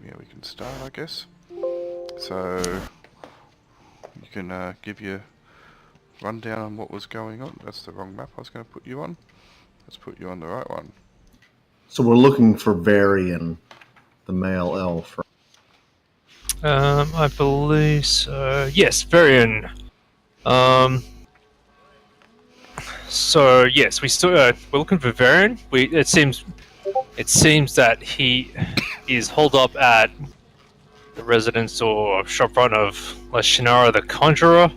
yeah, we can start, I guess. So you can give your rundown on what was going on. That's the wrong map I was going to put you on. Let's put you on the right one. So we're looking for Varian, the male elf. I believe so. Yes, Varian. So yes, we still we're looking for Varian. It seems that he is holed up at the residence or shopfront of Shannara the Conjurer,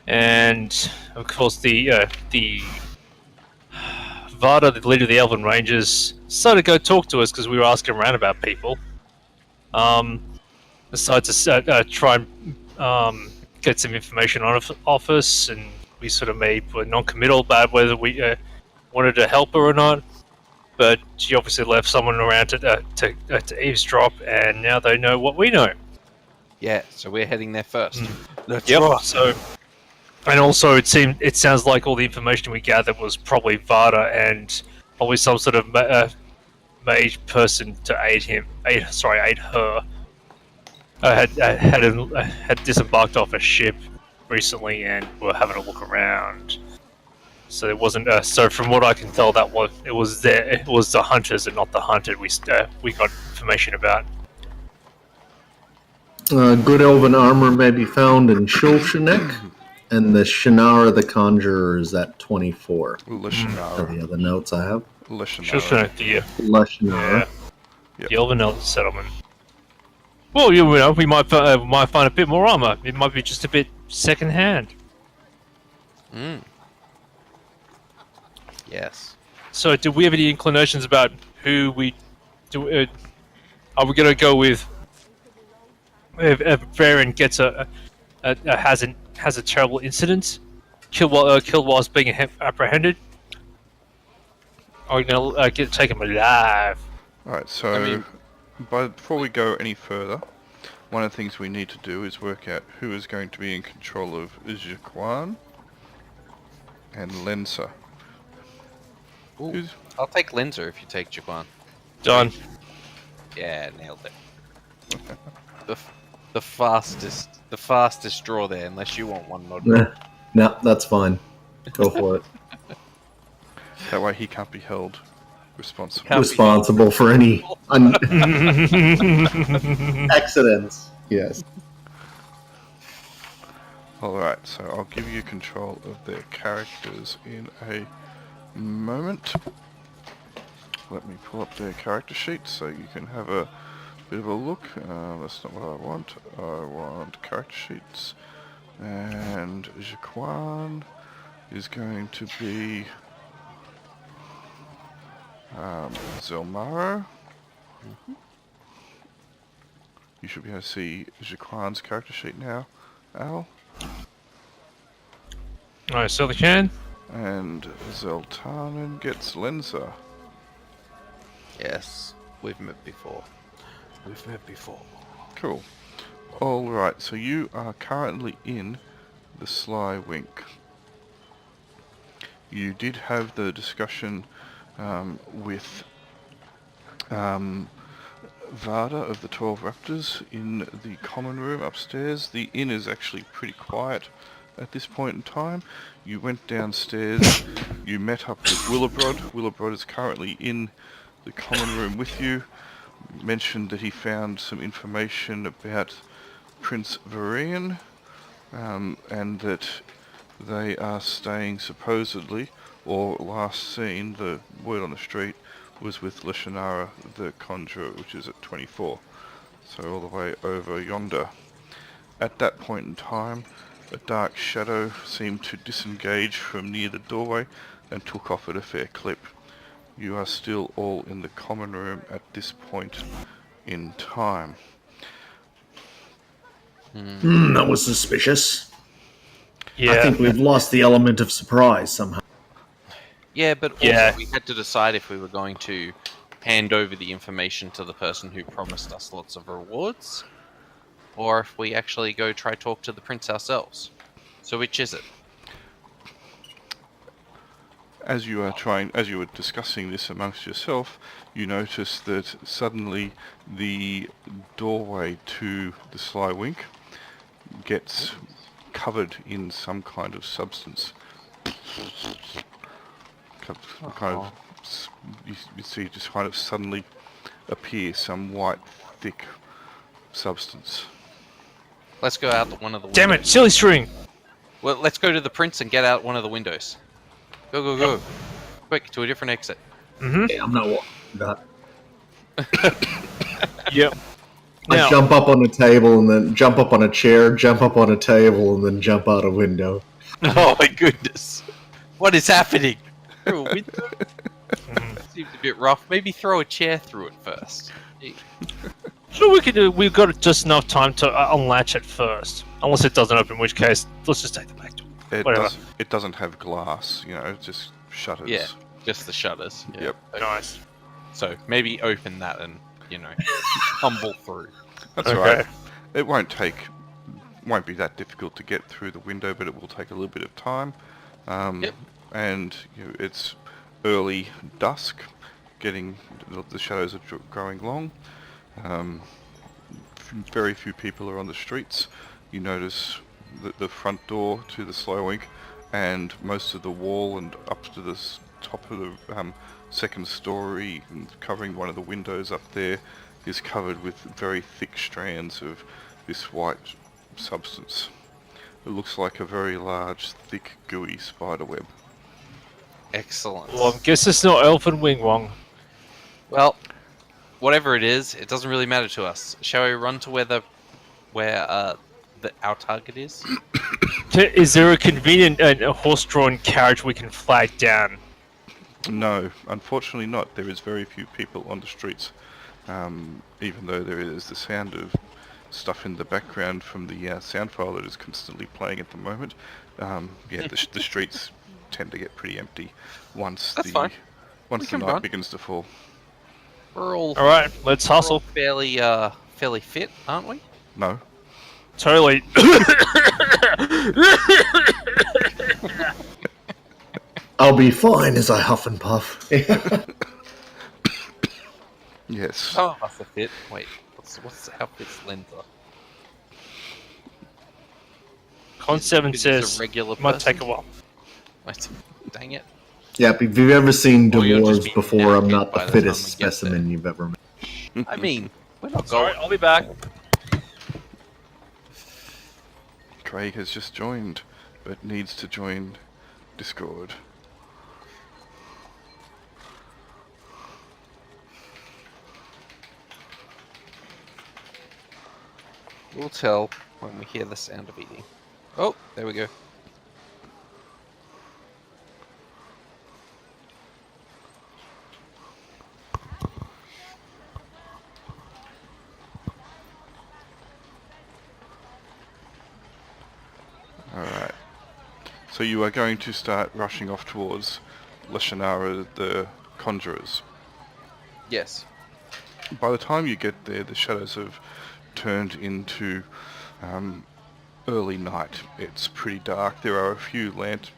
and of course the Vada, the leader of the Elven Rangers, decided to go talk to us because we were asking around about people. Decided to try and get some information off us, and we sort of were non-committal about whether we wanted to help her or not. But she obviously left someone around to eavesdrop, and now they know what we know. Yeah, so we're heading there first. That's Yep. right. So, and also it sounds like all the information we gathered was probably Vada and probably some sort of mage person to aid her. Had disembarked off a ship recently and were having a look around. So it wasn't. So from what I can tell, it was the hunters and not the hunted. We got information about. Good elven armor may be found in Shulshanek, and the Shannara the Conjurer is at 24. Lashannara. Are the other notes I have? Lashannara. Lashannara. The Elven Elder Settlement. Well, you know, we might find a bit more armor. It might be just a bit second-hand. Yes. So, do we have any inclinations about who we do? Are we going to go with if Varian gets has a terrible incident, killed whilst being apprehended? Are we going to take him alive? Alright, so before we go any further, one of the things we need to do is work out who is going to be in control of Jaquan and Lensa. I'll take Linzer if you take Jaquan. Done. Yeah, nailed it. the fastest draw there, unless you want one mod. No, that's fine. Go for it. That way he can't be held responsible. Responsible for any accidents. Yes. Alright, so I'll give you control of their characters in a moment. Let me pull up their character sheets so you can have a bit of a look. That's not what I want. I want character sheets. And Jaquan is going to be Zelmarro. You should be able to see Jaquan's character sheet now, Al. I certainly can. And Zeltarnin gets Lensa. Yes, we've met before. Cool. Alright, so you are currently in the Sly Wink. You did have the discussion with Vada of the 12 Raptors in the common room upstairs. The inn is actually pretty quiet at this point in time. You went downstairs, you met up with Willebrod. Willebrod is currently in the common room with you. Mentioned that he found some information about Prince Varian, and that they are staying supposedly, or last seen, the word on the street was with Lashannara the Conjurer, which is at 24, so all the way over yonder. At that point in time, a dark shadow seemed to disengage from near the doorway and took off at a fair clip. You are still all in the common room at this point in time. That was suspicious. Yeah. I think we've lost the element of surprise somehow. Yeah, but also we had to decide if we were going to hand over the information to the person who promised us lots of rewards, or if we actually go try talk to the prince ourselves. So which is it? As you were discussing this amongst yourself, you notice that suddenly the doorway to the Sly Wink gets covered in some kind of substance. You see just kind of suddenly appear some white, thick substance. Let's go out one of the windows. Damn it, silly string! Well, let's go to the prince and get out one of the windows. Go, go, go. Quick, to a different exit. Mm-hmm. Yeah, I'm not walking that. Yep. I Now, jump up on a table and then jump up on a chair, jump up on a table and then jump out a window. Oh my goodness. What is happening? Through a window? Seems a bit rough. Maybe throw a chair through it first. sure we could do. We've got just enough time to unlatch it first, unless it doesn't open. In which case, let's just take the back door. It doesn't have glass, it's just shutters. Yeah, just the shutters. Yeah. Yep. Okay. Nice. So maybe open that and, tumble through. That's Okay. right. It won't be that difficult to get through the window, but it will take a little bit of time. Yep. And it's early dusk, the shadows are growing long. Very few people are on the streets. You notice the front door to the Sly Wink, and most of the wall and up to the top of the second story, and covering one of the windows up there, is covered with very thick strands of this white substance. It looks like a very large, thick, gooey spider web. Excellent. Well, I guess it's not elfin wing, Wong. Well, whatever it is, it doesn't really matter to us. Shall we run to where our target is? Is there a convenient horse-drawn carriage we can flag down? No, unfortunately not. There is very few people on the streets, even though there is the sound of stuff in the background from the sound file that is constantly playing at the moment. The streets tend to get pretty empty once That's the fine. night run. begins to fall. We're all All right, let's hustle. fairly fit, aren't we? No. Totally. I'll be fine as I huff and puff. Yes. Oh, that's a fit. Wait, how fit's Linda? Con 7 Is this says a regular might person? take a while. Wait, dang it. Yep, if you've ever seen Or you'll just dwarves be before, I'm knackered not by the the time fittest we get specimen you've ever met. I mean, we're not Sorry, going. I'll be back. Craig has just joined, but needs to join Discord. We'll tell when we hear the sound of eating. Oh, there we go. Alright. So you are going to start rushing off towards Leshanara, the Conjurers. Yes. By the time you get there, the shadows have turned into early night. It's pretty dark. There are a few lanterns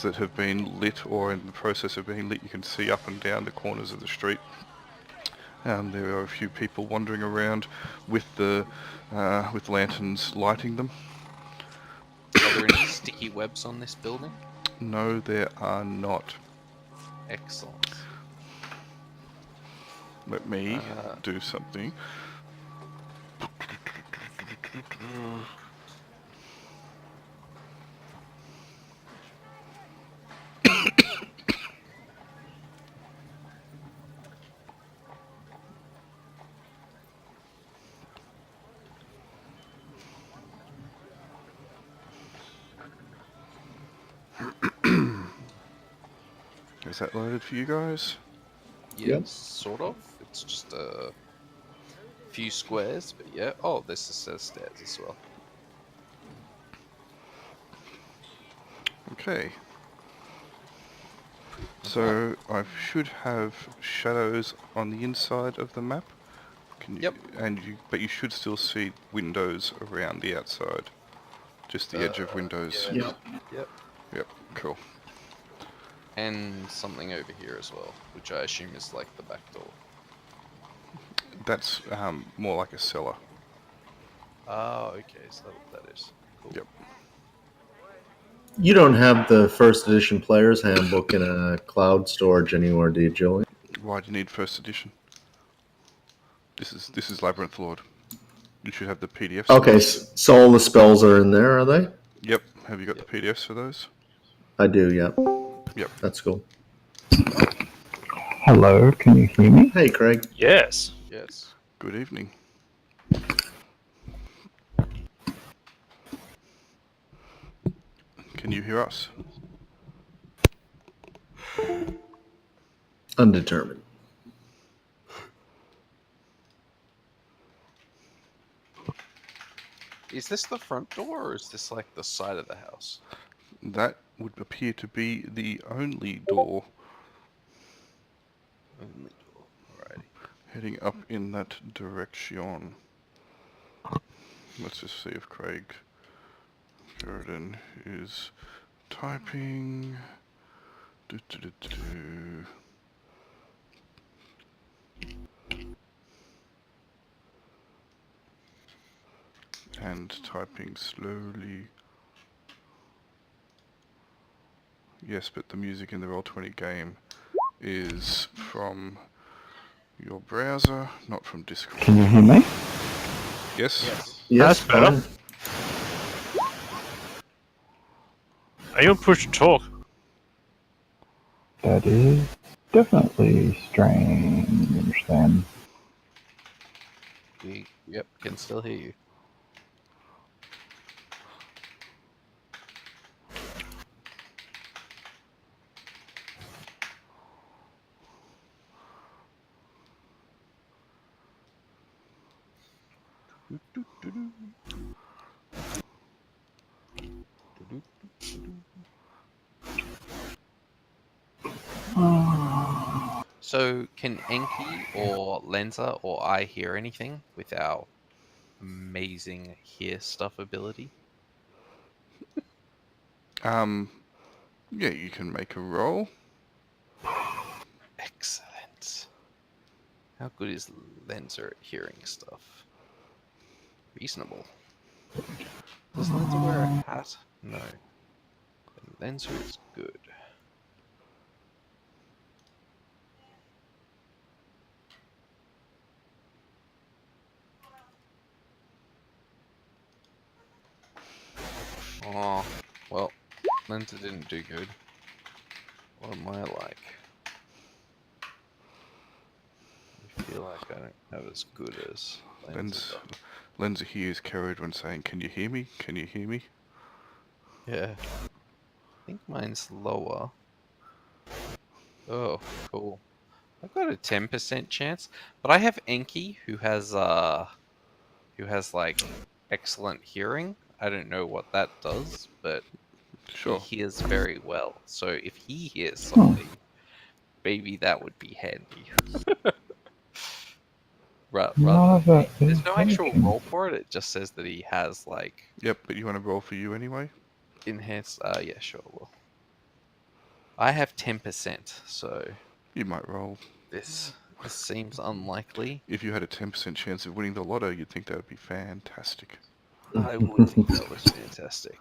that have been lit or in the process of being lit. You can see up and down the corners of the street. There are a few people wandering around with with lanterns lighting them. Are there any sticky webs on this building? No, there are not. Excellent. Let me do something. Is that loaded for you guys? Yes, Yep. sort of. It's just a few squares, but yeah. Oh, this says stairs as well. Okay. So I should have shadows on the inside of the map. Yep. But you should still see windows around the outside. Just the edge of windows. Yep. Yep. Yep. Cool. and something over here as well, which I assume is like the back door. That's more like a cellar. Oh, okay, so that's what that is. Cool. Yep. You don't have the first edition player's handbook in a cloud storage anywhere, do you, Julian? Why do you need first edition? This is Labyrinth Lord. You should have the PDFs. Okay, so all the spells are in there, are they? Yep. Have you got the PDFs for those? I do, yeah. Yep. That's cool. Hello, can you hear me? Hey, Craig. Yes. Yes. Good evening. Can you hear us? Undetermined. Is this the front door, or is this like the side of the house? That would appear to be the only door Only door. Alrighty. heading up in that direction. Let's just see if Craig Sheridan is typing. And typing slowly. Yes, but the music in the Roll20 game is from your browser, not from Discord. Can you hear me? Yes? Yes, That's better. fine. Are you on push to talk? That is definitely strange then. Yep, can still hear you. So, can Enki or Lenza or I hear anything with our amazing hear stuff ability? Yeah, you can make a roll. Excellent. How good is Lenza at hearing stuff? Reasonable. Does Lenza wear a hat? No. Lenza is good. Oh, well, Lenza didn't do good. What am I like? I feel like I don't have as good as Lenza. Lenza here is carried when saying, "Can you hear me? Can you hear me?" Yeah. I think mine's lower. Oh, cool. I've got a 10% chance, but I have Enki who has like excellent hearing. I don't know what that does, but Sure. he hears very well. So if he hears something, maybe that would be handy. There's no actual roll for it. It just says that he has like Yep, but you want to roll for you anyway? enhanced. Yeah, sure. Well, I have 10%, so You might roll. this seems unlikely. If you had a 10% chance of winning the lotto, you'd think that would be fantastic. I would think that was fantastic.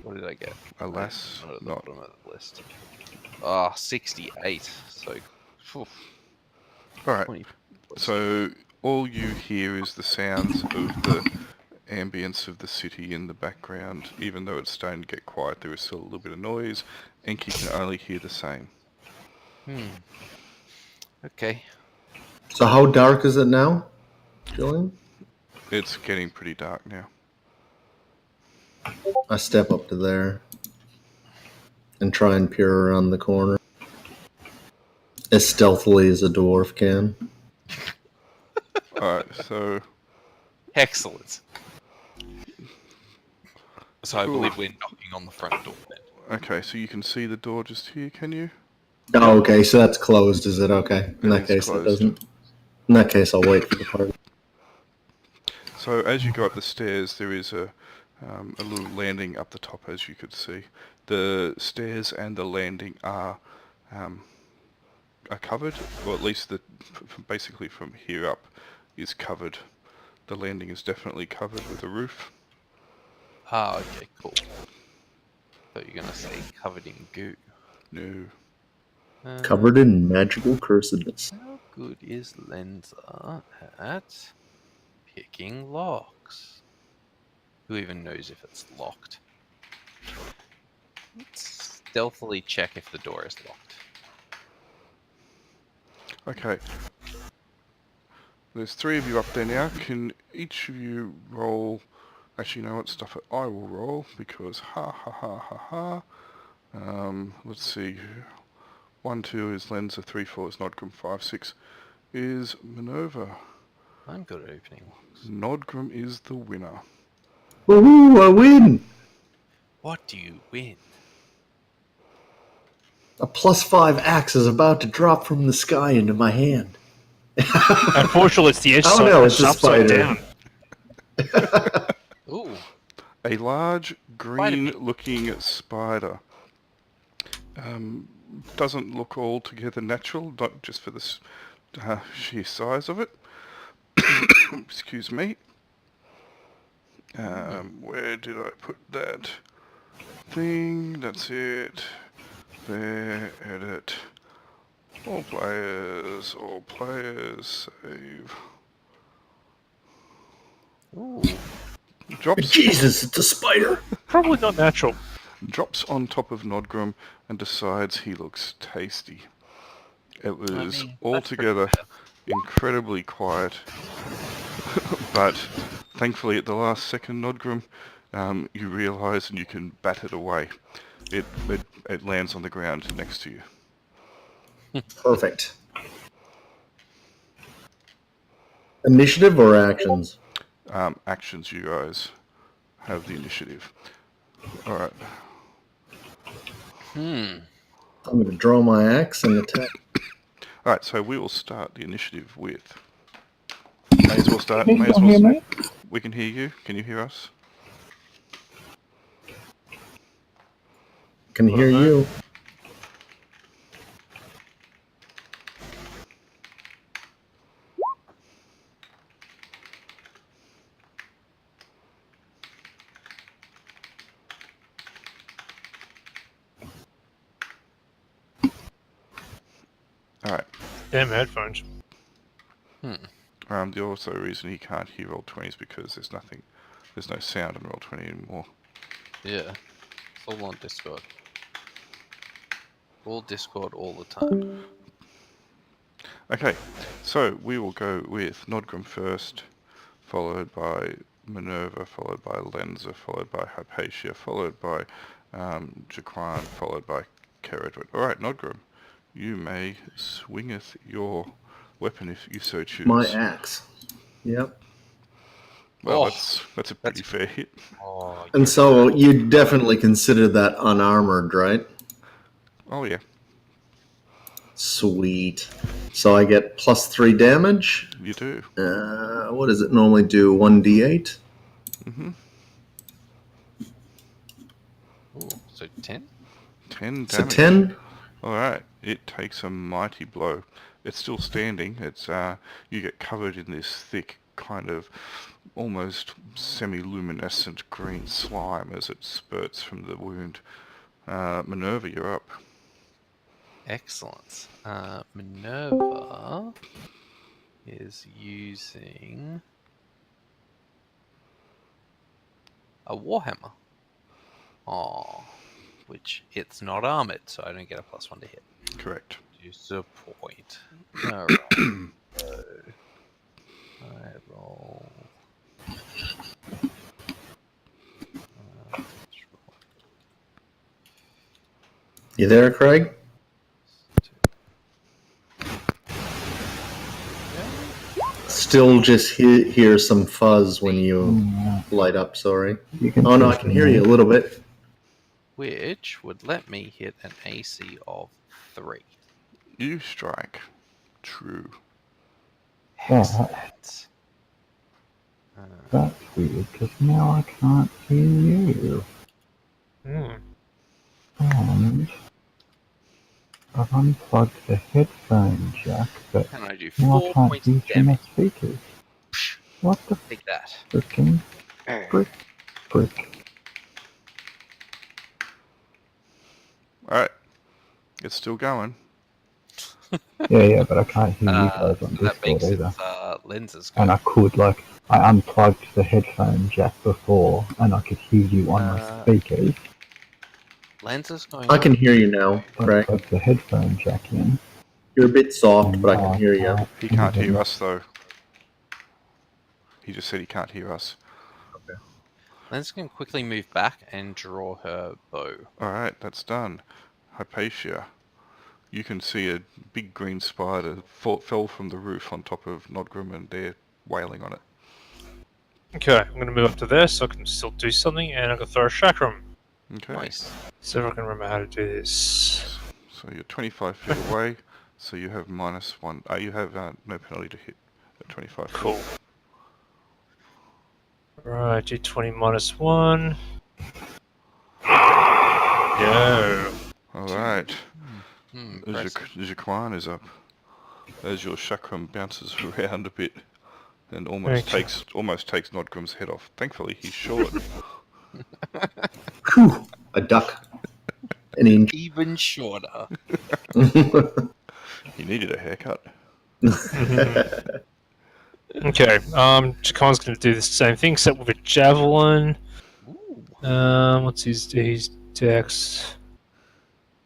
What did I get? Alas, Not at the not. bottom of the list. Ah, 68. So, phew, Alright, 20. so all you hear is the sounds of the ambience of the city in the background. Even though it's starting to get quiet, there is still a little bit of noise. Enki can only hear the same. Okay. So how dark is it now, Julian? It's getting pretty dark now. I step up to there and try and peer around the corner as stealthily as a dwarf can. Alright, so Excellent. So I Cool. believe we're knocking on the front door then. okay, so you can see the door just here, can you? Oh, okay, so that's closed, is it? Okay. In It that is case, it closed. doesn't. In that case, I'll wait for the party. So as you go up the stairs, there is a little landing up the top, as you could see. The stairs and the landing are covered, or at least basically from here up is covered. The landing is definitely covered with a roof. Ah, okay, cool. Thought you were gonna say covered in goo. No. Covered in magical cursedness. How good is Lenza at picking locks? Who even knows if it's locked? Let's stealthily check if the door is locked. Okay. There's 3 of you up there now. Can each of you roll... Actually, you know what? Stuff it. I will roll, because let's see. 1, 2 is Lenza, 3, 4 is Nodgrim, 5, 6 is Minerva. I'm good at opening locks. Nodgrim is the winner. Woohoo! I win! What do you win? A +5 axe is about to drop from the sky into my hand. Unfortunately, it's the edge Oh side. no, It's it's a upside spider. down. Ooh, A large Quite a bit. green-looking spider. Doesn't look altogether natural, not just for the sheer size of it. Excuse me. Where did I put that thing? That's it. There, edit. All players, save. ooh. Drops Jesus, it's a spider! Probably not natural. drops on top of Nodgrim and decides he looks tasty. It was mean, that's altogether incredibly quiet, but thankfully at the last second, Nodgrim, you realise and you can bat it away. It lands on the ground next to you. Perfect. Initiative or actions? Actions, you guys have the initiative. Alright. I'm going to draw my axe and attack. Alright, so we will start the initiative with... May as well start. Can May you as hear well. me? We can hear you. Can you hear us? Can hear you. Alright. Damn headphones. The also reason he can't hear Roll20 is because there's no sound in Roll20 anymore. Yeah. It's all on Discord. All Discord all the time. Okay, so we will go with Nodgrim first, followed by Minerva, followed by Lenza, followed by Hypatia, followed by Jaquan, followed by Keredward. Alright, Nodgrim, you may swingeth your weapon if you so choose. My axe. Yep. Well, Oh, that's a pretty fair hit. Oh, And so you definitely consider that unarmored, right? Oh yeah, Sweet. So I get +3 damage. you do. What does it normally do? 1d8? ooh, so 10? 10 damage. So 10? Alright, it takes a mighty blow. It's still standing. It's you get covered in this thick kind of almost semi-luminescent green slime as it spurts from the wound. Minerva, you're up. Excellent. Minerva is using a warhammer. Oh, which it's not armored, so I don't get a +1 to hit. Correct. Disappoint. Alright. So I roll. You there, Craig? Still just hear some fuzz when you light up, sorry. You can Oh no, I push can me. hear you a little bit. Which would let me hit an AC of 3. You strike. True. Excellent. That's weird, because now I can't hear you. Hmm. And I've unplugged the headphone jack, but And I do now I 4 can't points hear of through my damage. speakers. What the Take that. frickin' Arr. brick? Alright. It's still going. Yeah, but I can't hear you guys on That Discord makes either. its lenses And go. I could, like, I unplugged the headphone jack before, and I could hear you on my speakers. Lenses going. I can hear you now, I Craig. plugged the headphone jack in. You're a bit soft, and but I can hear you. He can't hear us though. He just said he can't hear us. Lens can quickly move back and draw her bow. Alright, that's done. Hypatia. You can see a big green spider fell from the roof on top of Nodgrim and they're wailing on it. Okay, I'm going to move up to there so I can still do something, and I'm going to throw a chakram. Okay. Nice. See if I can remember how to do this. So you're 25 feet away, so you have -1. You have no penalty to hit at 25 feet. Cool. Right, d20 -1. Yo. Alright. Impressive. Jaquan is up. As your chakram bounces around a bit and almost Okay. takes Nodgrim's head off. Thankfully he's short. Whew, a duck. An inch. Even shorter. He needed a haircut. Okay, Jaquan's going to do the same thing, except with a javelin. Ooh. What's his dex?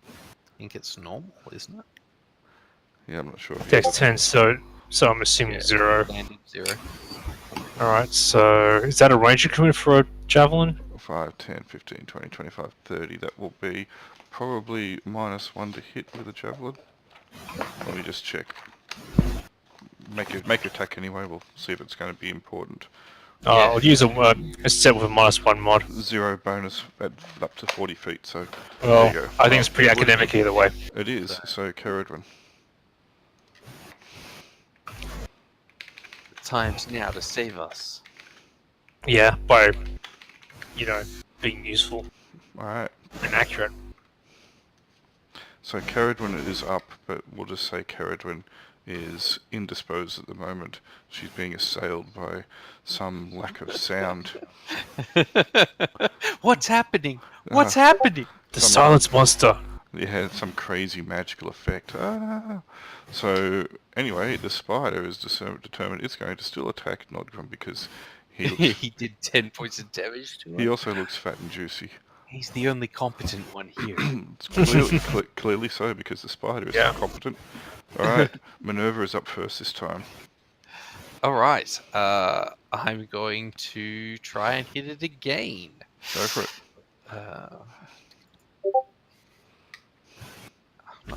I think it's normal, isn't it? Yeah, I'm not sure. Dex 10, so I'm assuming Yeah. 0. Landed 0. Alright, so is that a range increment for a javelin? 5, 10, 15, 20, 25, 30. That will be probably -1 to hit with a javelin. Let me just check. Make your attack anyway. We'll see if it's going to be important. I'll use a set with a -1 mod. 0 bonus at up to 40 feet. So Well, there you go. I think it's pretty academic either way. It is. So Caradwin. The time's now to save us. Yeah, by, being useful All right. and accurate. So Caradwin is up, but we'll just say Caradwin is indisposed at the moment. She's being assailed by some lack of sound. What's happening? What's happening? The silence monster. Yeah, some crazy magical effect. Ah. So anyway, the spider is determined it's going to still attack Nodgrim because he looks, He did 10 points of damage to he him. also looks fat and juicy. He's the only competent one here. It's clearly so because the spider is Yeah. incompetent. Alright, Minerva is up first this time. Alright, I'm going to try and hit it again. Go for it. No,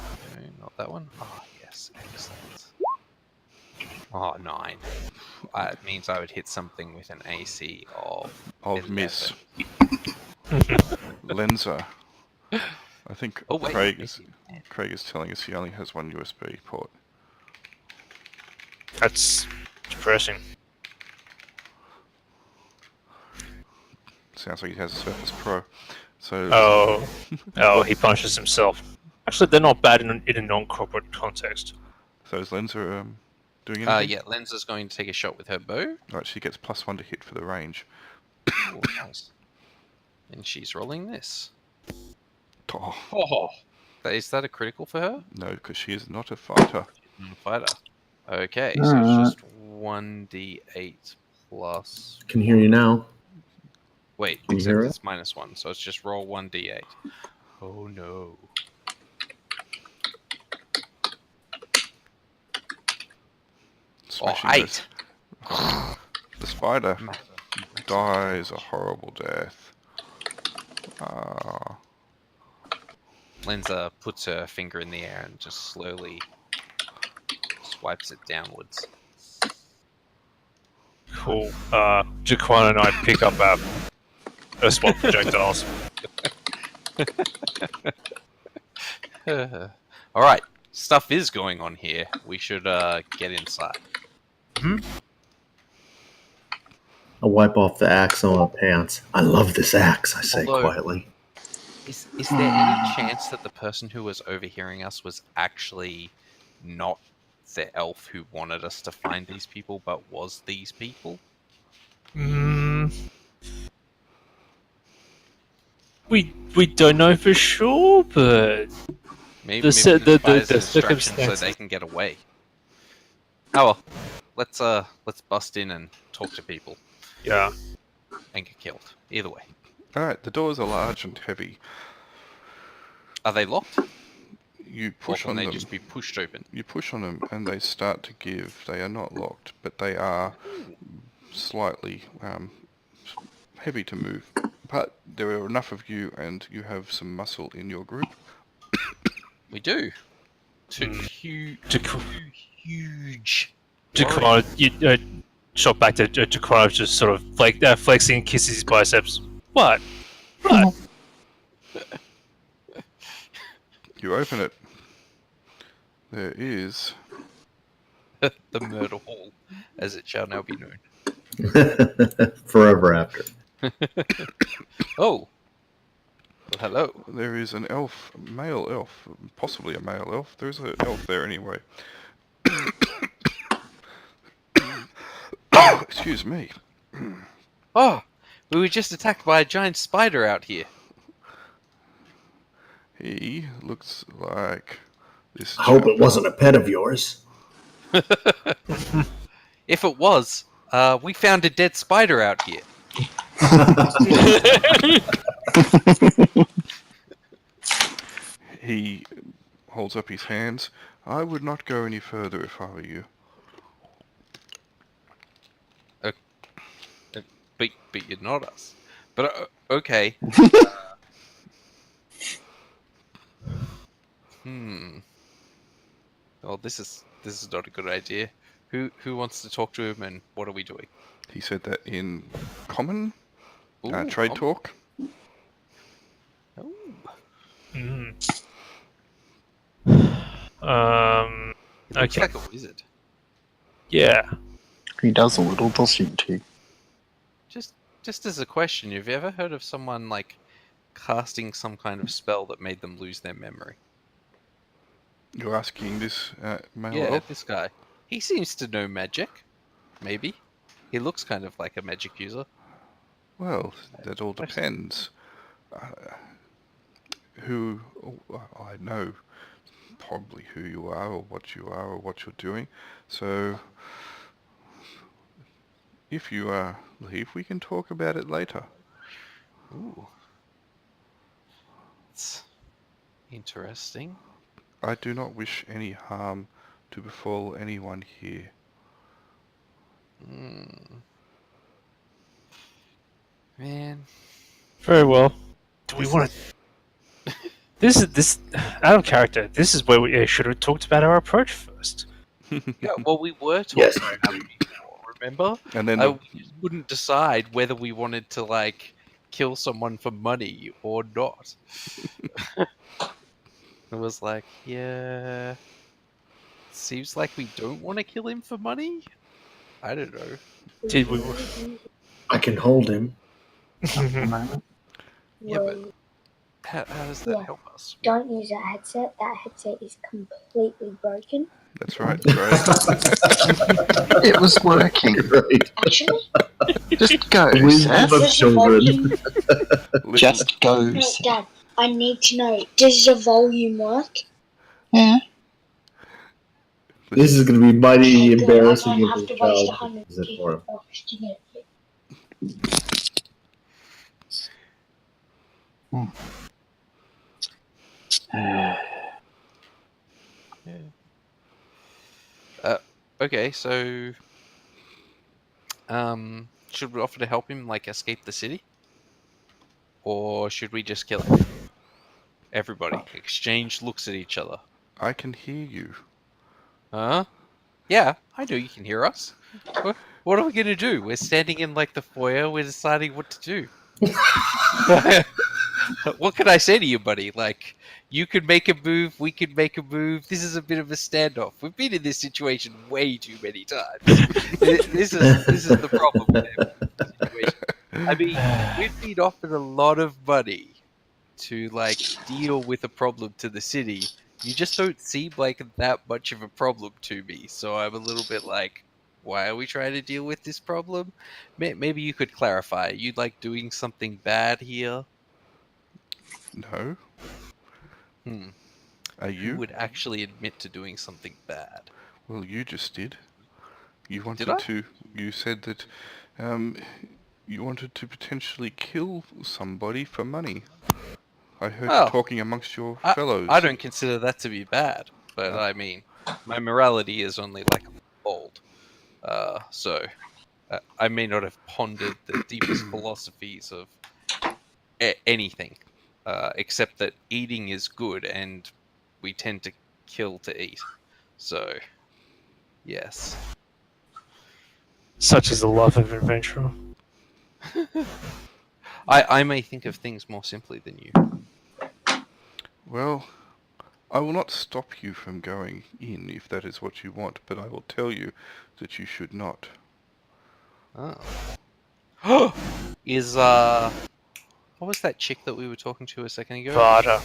not that one. Oh, yes, excellent. Oh, 9. It means I would hit something with an AC of Miss. 11. Lenza. I think Oh, wait. Craig is telling us he only has one USB port. That's depressing. Sounds like he has a Surface Pro. So Oh, he punishes himself. Actually, they're not bad in a non-corporate context. so is Lenza doing anything? Yeah, Lenza's going to take a shot with her bow. Right, she gets +1 to hit for the range. Oh, nice. And she's rolling this. Oh, Oh, is that a critical for her? no, because she is not a fighter. Fighter. Okay, so it's just 1d8 plus. Can hear you now. Wait, Can you hear it's -1, so it's just roll 1d8. Oh no. Smashing 8. this. The spider dies a horrible death. Lenza puts her finger in the air and just slowly swipes it downwards. Cool. Jaquan and I pick up our swap projectiles. Alright, stuff is going on here. We should get inside. I wipe off the axe on my pants. I love this axe, I say Although- quietly. Is there any chance that the person who was overhearing us was actually not the elf who wanted us to find these people, but was these people? We don't know for sure, but Maybe The se- maybe the- the, the instructions so circumstances- they can get away. Oh well, let's bust in and talk to people yeah. and get killed. Either way, Alright, the doors are large and heavy. are they locked? You Or push can on they them. just be pushed open? You push on them and they start to give. They are not locked, but they are slightly heavy to move. But there are enough of you and you have some muscle in your group. We do. Two huge. warriors. Jaquan, shot back to Jaquan, just sort of flexing and kisses his biceps. What? What? You open it. There is The murder hall, as it shall now be known. Forever after. Oh. Well, hello. there is an elf, male elf, possibly a male elf. There's an elf there anyway. Excuse me. Oh, we were just attacked by a giant spider out here. He looks like this. I hope chap. it wasn't a pet of yours. If it was, we found a dead spider out here. He holds up his hands. I would not go any further if I were you. But you're not us. But okay. Well, this is not a good idea. Who wants to talk to him, and what are we doing? He said that in common Ooh, trade talk. Oh. Looks Okay. like a wizard. Yeah. He does a little, doesn't he? Just as a question, have you ever heard of someone like casting some kind of spell that made them lose their memory? You're asking this male Yeah, elf? this guy. He seems to know magic. Maybe. He looks kind of like a magic user. Well, that all depends. Who I know probably who you are or what you're doing. So if you leave, we can talk about it later. Ooh. It's interesting. I do not wish any harm to befall anyone here. Man. Very well. Do we want to? This out of character. This is where we should have talked about our approach first. Yeah, well, we were talking Yes. about it before, remember? And then We just wouldn't decide whether we wanted to, like, kill someone for money or not. It was like, yeah... Seems like we don't want to kill him for money? I don't know. Did we? I can hold him. Yeah, but how does that Yeah. help us? Don't use that headset. That headset is completely broken. that's right, right. It was working. Right. Actually, Just go, Wisdom Seth. of does the children. volume... Just go, No, Seth. Dad, I need to know, does the volume work? Yeah. This is going to be mighty Okay, good. embarrassing I if don't have the to waste child 100 uses it for him. bucks to get it. Okay, so... should we offer to help him, like, escape the city? Or should we just kill him? Everybody, exchange looks at each other. I can hear you. Huh? Yeah, I know you can hear us. What are we gonna do? We're standing in, like, the foyer, we're deciding what to do. What can I say to you, buddy? Like, you could make a move, we could make a move. This is a bit of a standoff. We've been in this situation way too many times. This is the problem with every situation. I mean, we've been offered a lot of money to like deal with a problem to the city. You just don't seem like that much of a problem to me. So I'm a little bit like, why are we trying to deal with this problem? Maybe you could clarify. You'd like doing something bad here? No. Hmm. Are Who you? would actually admit to doing something bad? Well, you just did. You Did wanted I? to. You said that you wanted to potentially kill somebody for money. I heard you Oh. talking amongst your I fellows. I don't consider that to be bad, but No. I mean, my morality is only like old. So I may not have pondered the deepest philosophies of anything, except that eating is good, and we tend to kill to eat. So, yes. Such is the love of adventure. I may think of things more simply than you. Well, I will not stop you from going in if that is what you want, but I will tell you that you should not. Oh. Is what was that chick that we were talking to a second ago? Vada.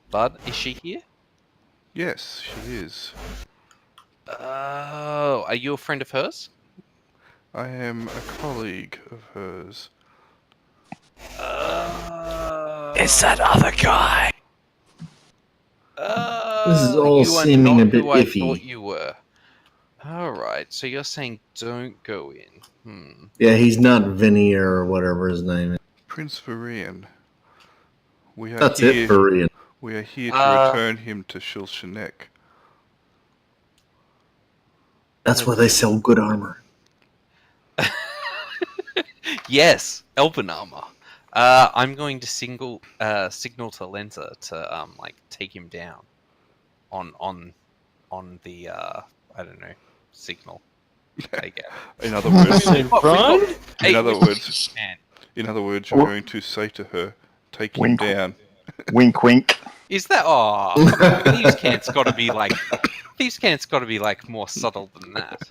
Bud, is she here? Yes, she is. Oh, are you a friend of hers? I am a colleague of hers. Is that other guy? This is all you are seeming not a bit who I iffy. thought you were. Alright, so you're saying don't go in. Yeah, he's not Vinny or whatever his name is. Prince Varian. We are That's here. it for Ian. We are here to return him to Shilshanek. That's where they sell good armor. Yes, Elven armor. I'm going to signal to Lenza to like take him down on the I don't know, signal. I guess. In other words, Run? in other words, Man. in other words, you're What? going to say to her, "Take him Wink. down." Wink, wink. Is that Thieves' Cant's got to be like more subtle than that.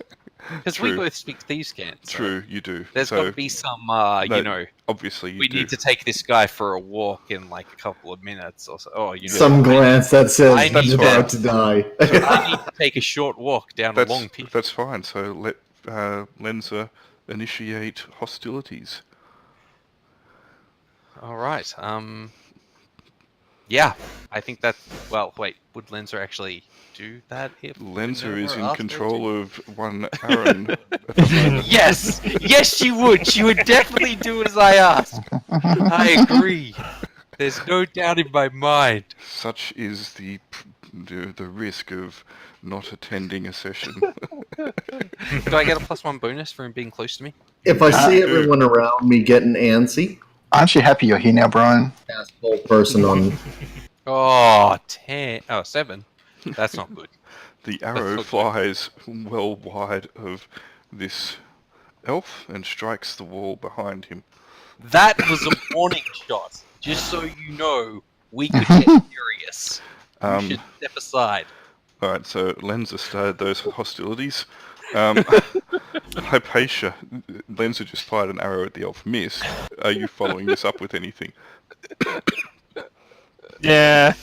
Because we True. both speak Thieves' Cant. So True, you do. there's so got to be some no, obviously you we do. need to take this guy for a walk in like a couple of minutes or so. Oh, Some glance that says I he's need about to- to die. I need to take a short walk down a long pier. That's fine. So let Lenza initiate hostilities. All right. Yeah, I think that. Well, wait. Would Lenza actually do that? If Lenza is Minerva in asked her control to? of one Aaron at the moment. Yes, yes, she would. She would definitely do as I asked. I agree. There's no doubt in my mind. Such is the risk of not attending a session. Do I get a +1 bonus for him being close to me? If I see do. everyone around me getting antsy, Aren't you happy you're here now, Brian? cast whole person on. Oh, 10. Oh, 7. That's not good. The arrow not good. flies well wide of this elf and strikes the wall behind him. That was a warning shot. Just so you know, we could get furious. You should step aside. Alright, so Lenza started those hostilities. Hypatia, Lenza just fired an arrow at the elf, missed. Are you following this up with anything? Yeah.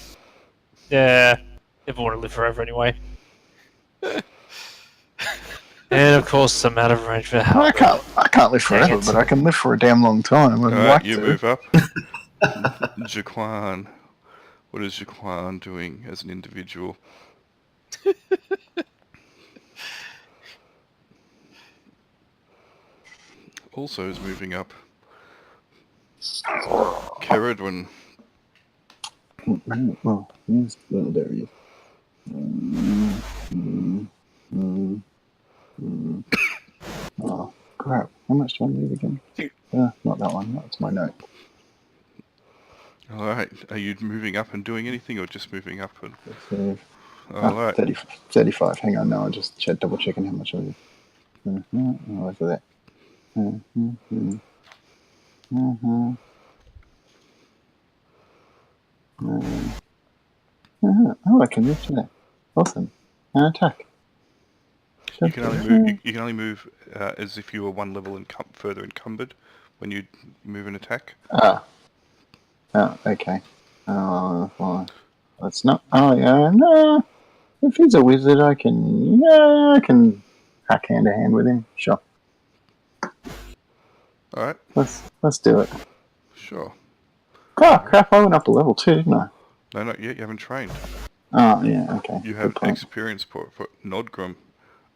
Yeah. Never want to live forever anyway. And of course, it's a matter of range for how. I can't live forever, it. but I can live for a damn long time. I'd Alright, like you to. move up. Jaquan. What is Jaquan doing as an individual? Also is moving up. Caradwin. Well, yes, well, there he is. Oh, crap. How much do I need again? Not that one. That's my note. Alright, are you moving up and doing anything or just moving up and... So, Alright, 35. Hang on, no, I'm just double checking how much I did. Oh, for that. Oh, I can move to that. Awesome. And attack. you can only move as if you were one level further encumbered when you move an attack. Oh, okay. Oh, well, that's not. Oh yeah, no. If he's a wizard, I can hack hand to hand with him. Sure. Alright, Let's do it. sure. Oh crap! I went up to level 2, didn't I? No, not yet. You haven't trained. Oh yeah. Okay. You Good have point. experience for Nodgrim.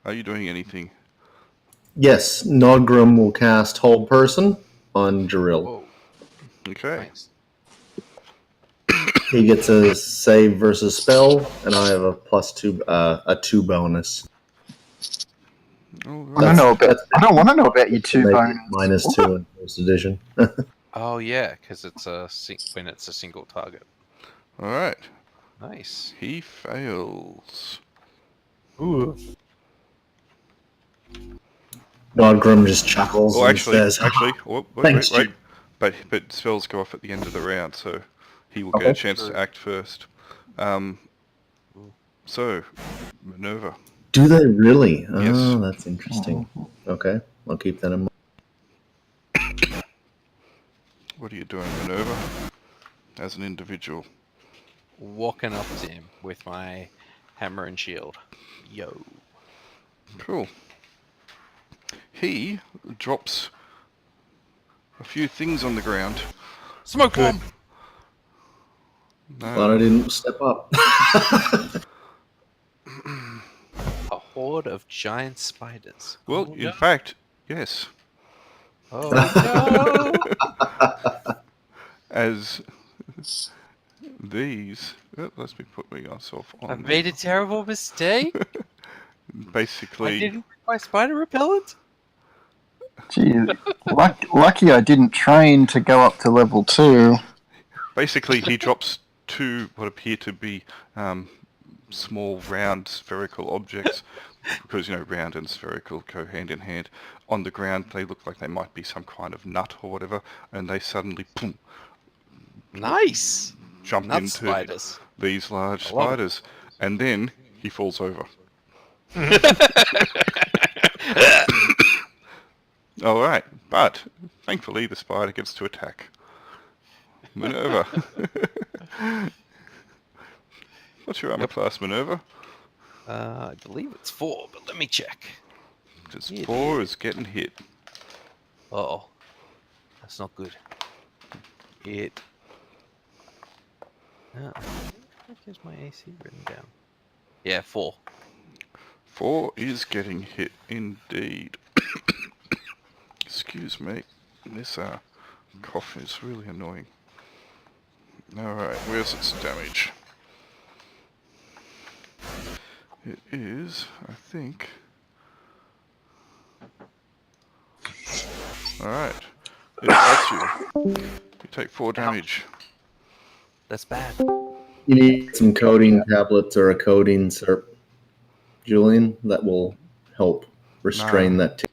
Are you doing anything? Yes, Nodgrim will cast Hold Person on Jaril. Whoa, Okay. nice. He gets a save versus spell, and I have a +2, a 2 bonus. All I right. don't want to know about your 2 Maybe bonus. -2 in first edition. Oh yeah, because it's when it's a single target. All right. Nice. He fails. Ooh. Nodgrim just chuckles Well, and actually, says, Thanks, wait. Jim. But spells go off at the end of the round, so he will Okay. get a chance to act first. So, Minerva. Do they really? Yes. Oh, that's interesting. Okay, I'll keep that in mind. What are you doing, Minerva? As an individual. Walking up to him with my hammer and shield. Yo. Cool. He drops a few things on the ground. Smoke bomb! Glad No. I didn't step up. A horde of giant spiders. Well, Oh, in no. fact, yes. Oh no! As these... let me put myself on. I've made a terrible mistake. I Basically, didn't bring my spider repellent. Gee, lucky I didn't train to go up to level 2. basically he drops two what appear to be small, round, spherical objects, because, you know, round and spherical go hand in hand. On the ground, they look like they might be some kind of nut or whatever, and they suddenly, boom, Nice. jump Nut into spiders. these large I love it. spiders. And then he falls over. Alright, but thankfully the spider gets to attack. Minerva. What's your armor class, Minerva? I believe it's 4, but let me check. Because Yeah, 4 is getting hit. Uh-oh. That's not good. It... what is my AC written down? Yeah, 4. 4 is getting hit indeed. Excuse me. This cough is really annoying. Alright, where's its damage? It is, I think... Alright. It bites you. You take 4 damage. That's bad. You need some coding tablets or a coding syrup, Julian, that will help restrain No. that.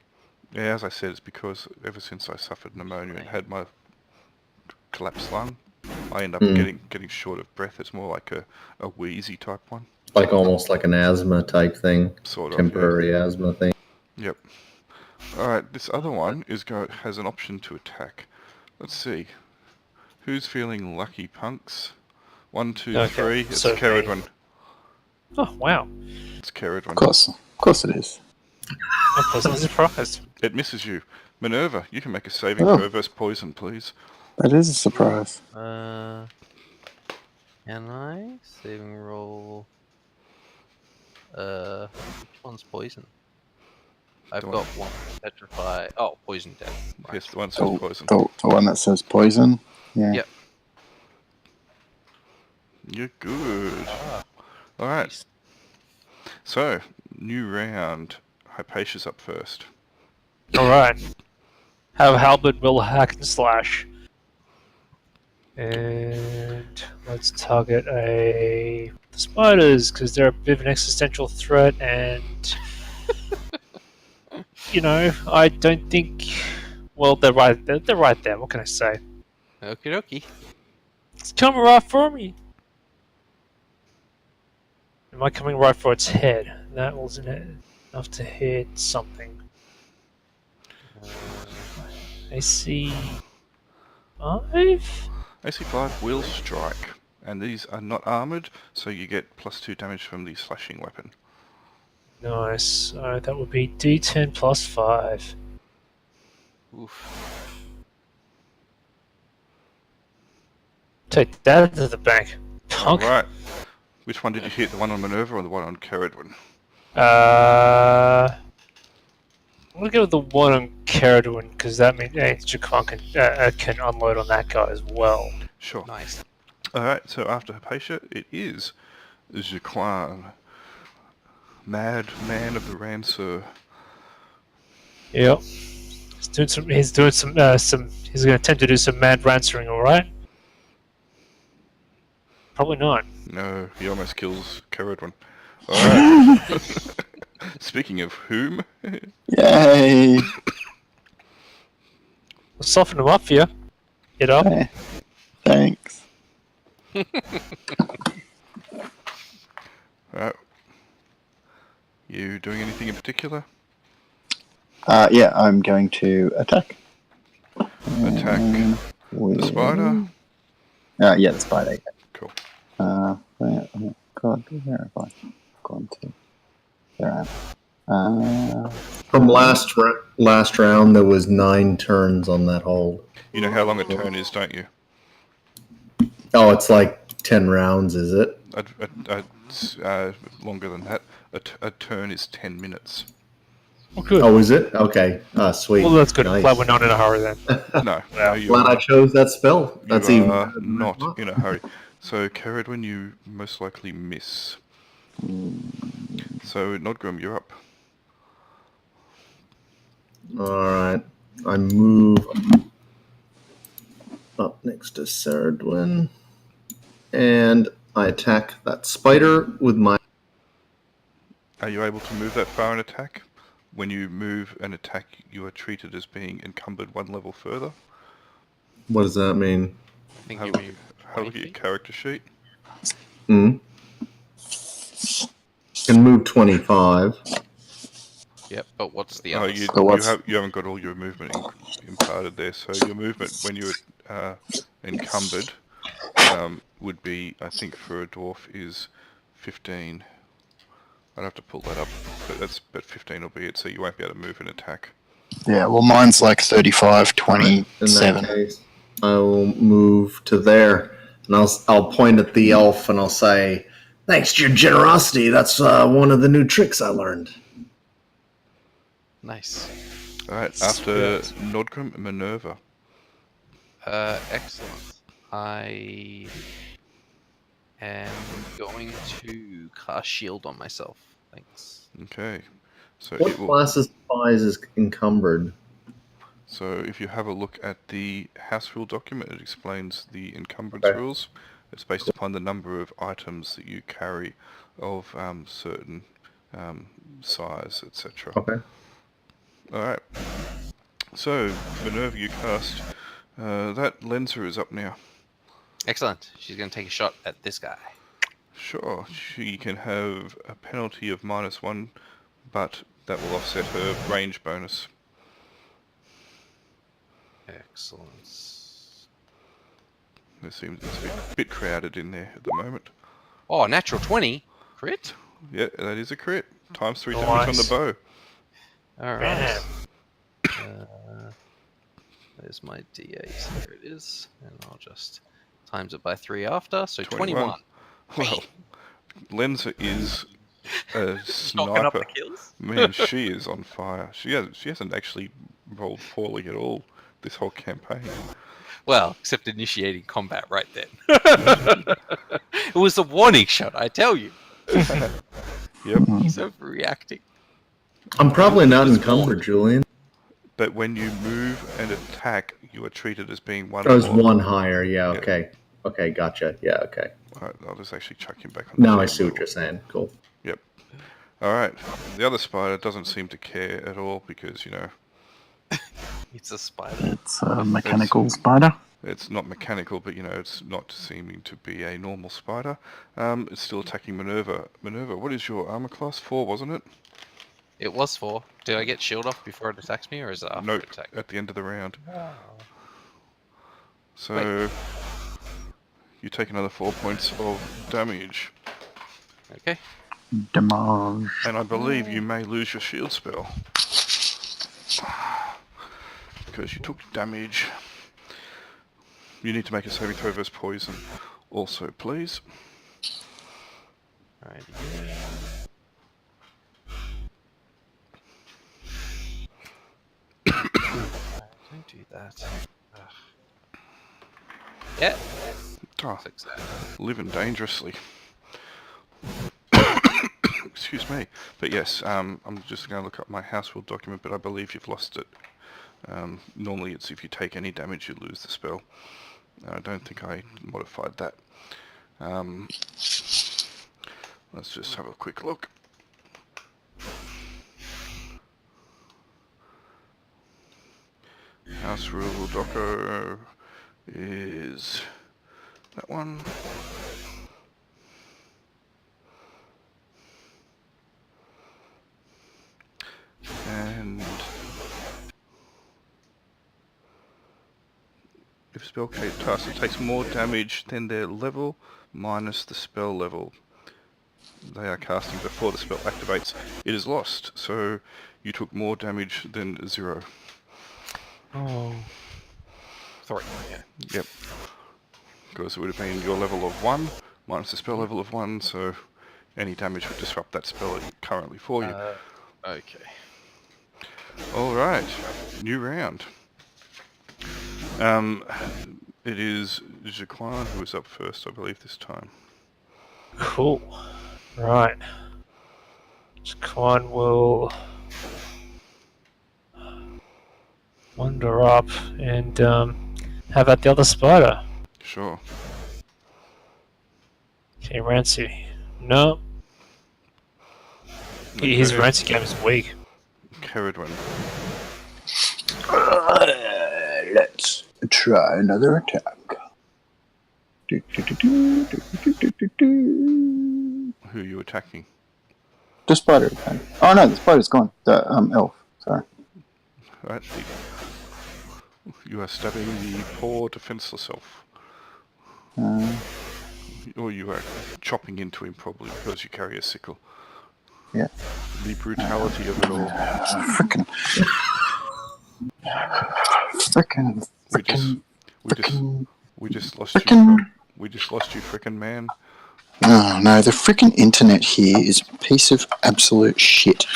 Yeah, as I said, it's because ever since I suffered pneumonia and had my collapsed lung, I end up getting short of breath. It's more like a wheezy type one. Like almost like an asthma type thing, Sort of. temporary asthma thing. Yep. Alright, this other one has an option to attack. Let's see. Who's feeling lucky, punks? 1, 2, Okay, 3. It's so carried me. one. Oh, wow. It's carried one. Of course it is. I'm pleasantly surprised. It misses you. Minerva, you can make a saving Oh. throw versus poison, please. That is a surprise. Can I? Saving roll... which one's poison? I've The got one- one petrify... Oh, poison dead. Right. Yes, the one says poison. The one that says poison. Yeah. Yep. You're good. Alright, Nice. so, new round. Hypatia's up first. Alright. Have Halberd will hack and slash. And let's target the spiders, because they're a bit of an existential threat, and you know, I don't think. Well, they're right. They're right there. What can I say? Okie dokie. It's coming right for me. Am I coming right for its head? That wasn't enough to hit something. AC 5? AC5 will strike. And these are not armoured, so you get +2 damage from the slashing weapon. Nice. So that would be D10 plus 5. Oof. Take that to the bank. Punk. Alright. Which one did you hit? The one on Minerva or the one on Caradwin? I'm gonna go with the one on Caradwin because that means Jaquan can unload on that guy as well. Sure. Nice. Alright, so after Hypatia, it is Jaquan. Mad man of the Ransur. Yep. He's doing some. He's gonna attempt to do some mad ransering. All right. Probably not. No, he almost kills Caradwin. Alright. Speaking of whom, Yay! We'll soften him up for you. Get up. Hey, thanks. alright. You doing anything in particular? Yeah, I'm going to attack. Attack the spider? Yeah, the spider. Cool. God, where have I gone to? There I am. From last round, there was 9 turns on that hold. You know how long a turn is, don't you? Oh, it's like 10 rounds, is it? Longer than that. A turn is 10 minutes. Oh, good. Oh, is it? Okay. Sweet. Well, that's good. Nice. Glad we're not in a hurry then. No, Wow. you Glad I chose that spell. That's you even are better than I not thought. in a hurry. So, Caradwin, you most likely miss. So, Nodgrim, you're up. Alright. I move up next to Saradwin. And I attack that spider with my... Are you able to move that far and attack? When you move and attack, you are treated as being encumbered 1 level further. What does that mean? I think Have you a moved have a look 20 at your feet. character sheet. Can move 25. Yep, but what's the Oh, other you side? you haven't got all your movement imparted there. So your movement when you're encumbered would be, I think, for a dwarf is 15. I'd have to pull that up, but 15 will be it. So you won't be able to move and attack. Yeah, well, mine's like 35, In 27. that case, I will move to there. And I'll point at the elf and I'll say, "Thanks to your generosity, that's one of the new tricks I learned." Nice. All right. After Nodgrim, Minerva. Excellent. I am going to cast shield on myself. Thanks. Okay. So What it will. class of spies is encumbered? So if you have a look at the house rule document, it explains the encumbrance Okay. rules. It's based upon the number of items that you carry of certain size, etc. Okay. Alright. So, Minerva, you cast. That Lenser is up now. Excellent. She's going to take a shot at this guy. Sure, she can have a penalty of -1, but that will offset her range bonus. Excellent. There seems to be a bit crowded in there at the moment. Oh, natural 20. Crit? Yeah, that is a crit. Times 3 damage on the Nice. bow. Alright. There's my D8. There it is. And I'll just times it by 3 after. So 21. Well, Lenser is a Knocking up the sniper. kills. Man, she is on fire. She hasn't actually rolled poorly at all this whole campaign. Well, except initiating combat right then. It was a warning shot, I tell you. Yep. He's overreacting. I'm probably not encumbered, Julian. But when you move and attack, you are treated as being one. I was more. 1 higher. Yeah. Yeah. Okay. Okay. Gotcha. Yeah. Okay. Alright, I'll just actually chuck him back on. Now the I same see what level. you're saying. Cool. Yep. Alright. The other spider doesn't seem to care at all because, you know, It's a spider. It's a mechanical spider. it's not mechanical, but, you know, it's not seeming to be a normal spider. It's still attacking Minerva. Minerva, what is your armor class? 4, wasn't it? It was 4. Did I get shield off before it attacks me, or is it after Nope, it attacks? at the end of the round. Oh. So You take another 4 points of damage. Okay. Damage. And I believe you may lose your shield spell. Because you took damage. You need to make a saving throw versus poison. Also, please. Alright. Don't do that. Ugh. Yeah. Oh, living dangerously. Excuse me. But yes, I'm just going to look up my house rule document, but I believe you've lost it. Normally it's if you take any damage you lose the spell. I don't think I modified that. Let's just have a quick look. House rule doco is that one. And if spell caster takes more damage than their level minus the spell level they are casting before the spell activates, it is lost. So you took more damage than 0. Oh. 3, yeah. Yep. Because it would have been your level of 1 minus the spell level of 1, so any damage would disrupt that spell currently for you. Okay. Alright, new round. It is Jaquan who is up first, I believe, this time. Cool. Right. Kwan will wander up and how about the other spider? Sure. Okay, Rancy. No. His Rancy game is weak. Caradwin. Let's try another attack. Who are you attacking? The spider attack. Oh no, the spider's gone. The elf. Sorry. Right. You are stabbing the poor defenseless elf. Or you are chopping into him probably because you carry a sickle. Yeah. The brutality of it all. We just lost you. We just lost you, frickin' man. Oh no, the frickin' internet here is a piece of absolute shit.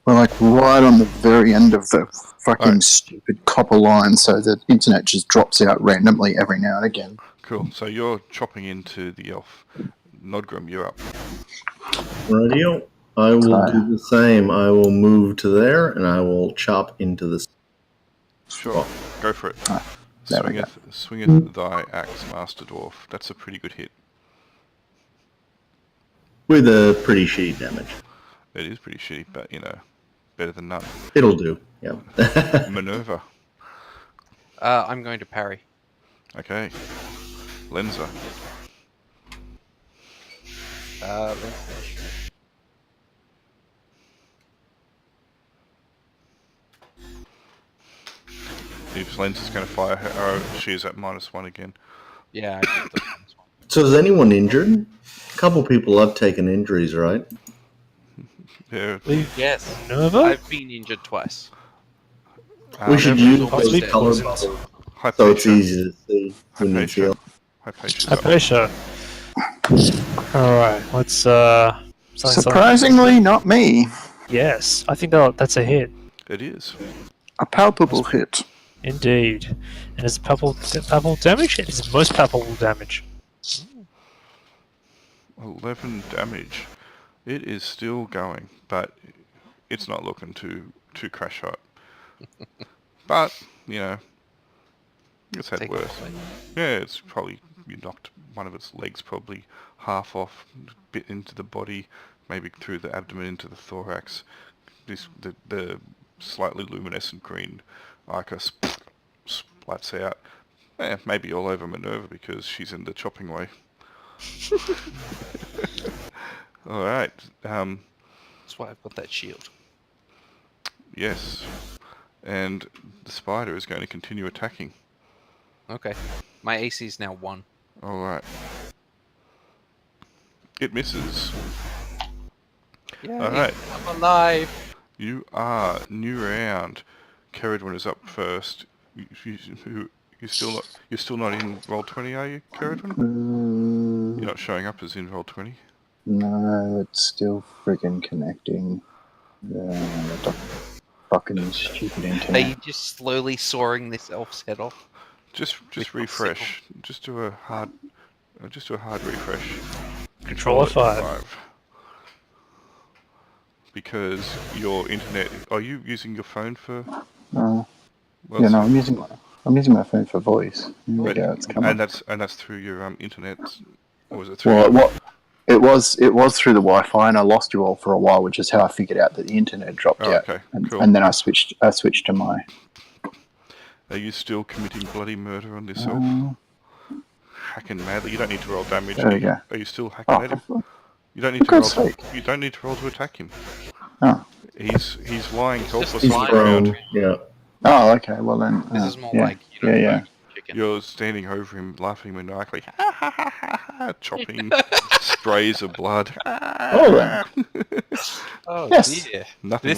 We're like right on the very end of the fucking stupid copper line, so the internet just drops out randomly every now and again. Cool. So you're chopping into the elf. Nodgrim, you're up. Radio. I will do the same. I will move to there, and I will chop into this. Sure. Go for it. Swingeth thy axe, Master Dwarf. That's a pretty good hit. With a pretty shitty damage. It is pretty shitty, but, you know, better than none. It'll do, yeah. Minerva. I'm going to parry. Okay. Lenza. If Lenza's going to fire her arrow, she is at -1 again. Yeah, I did the So is anyone injured? A couple people have taken injuries, right? Yeah. Yes. Minerva? I've been injured twice. We should use possibly those color poisoned. bubbles so it's easy to see who needs heal. Hypatia. Alright, let's Surprisingly, not me. Yes, I think that's a hit. It is. A palpable hit. Indeed. And it's palpable damage? It is most palpable damage. 11 damage. It is still going, but it's not looking too crash hot. But, you know, it's had worse. Yeah, it's probably, you knocked one of its legs probably half off, bit into the body, maybe through the abdomen into the thorax. The slightly luminescent green ichor splats out. Maybe all over Minerva because she's in the chopping way. Alright. That's why I've got that shield. Yes. And the spider is going to continue attacking. Okay. My AC is now 1. Alright. It misses. Yay, Alright. I'm alive! You are new round. Caradwin is up first. You're still not in Roll20, are you, Caradwin? You're not showing up as in Roll20. No, it's still friggin' connecting. Fucking stupid Are internet. you just slowly sawing this elf's head off? Just With the refresh. Just do a hard refresh. Control F5. F5. Because your internet. Are you using your phone for? Well, Yeah, no, so- I'm using my phone for voice. Here we But- go, it's coming. and that's through your internet, or was it through? Well, it was through the Wi-Fi, and I lost you all for a while, which is how I figured out that the internet dropped Oh, out. okay, And, cool. and then I switched to my. Are you still committing bloody murder on this Uh, elf? Hacking madly. You don't need to roll damage. There we go. Are you still hacking at him? Oh, You don't need to God's roll. sake. You don't need to roll to attack him. Oh. He's lying helpless He's on the prone. ground. Yeah. Oh, okay. Well then, This is more yeah, like, you know, yeah. chicken. You're standing over him, laughing maniacally, chopping sprays of blood. Oh, then. Oh Yes. dear. Nothing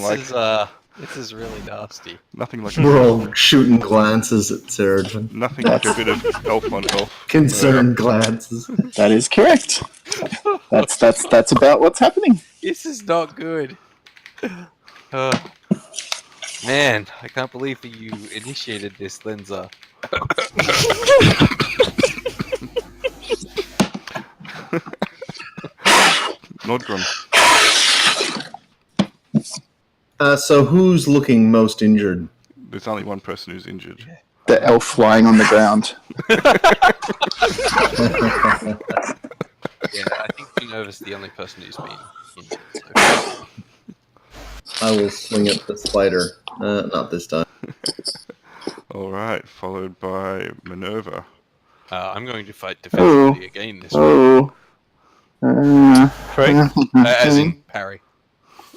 This is really nasty. nothing like We're all shooting glances at Caradwin. nothing like a bit of elf on elf. Concerned glances. That is correct. That's about what's happening. This is not good. Man, I can't believe that you initiated this, Lenza. Nodgrim. So who's looking most injured? There's only one person who's injured. The elf flying on the ground. Yeah, I think Minerva's the only person who's been injured. So. I will swing at the spider. Not this time. Alright, followed by Minerva. I'm going to fight defensively again this round. Correct. As in parry.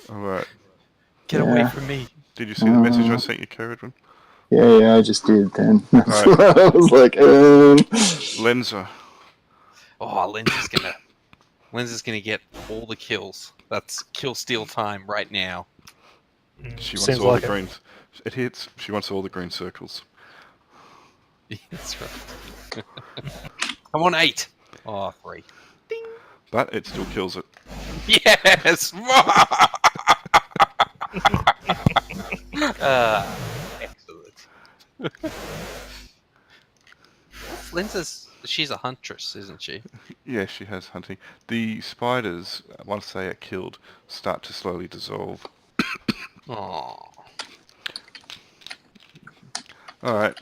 Alright. Get away from me. Did you see the message I sent you, Caradwin? Yeah, I just did then. That's Right. what I was like, Lenza. Oh, Lenza's gonna get all the kills. That's kill steal time right now. She wants Seems all like the it. green. It hits. She wants all the green circles. That's right. Come on, 8. Oh, 3. But it still kills it. Yes! Excellent. She's a huntress, isn't she? Yeah, she has hunting. The spiders, once they are killed, start to slowly dissolve. Oh. Alright.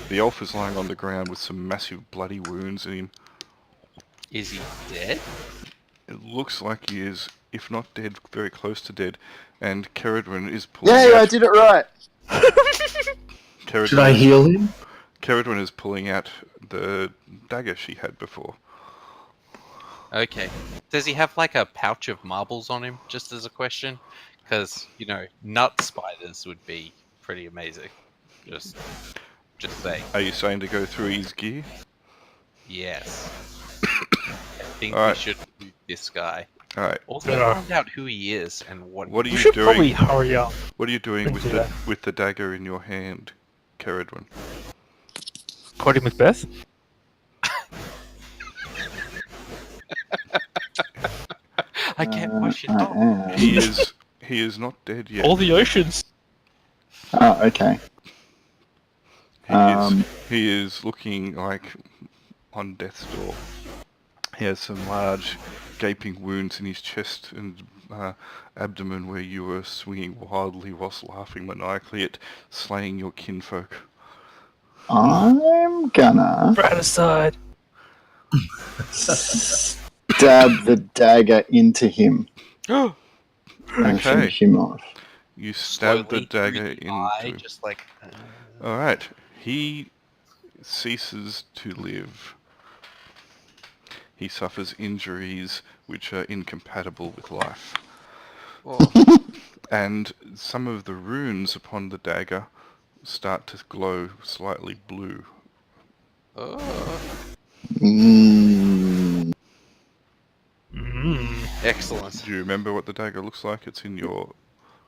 The elf is lying on the ground with some massive bloody wounds in him. Is he dead? It looks like he is, if not dead, very close to dead. And Caradwin is pulling yeah, I out... did it right. Should I heal him? Caradwin is pulling out the dagger she had before. Okay. Does he have like a pouch of marbles on him, just as a question? Because, you know, nut spiders would be pretty amazing. Just saying. Are you saying to go through his gear? Yes. I think Alright. we should loot this guy. Alright. Also Yeah. find out who he is and what What are We you should probably doing? hurry up. What are you doing and with do the that. with the dagger in your hand, Caradwin? Quoting Macbeth. I can't wash it off. He is not dead yet. All the oceans. Oh, okay. He is looking like on death's door. He has some large gaping wounds in his chest and abdomen where you were swinging wildly whilst laughing maniacally at slaying your kinfolk. I'm gonna Fratricide. stab the dagger into him and Okay. finish him off. You stab the Slowly dagger through the eye, into... just like... Alright. He ceases to live. He suffers injuries which are incompatible with life. oh. And some of the runes upon the dagger start to glow slightly blue. Oh, Mm, excellent. Do you remember what the dagger looks like? It's in your...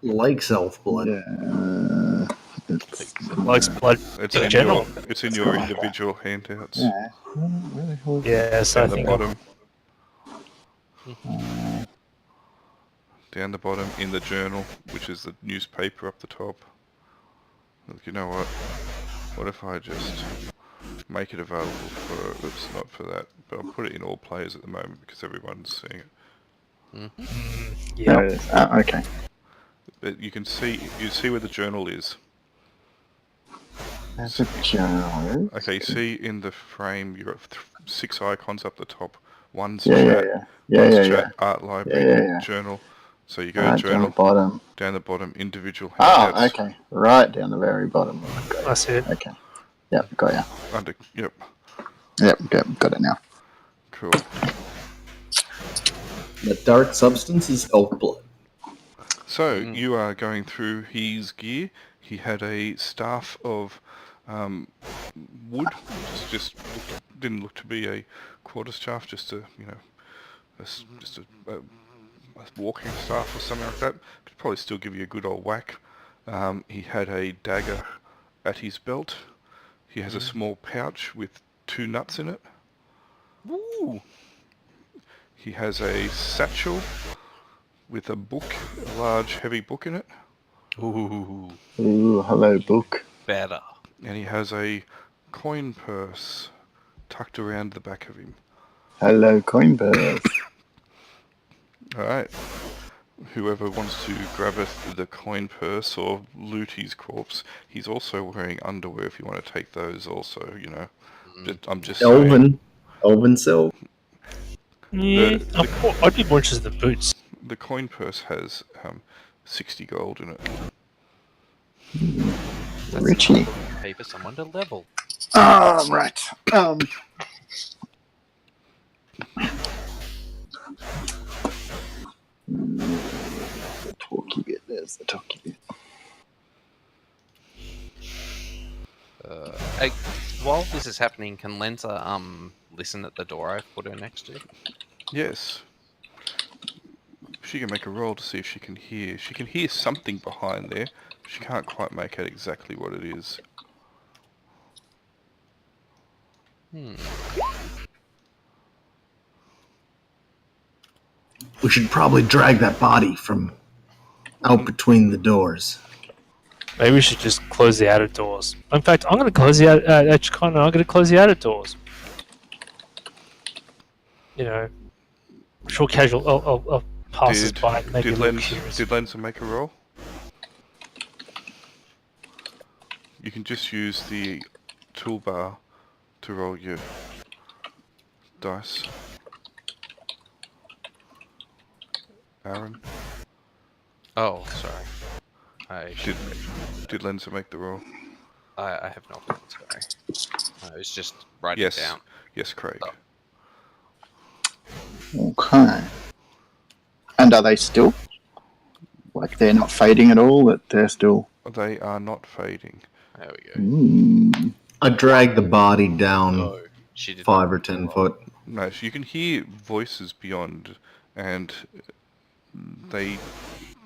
Like self blood. yeah. It's, Likes blood It's in in general. your individual handouts. yeah. Where the hell is it? Yes, Down I the think. bottom. Uh, Down the bottom in the journal, which is the newspaper up the top. Look, you know what? What if I just make it available for... Oops, not for that. But I'll put it in all players at the moment because everyone's seeing it. Yeah. There it is. Okay. But you see where the journal is. There's a journal. Okay, you see in the frame, you've got 6 icons up the top. One's Yeah, chat, yeah. one's Yeah. chat, art library, Yeah. journal. So you go Right down the journal, bottom. down the bottom, individual Oh, handouts. okay. Right down the very bottom. Got I see it. Okay. Yep, got ya. Yep, Yep, got it now. cool. The dark substance is elk blood. So you are going through his gear. He had a staff of wood. Didn't look to be a quarterstaff, just a walking staff or something like that. Could probably still give you a good old whack. He had a dagger at his belt. He has a small pouch with 2 nuts in it. Woo! He has a satchel with a book, a large heavy book in it. Ooh, Ooh, hello, book. better. And he has a coin purse tucked around the back of him. Hello, Coinbase. Alright. Whoever wants to grab the coin purse or loot his corpse, he's also wearing underwear if you want to take those also, you know. I'm just saying. Elven silk. Yeah, I'd be more interested in the boots. The coin purse has 60 gold in it. That's Richie. enough to pay for someone to level. Right. The talky bit. There's the talky bit. While this is happening, can Lenza listen at the door I've put her next to? Yes. She can make a roll to see if she can hear. She can hear something behind there. She can't quite make out exactly what it is. We should probably drag that body from out between the doors. Maybe we should just close the outer doors. In fact, I'm going to close the I'm going to close the outer doors. You know, sure, casual. I'll pass us by. Maybe look curious. Did Lenza make a roll? You can just use the toolbar to roll your dice. Aaron, Oh, sorry. I did Lenza make the roll? I have no clue. Sorry. I was just writing Yes. it down. Yes, Craig. Oh. Okay. And are they still? Like they're not fading at all? That they're still... They are not fading. There we go. I drag the body down No, she did 5 or 10 foot. No, so you can hear voices beyond, and they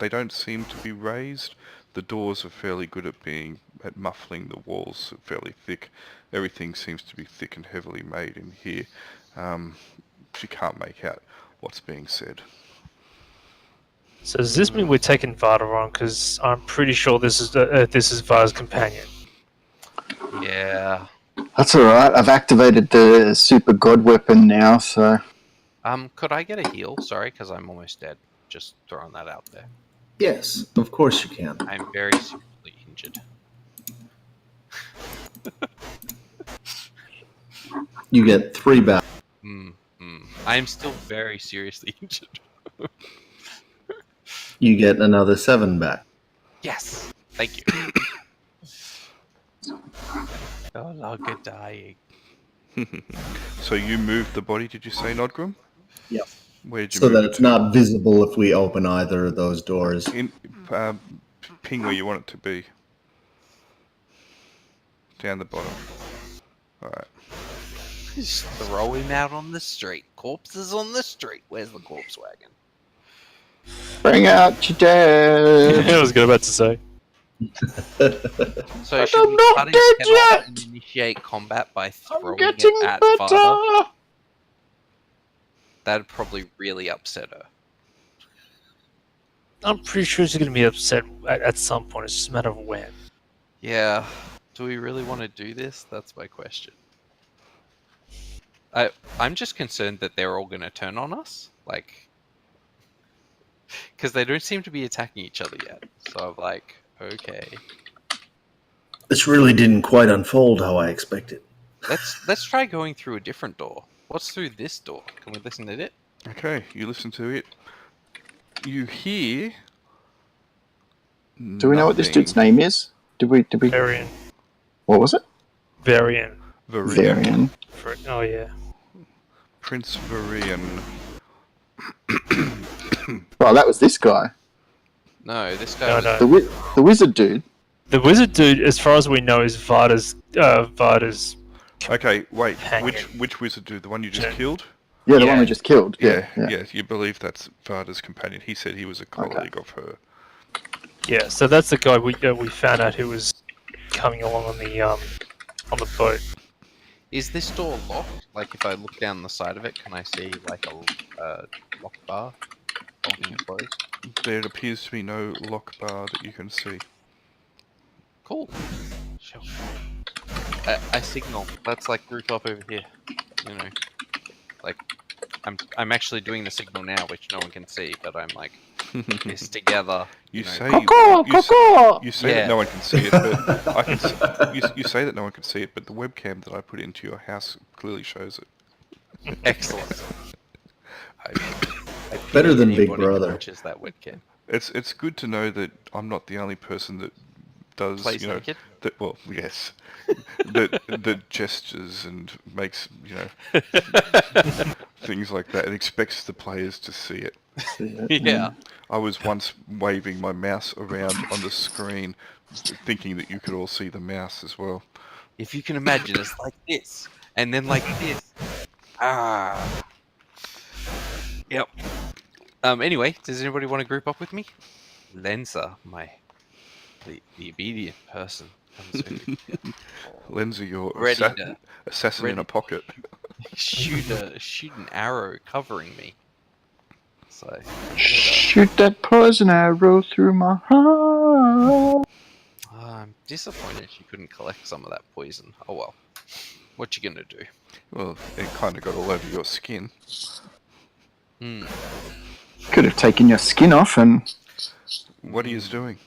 don't seem to be raised. The doors are fairly good at muffling the walls, fairly thick. Everything seems to be thick and heavily made in here. She can't make out what's being said. So does this mean we're taking Vada on? Because I'm pretty sure this is Vada's companion. Yeah. That's alright. I've activated the super god weapon now, so... Could I get a heal? Sorry, because I'm almost dead. Just throwing that out there. Yes, of course you can. I'm very seriously injured. You get 3 back. I am still very seriously injured. You get another 7 back. Yes! Thank you. Oh, look at dying. So you moved the body, did you say, Nodgrim? Yep. Where did you So move that it it's to? not visible if we open either of those doors. Ping where you want it to be. Down the bottom. Alright. Just throw him out on the street. Corpses on the street. Where's the corpse wagon? Bring out your dad. I was about to say. So should we cut his head off and initiate combat by throwing it at Father? That'd probably really upset her. I'm pretty sure she's going to be upset at some point. It's just a matter of when. Yeah. Do we really want to do this? That's my question. I'm just concerned that they're all going to turn on us. Like... Because they don't seem to be attacking each other yet. So I'm like, okay. This really didn't quite unfold how I expected. Let's try going through a different door. What's through this door? Can we listen to it? Okay, you listen to it. You hear... Do we know what this dude's name is? Did we? Varian. What was it? Varian. Varian. Oh, yeah. Prince Varian. Oh, that was this guy. No, this guy was... No. The wizard dude. The wizard dude, as far as we know, is Varda's... Okay, wait. Hanging. Which wizard dude? The one you just killed? Yeah, the one we just killed. Yeah, Yeah. you believe that's Varda's companion. He said he was a colleague of her. Yeah, so that's the guy we found out who was coming along on the boat. Is this door locked? Like, if I look down the side of it, can I see, like, a lock bar holding it closed? There appears to be no lock bar that you can see. Cool. Sure. I signal. Let's, like, group up over here. You know. Like, I'm actually doing the signal now, which no one can see, but I'm, like, this together. You know. say you say Yeah. that no one can see it, but I can. You say that no one can see it, but the webcam that I put into your house clearly shows it. Excellent. I Better than Big anybody who Brother. watches that webcam. It's good to know that I'm not the only person that does Plays naked? that. Well, yes, that gestures and makes things like that and expects the players to see it. Yeah. I was once waving my mouse around on the screen, thinking that you could all see the mouse as well. If you can imagine, it's like this, and then like this. Ah. Yep. Anyway, does anybody want to group up with me? Lenza, the obedient person, comes over. Lenza, your Ready to assassin in a pocket. shoot an arrow covering me. So Shoot that poison arrow through my heart. I'm disappointed you couldn't collect some of that poison. Oh well. What you gonna do? Well, it kind of got all over your skin. Hmm. Could have taken your skin off and... What are you doing?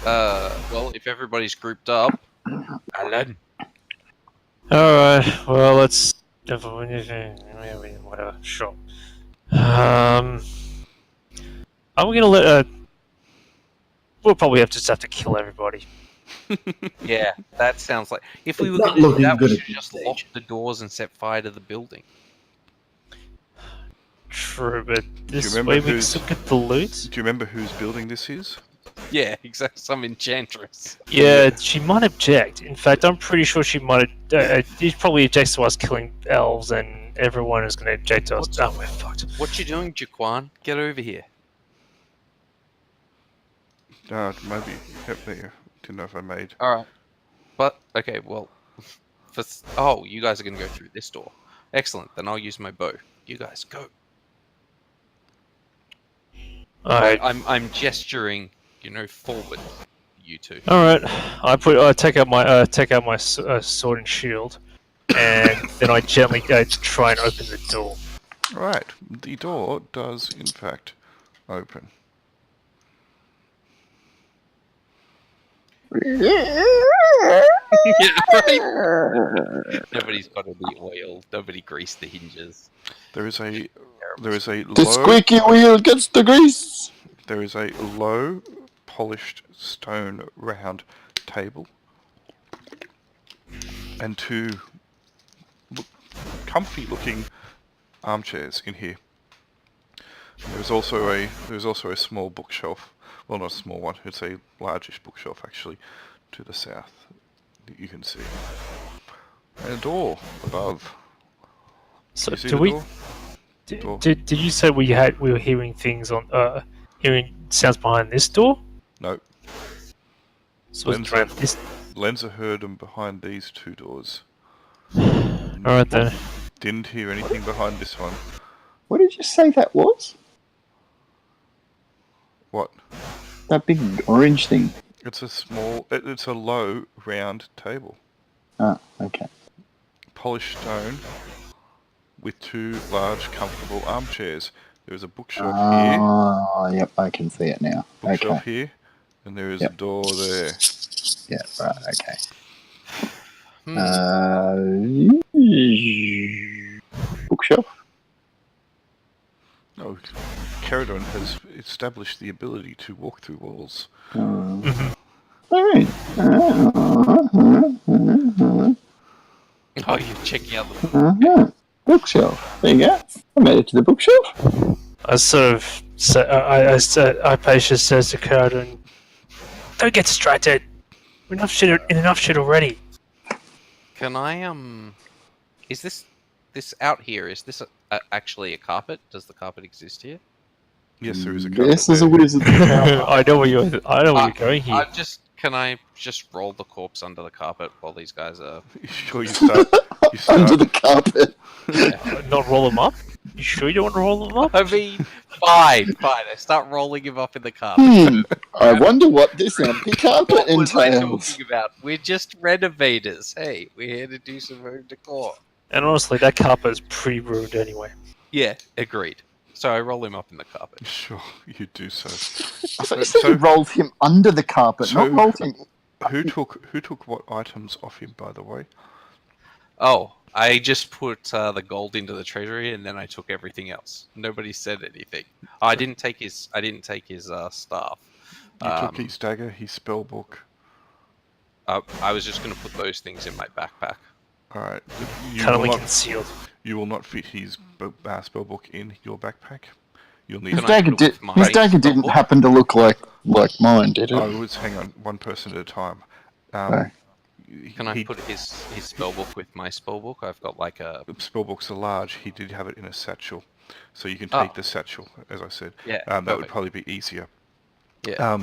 Well, if everybody's grouped up, Alan. Alright, well, let's... Whatever, sure. I'm gonna let... we'll probably just have to kill everybody. Yeah, that sounds like... If we were Not going to do looking that, good we at should this just lock stage. the doors and set fire to the building. True, but this remember way we can who's- still get the loot? Do you remember whose building this is? Yeah, exactly. Some enchantress. Yeah, she might object. In fact, I'm pretty sure she might... she probably objects to us killing elves, and everyone is going to object to us. Oh, we're fucked. What you doing, Jaquan? Get over here. Maybe. Yep, there. Didn't know if I made. Alright. But, okay, well... Oh, you guys are going to go through this door. Excellent, then I'll use my bow. You guys, go. Alright. I'm gesturing, forward. You two. Alright. I take out my sword and shield, and then I gently try and open the door. Right, the door does in fact open. Yeah, right? Nobody's got any oil. Nobody greased the hinges. There is a The low squeaky wheel gets the grease. there is a low polished stone round table and two comfy looking armchairs in here. There's also a small bookshelf. Well, not a small one. It's a largish bookshelf actually to the south. that you can see. And a door above. So You see do the we? door? Door. Did you say we were hearing things on hearing sounds behind this door? No. So it's around this. Lenza heard them behind these two doors. Alright then. Didn't hear anything behind this one. What did you say that was? What? That big orange thing. It's a low, round table. Ah, okay. Polished stone with two large, comfortable armchairs. There is a bookshelf here. Oh, yep, I can see it now. Bookshelf Okay. here. And there is a Yep. door there. Yeah, right, okay. Bookshelf? No, Caradon has established the ability to walk through walls. Alright. Oh, you're checking out the. Bookshelf. There you go. I made it to the bookshelf. I sort of Hypatia says to Caradon, "Don't get distracted. We're in enough shit already." Can I Is this out here? Is this actually a carpet? Does the carpet exist here? Yes, there is a carpet This is a there. wizard's tower. I know where you're going here. Can I just roll the corpse under the carpet while these guys are? Sure, you start. Under the carpet. Not roll them up? You sure you don't want to roll them up? I mean, fine. I start rolling him up in the carpet. I wonder what this empty carpet What was I entails. talking about? We're just renovators. Hey, we're here to do some home decor. And honestly, that carpet is pretty ruined anyway. Yeah, agreed. So I roll him up in the carpet. Sure, you do so. I thought you said you rolled him under the carpet, So- not rolled him. Who took what items off him, by the way? Oh, I just put the gold into the treasury, and then I took everything else. Nobody said anything. I didn't take his staff. You took his dagger, his spell book. I was just going to put those things in my backpack. Alright. Cunningly concealed. You will not fit his spell book in your backpack. You'll need His Can I dagger, put it with my his dagger didn't spellbook? happen to look like mine, did it? Oh, let's hang on, one person at a time. Sorry. Can I put his spellbook with my spellbook? I've got like a... The spellbooks are large. He did have it in a satchel, so you can take the satchel, as I said. Yeah, that would perfect. probably be easier. Yeah.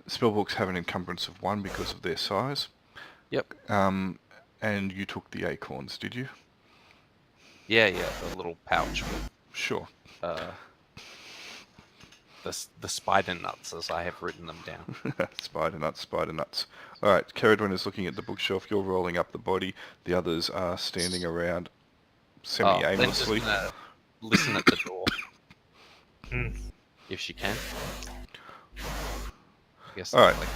Spellbooks have an encumbrance of 1 because of their size. Yep. And you took the acorns, did you? Yeah, the little pouch with Sure. the spider nuts, as I have written them down. Spider nuts. Alright, Caradwin is looking at the bookshelf. You're rolling up the body. The others are standing around semi-aimlessly. Then just gonna listen at the door. If she can. I guess Alright. like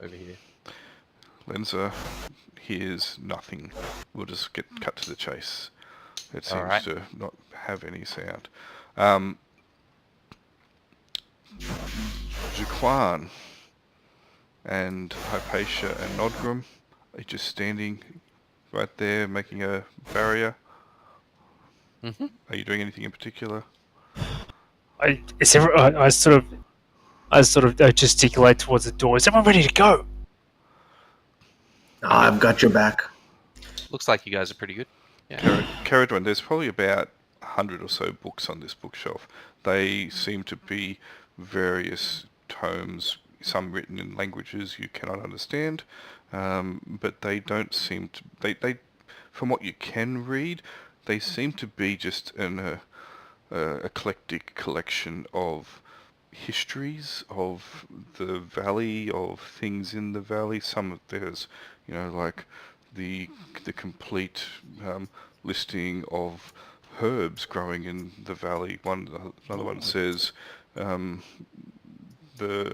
over here. Lenza hears nothing. We'll just get cut to the chase. It seems Alright. to not have any sound. Jaquan and Hypatia and Nodgrim are just standing right there making a barrier. Mm-hmm. Are you doing anything in particular? I sort of gesticulate towards the door. Is everyone ready to go? I've got your back. Looks like you guys are pretty good. Yeah. Caradwin, there's probably about 100 or so books on this bookshelf. They seem to be various tomes, some written in languages you cannot understand, but they don't seem to... They from what you can read, they seem to be just an eclectic collection of histories of the valley, of things in the valley. Some of there's, like the complete listing of herbs growing in the valley. Another one says the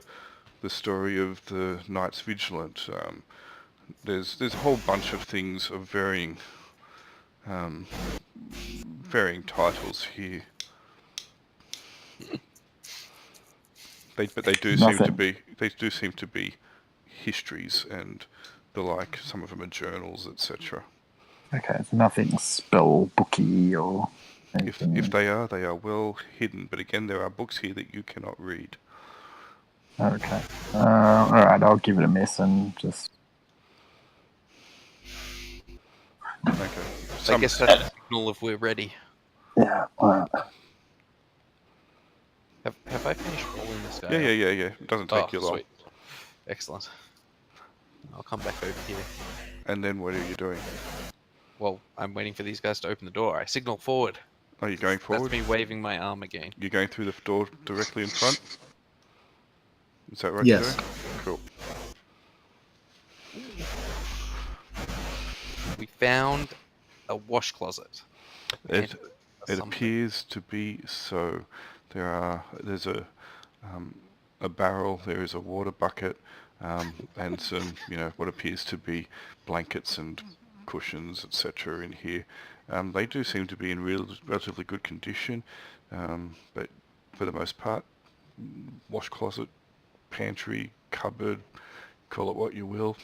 story of the Knights Vigilant. There's a whole bunch of things of varying titles here. They do seem to be histories and the like. Some of them are journals, etc. Okay, so nothing spell booky or anything. If they are well hidden. But again, there are books here that you cannot read. Okay. Alright, I'll give it a miss and just Okay. I guess that's a signal if we're ready. Yeah. Alright. Have I finished rolling this guy? Yeah. It doesn't take you long. Sweet. Excellent. I'll come back over here. And then what are you doing? Well, I'm waiting for these guys to open the door. I signal forward. Are you going forward? That's me waving my arm again. You're going through the door directly in front? Is that right? Yes. Cool. We found a wash closet. It Something. appears to be so. There's a barrel. There is a water bucket, and some what appears to be blankets and cushions, etc. in here. They do seem to be in relatively good condition, but for the most part, wash closet, pantry, cupboard, call it what you will.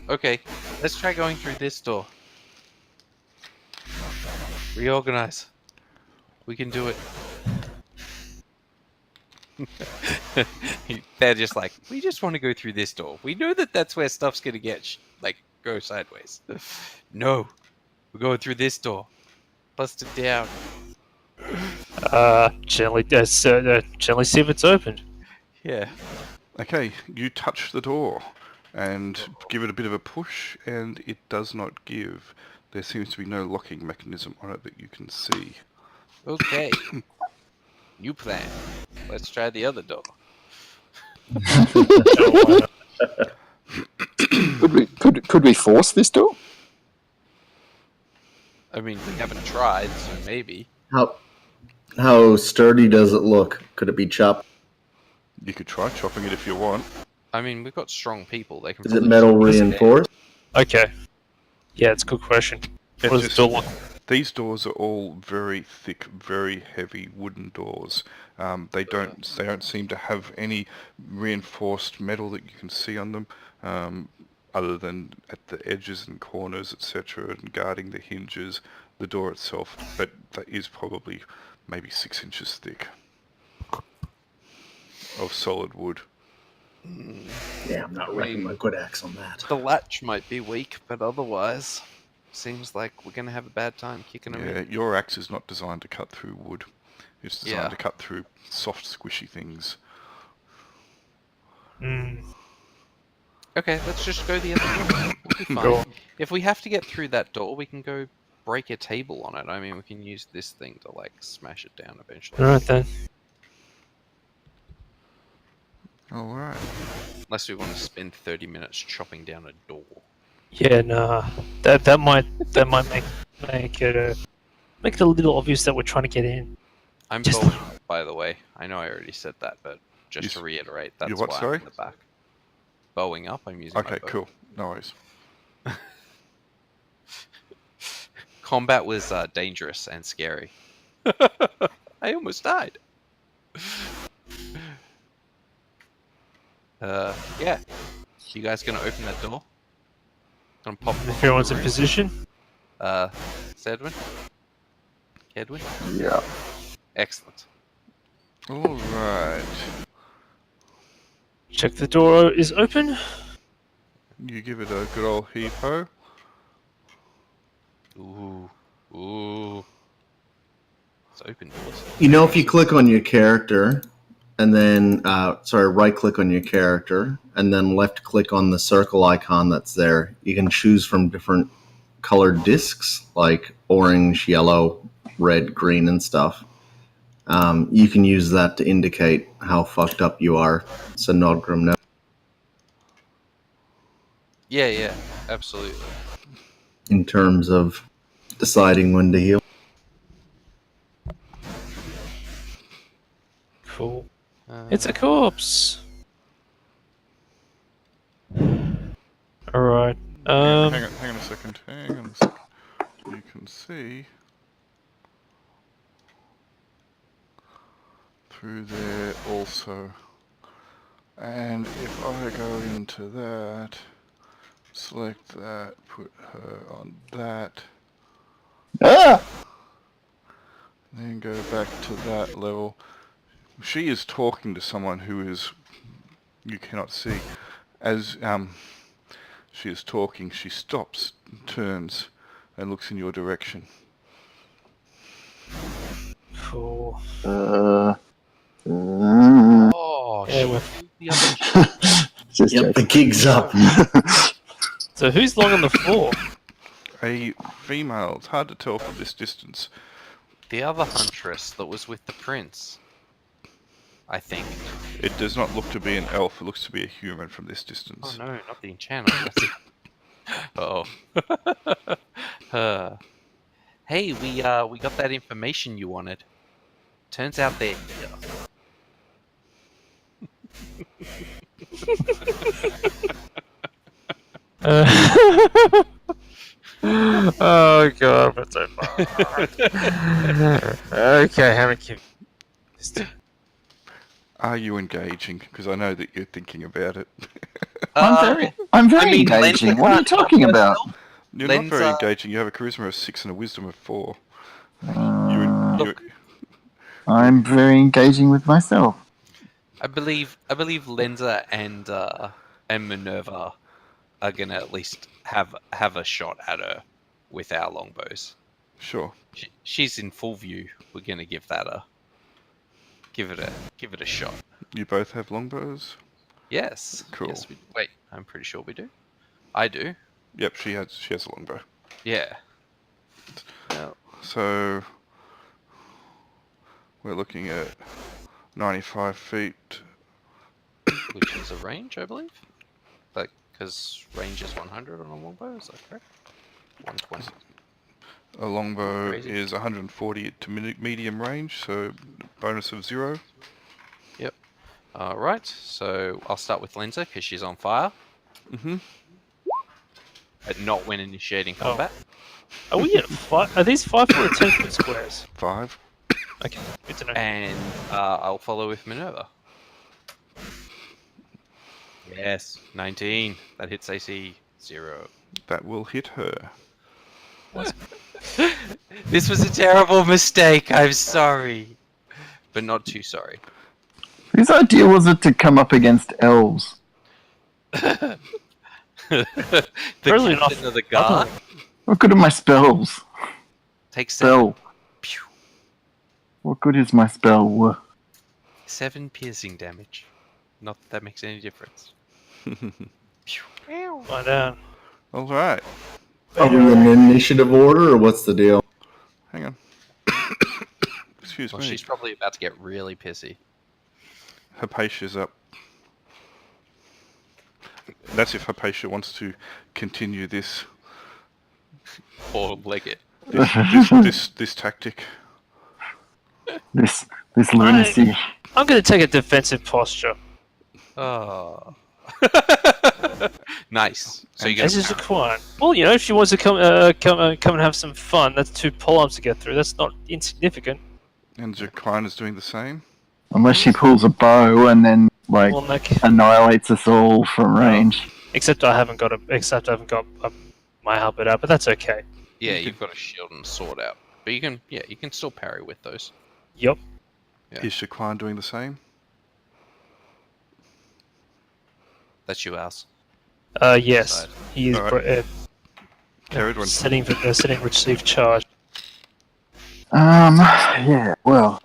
Okay, let's try going through this door. Reorganize. We can do it. They're just like, we just want to go through this door. We know that that's where stuff's gonna get go sideways. No, we're going through this door. Bust it down. Gently see if it's open. Yeah. Okay, you touch the door and give it a bit of a push, and it does not give. There seems to be no locking mechanism on it that you can see. Okay. New plan. Let's try the other door. Could we force this door? I mean, we haven't tried, so maybe. How sturdy does it look? Could it be chopped? You could try chopping it if you want. I mean, we've got strong people. They can. Is it metal reinforced? Okay. Yeah, it's a good question. It's What does the door look? These doors are all very thick, very heavy wooden doors. They don't seem to have any reinforced metal that you can see on them, other than at the edges and corners, etc., and guarding the hinges. The door itself, but that is probably maybe 6 inches thick of solid wood. Yeah, I'm not wrecking my good axe on that. The latch might be weak, but otherwise, seems like we're gonna have a bad time kicking them Yeah, in. your axe is not designed to cut through wood. It's designed to cut through soft, squishy things. Okay, let's just go the other door. We'll be fine. Go on. If we have to get through that door, we can go break a table on it. I mean, we can use this thing to smash it down eventually. Alright then. Alright. Unless we want to spend 30 minutes chopping down a door. Yeah, nah. That might make it a little obvious that we're trying to get in. I'm Just- bowing up, by the way. I know I already said that, but just to reiterate, that's what, why sorry? I'm in the back. Bowing up, I'm using my Okay, bow. cool. No worries. Combat was dangerous and scary. I almost died. Yeah. You guys gonna open that door? Gonna pop. If everyone's in position. Sedwin? Kedwin? Yeah. Excellent. Alright. Check the door is open. You give it a good old heave-ho. Ooh. Ooh. It's open doors. If you click on your character, and then, right-click on your character, and then left-click on the circle icon that's there, you can choose from different colored discs, like orange, yellow, red, green, and stuff. You can use that to indicate how fucked up you are, so Nodgrim knows. Yeah, absolutely. In terms of deciding when to heal. Cool. It's a corpse. Alright. Hang on a second. You can see through there also. And if I go into that, select that, put her on that, Ah! then go back to that level. She is talking to someone who is you cannot see. As she is talking, she stops, turns, and looks in your direction. Cool. Uh, Oh, Yeah, shit. we're- The other just Yep, the joking. gig's up. So who's long on the floor? A female, it's hard to tell from this distance. The other huntress that was with the prince. I think. It does not look to be an elf, it looks to be a human from this Oh distance. no, not the enchanter. Oh. Hey, we got that information you wanted. Turns out they're here. Oh god, that's so far. Okay, how many Are you engaging? Because I know that you're thinking about it. I'm very engaging. What are you talking about? You're Len's, not very engaging, you have a charisma of 6 and a wisdom of 4. I'm very engaging with myself. I believe Lenza and Minerva are gonna at least have a shot at her with our longbows. Sure. She's in full view. We're gonna give it a shot. You both have longbows? Yes. Cool. Yes, wait, I'm pretty sure we do. I do. Yep, she has a longbow. Yeah. Well, So we're looking at 95 feet. which is a range, I believe. Like, because range is 100 on a longbow. Is that correct? 120. A longbow Crazy. is 140 to medium range, so bonus of 0. Yep. Alright, so I'll start with Lenza because she's on fire. Mm-hmm. But not when initiating combat. Are we at 5? Are these 5 foot or 10 foot squares? 5. Okay, good to know. And I'll follow with Minerva. Yes, 19. That hits AC 0. That will hit her. This was a terrible mistake. I'm sorry. But not too sorry. Whose idea was it to come up against elves? The Really captain not of the guard What good are my spells? takes 7, Spell. What good is my spell? 7 piercing damage. Not that makes any difference. Find out. Alright, Are we in initiative order, or what's the deal? hang on. Excuse Well, me. she's probably about to get really pissy. Hypatia's up. That's if Hypatia wants to continue this Or leg it. this tactic. This lunacy. I'm going to take a defensive posture. Oh. Nice. So you This get is required. Well, you know, if she wants to come and have some fun, that's 2 polearms to get through. That's not insignificant. And Jaquine is doing the same. Unless she pulls a bow and then like Well, like, annihilates us all from range. except I haven't got my halberd out, but that's okay. Yeah, you've got a shield and a sword out. But you can still parry with those. Yup. Yeah. Is Jaquine doing the same? That's you, Alice. Yes, Side. he is Alright. Carried one. setting receive charge. Yeah, well.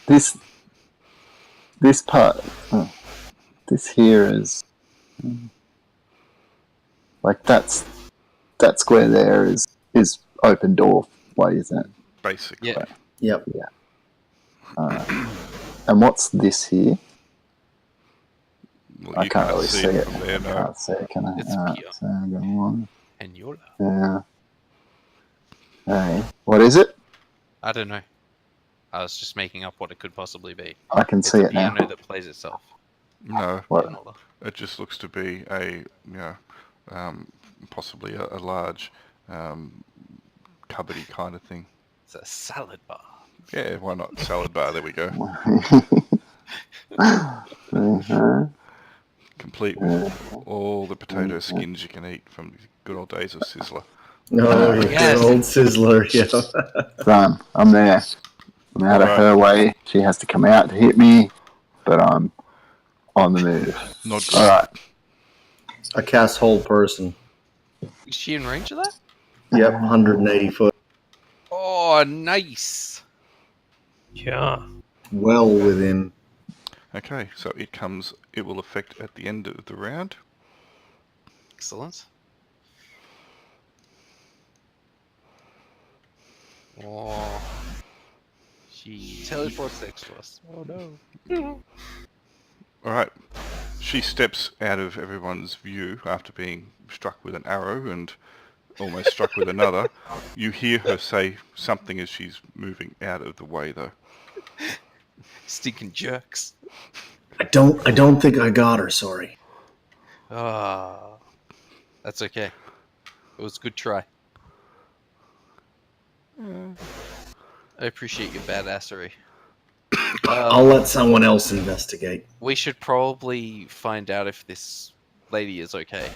This part, this here is, like that square there is open door way, isn't it? Basically. Yeah. Yep. And what's this here? Well, I you can't really see it. from there, I no. can't see it, can I? It's Alright, here. so go on. And you're... Yeah. Hey, what is it? I don't know. I was just making up what it could possibly be. I can It's see a it now. piano that plays itself. No, What? it just looks to be a, possibly a large cupboardy kind of thing. It's a salad bar. Yeah, why not? Salad bar, there we go. Uh-huh. Complete with all the potato skins you can eat from the good old days of Sizzler. Oh, yeah, Yes. old Sizzler, yeah. Son, I'm there. I'm out of her way. She has to come out to hit me, but I'm On the move. Not good. Alright. I cast Hold Person. Is she in range of that? Yep, 180 foot. Oh, nice. Yeah. Well within. Okay, so it will affect at the end of the round. Excellent. Oh. She teleports next to us. Oh no. Alright, she steps out of everyone's view after being struck with an arrow and almost struck with another. You hear her say something as she's moving out of the way, though. Stinking jerks. I don't think I got her, sorry. Ah. That's okay. It was a good try. I appreciate your badassery. I'll let someone else investigate. We should probably find out if this lady is okay.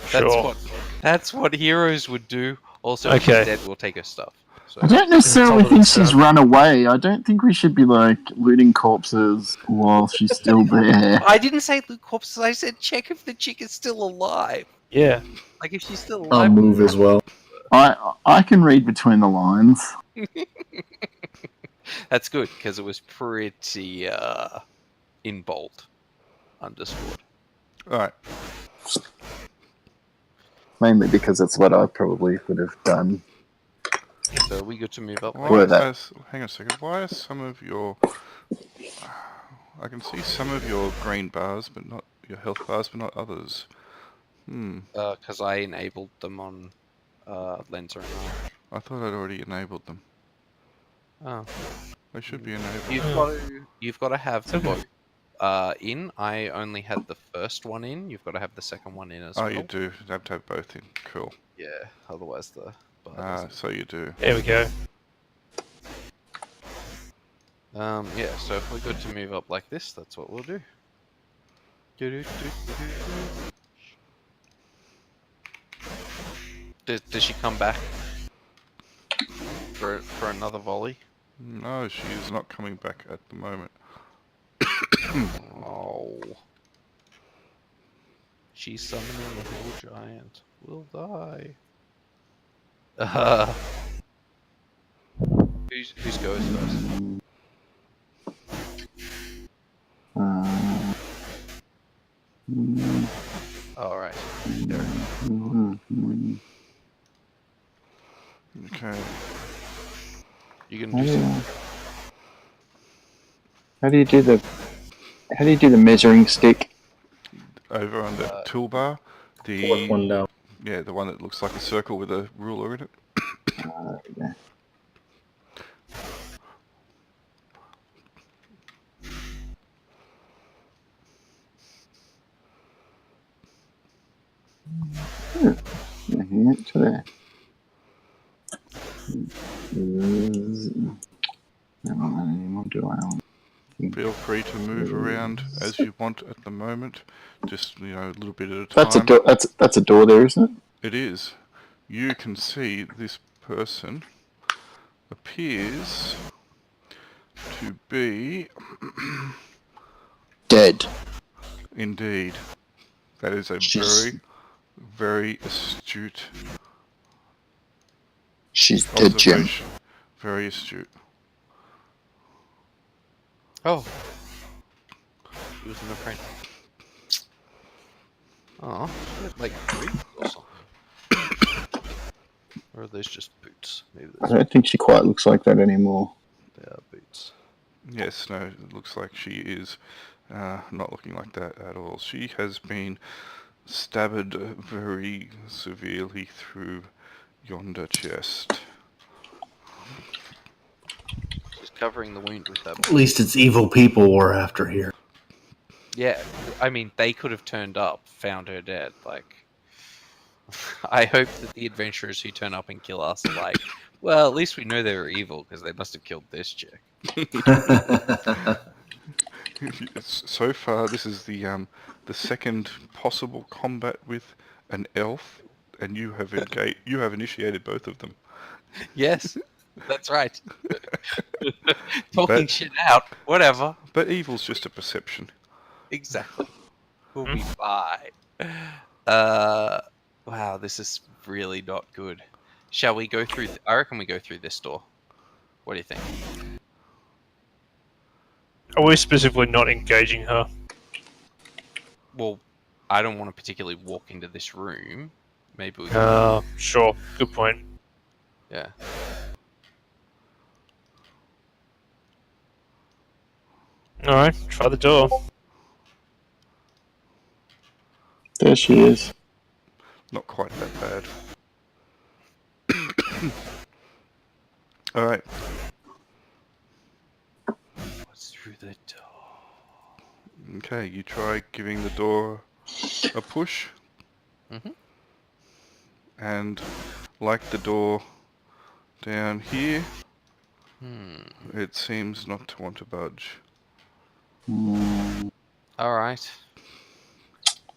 Sure. That's what heroes would do. Also, if Okay. she's dead, we'll take her stuff. So. I don't necessarily Top of think the she's turn. run away. I don't think we should be like looting corpses while she's still there. I didn't say loot corpses. I said check if the chick is still alive. Yeah. Like if she's still I'll alive. move as well. I can read between the lines. That's good because it was pretty in bold, underscored. Alright, Mainly because that's what I probably would have done. So we got to move up. Where that? hang on a second. Why are some of your... I can see some of your green bars, but not your health bars, but not others. Because I enabled them on Lenser and I thought I'd already enabled them. Oh. They should be enabled. You've got to have It's okay. both in. I only had the first one in. You've got to have the second one in as Oh, well. you do. You have to have both in. Cool. Yeah. Otherwise the bar Ah, doesn't. so you do. There we go. Yeah. So if we're good to move up like this, that's what we'll do. Does she come back for another volley? No, she is not coming back at the moment. Oh. She's summoning the hill giant. We'll die. Who's goes first? Alright. Okay. You can do something. How do you do the measuring stick? Over on the toolbar, Fourth one down. yeah, the one that looks like a circle with a ruler in it. Yeah. Here to there. I don't know anymore, do I? Feel free to move around as you want at the moment. Just, a little bit at a time. That's a door. That's a door there, isn't it? It is. You can see this person appears to be... Dead. Indeed. That is a She's- very, very astute She's dead, Jim. observation. Very astute. Oh. She was in the print. Oh, she had like boots or something. Or are those just boots? Maybe I those don't think she quite looks like that anymore. they are boots. Yes, no, it looks like she is not looking like that at all. She has been stabbed very severely through yonder chest. She's covering the wound with that. At least it's evil people we're after here. Yeah, I mean, they could have turned up, found her dead. Like, I hope that the adventurers who turn up and kill us are like, well, at least we know they were evil because they must have killed this chick. So far, this is the second possible combat with an elf, and you have initiated both of them. Yes, That's right. Talking But- shit out. Whatever. But evil's just a perception. Exactly. We'll be Hmm. fine. Wow, this is really not good. Shall we go through? I reckon we go through this door. What do you think? Are we specifically not engaging her? Well, I don't want to particularly walk into this room. Maybe we can. Sure. Good point. Yeah. Alright, try the door. There she is. Not quite that bad. Alright, What's through the door? okay, you try giving the door a push. Mhm. And like the door down here, it seems not to want to budge. All right.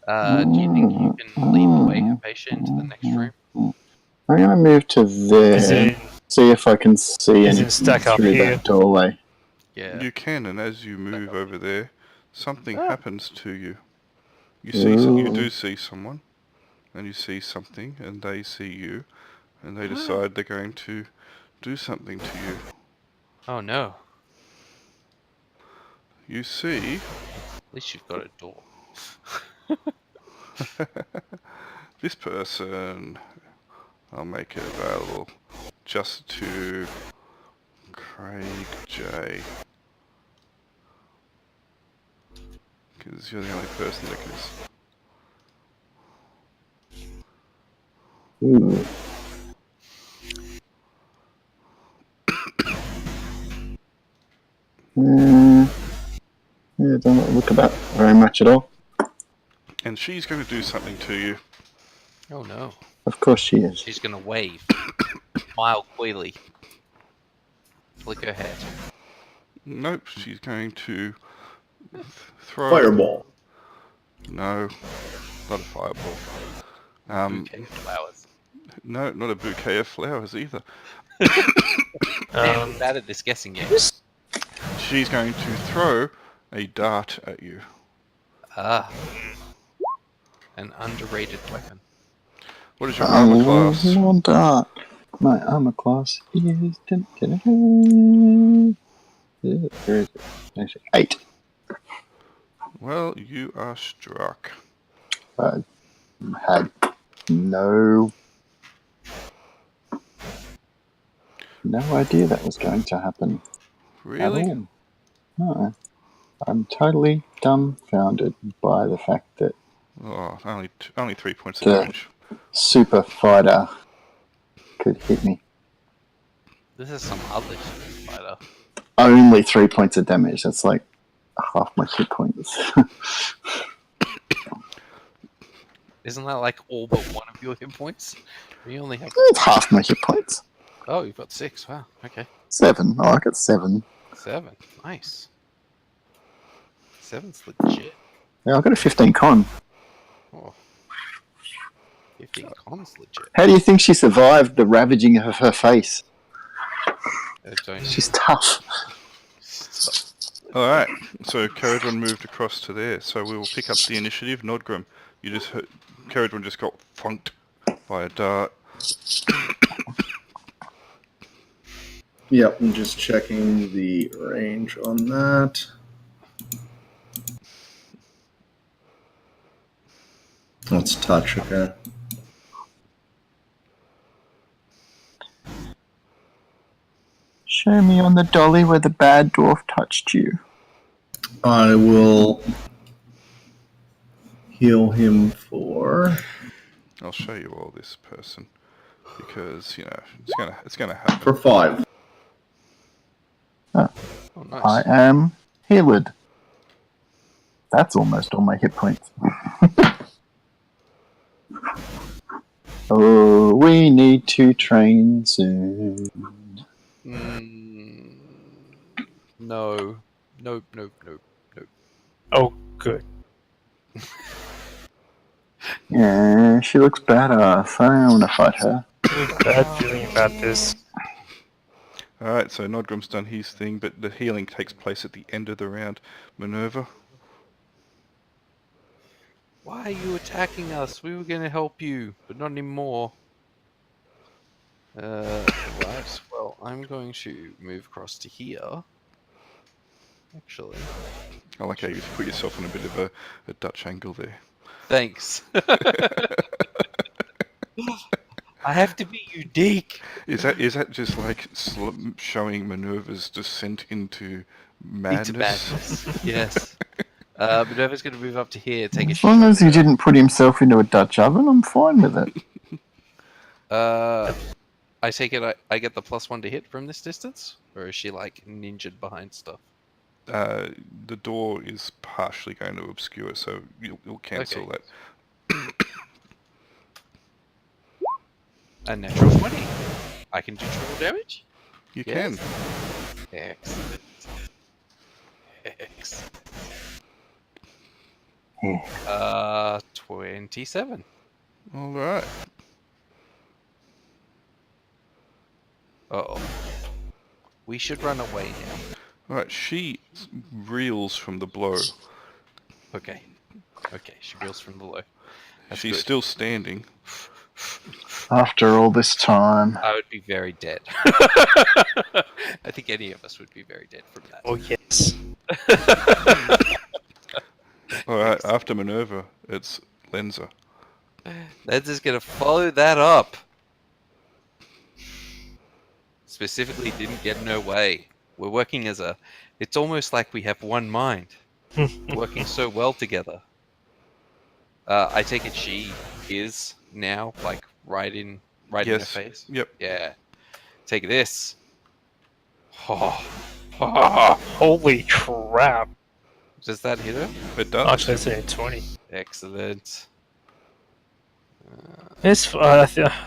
Do you think you can lead the way, Hypatia, into the next room? I'm going to move to As there. in, See if I can see As in anything stack up through here. that doorway. Yeah. You can, and as you move over there, something Ah. happens to you. You do see someone, and you see something, and they see you, and they decide they're going to do something to you. Oh no. You see At least you've got a door. this person. I'll make it available just to Craig J. Because you're the only person that can. Ooh. Yeah, don't look about very much at all. And she's going to do something to you. Oh no. Of course she is. She's gonna wave. Smile coyly. Flick her head. Nope, she's going to throw... Fireball. No, not a fireball. Bouquet of flowers. No, not a bouquet of flowers either. Man, I'm bad at this guessing game. She's going to throw a dart at you. Ah. An underrated weapon. What is your armor class? One dart. My armor class is... Where is it? Actually, 8. Well, you are struck. I had no idea that was going to happen. Really? At all. No. I'm totally dumbfounded by the fact that Oh, only 3 points of The- damage. Super Fighter could hit me. This is some other shit, fighter. Only 3 points of damage. That's like half my hit points. Isn't that like all but one of your hit points? You only have... It's half my hit points. Oh, you've got 6. Wow. Okay. 7. Oh, I got 7. 7. Nice. 7's legit. Yeah, I got a 15 con. Oh. 15 con's legit. How do you think she survived the ravaging of her face? Don't... She's tough. Alright, so Caradron moved across to there, so we will pick up the initiative. Nodgrim, you just heard... Caradron just got funked by a dart. Yep, I'm just checking the range on that. Let's touch, okay. Show me on the dolly where the bad dwarf touched you. I will heal him for... I'll show you all this person, because, you know, it's gonna happen. for 5. Oh, nice. I am healed. That's almost all my hit points. Oh, we need to train soon. No. Nope. Oh, good. Yeah, she looks badass. I want to fight her. Bad feeling about this. Alright, so Nodgrum's done his thing, but the healing takes place at the end of the round. Minerva. Why are you attacking us? We were going to help you, but not anymore. Right. Well, I'm going to move across to here. Actually. I like how you put yourself in a bit of a Dutch angle there. Thanks. I have to be unique. Is that just like showing Minerva's descent into madness? Into madness. Yes. Minerva's going to move up to here, take a As long shot. as he didn't put himself into a Dutch oven, I'm fine with it. I take it I get the +1 to hit from this distance? Or is she like ninja'd behind stuff? The door is partially going to obscure, so you'll cancel Okay. that. A natural 20. I can do triple damage? You Yes. can. Excellent. Excellent. 27. Alright. Uh-oh. We should run away now. Alright, she reels from the blow. Okay. Okay, she reels from below. That's She's good. still standing. After all this time. I would be very dead. I think any of us would be very dead from that. Oh yes. Alright, after Minerva, it's Lenza. That's just gonna follow that up. Specifically, didn't get in her way. We're working as a... It's almost like we have one mind. Working so well together. I take it she is now, like, right in her Yes. face? Yep. Yeah. Take this. Holy crap! Does that hit her? It does. Actually, that's a 20. Excellent.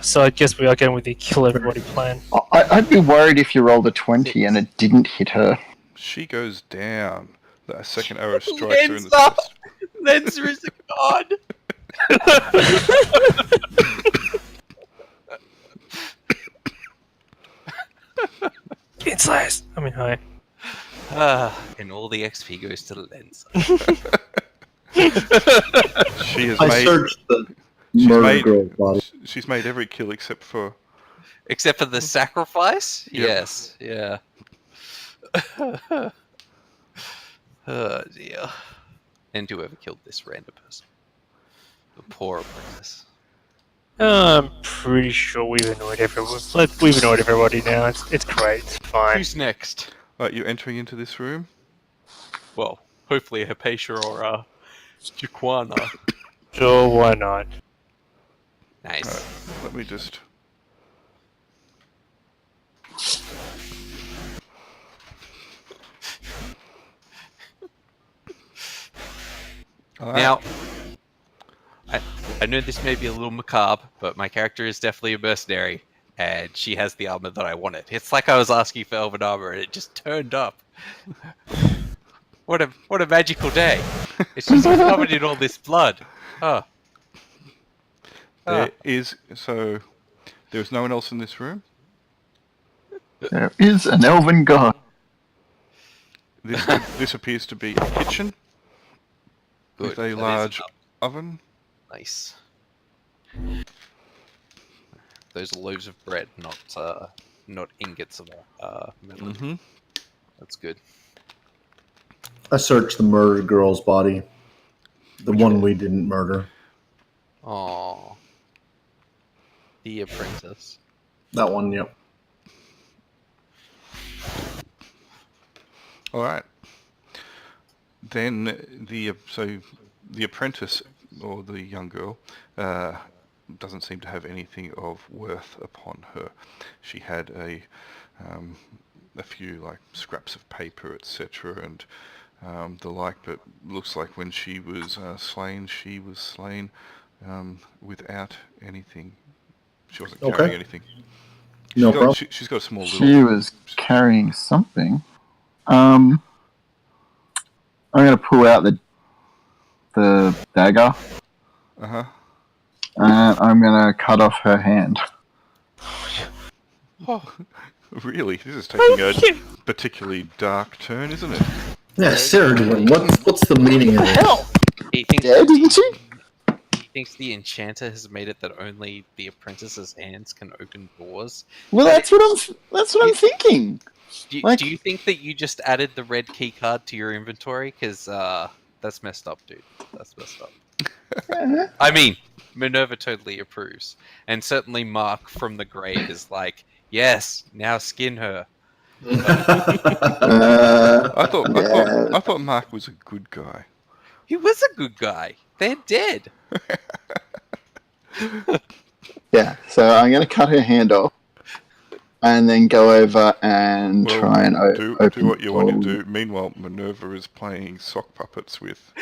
So I guess we are going with the kill everybody plan. I'd be worried if you rolled a 20 and it didn't hit her. She goes down. The second arrow strikes her in the Lenza! chest. Lenza is a god! It's last. I mean, hi. And all the XP goes to Lenza. She has I made. searched the She's murder made. girl's body. She's made every kill except for. Except for the sacrifice? Yep. Yes, yeah. Oh dear. And whoever killed this random person. The poor apprentice. I'm pretty sure we've annoyed everyone. We've annoyed everybody now. It's great. It's fine. Who's next? Right, you're entering into this room. Well, hopefully Hypatia or Jaquana. Sure, why not? Nice. Alright, let me just. Now, I know this may be a little macabre, but my character is definitely a mercenary, and she has the armor that I wanted. It's like I was asking for elven armor, and it just turned up. What a magical day! It's just covered in all this blood. Oh. There is so. There's no one else in this room. There is an elven god. This appears to be a kitchen Good. with That a is large enough. oven. Nice. Those are loaves of bread, not ingots of metal. Mm-hmm. That's good. I searched the murdered girl's body. The one we didn't murder. Aww. The apprentice. That one, yep. All right. Then the apprentice or the young girl doesn't seem to have anything of worth upon her. She had a few like scraps of paper, etc., and the like. But looks like when she was slain without anything. She wasn't carrying Okay. anything. No problem. She's got a small little. She was carrying something. I'm going to pull out the dagger. Uh huh. And I'm going to cut off her hand. Really, this is taking a particularly dark turn, isn't it? Yeah, Ceridwen, what's the meaning of this? Hell! He thinks, Yeah, didn't she? he thinks the enchanter has made it that only the apprentice's hands can open doors. Well, But that's what I'm thinking. Do you think that you just added the red key card to your inventory? Because that's messed up, dude. That's messed up. Yeah. I mean, Minerva totally approves. And certainly Mark from the grave is like, yes, now skin her. I thought Yeah. I thought Mark was a good guy. He was a good guy. They're dead. Yeah, so I'm going to cut her hand off and then go over and Well, try and do open what you want to door. do. Meanwhile, Minerva is playing sock puppets with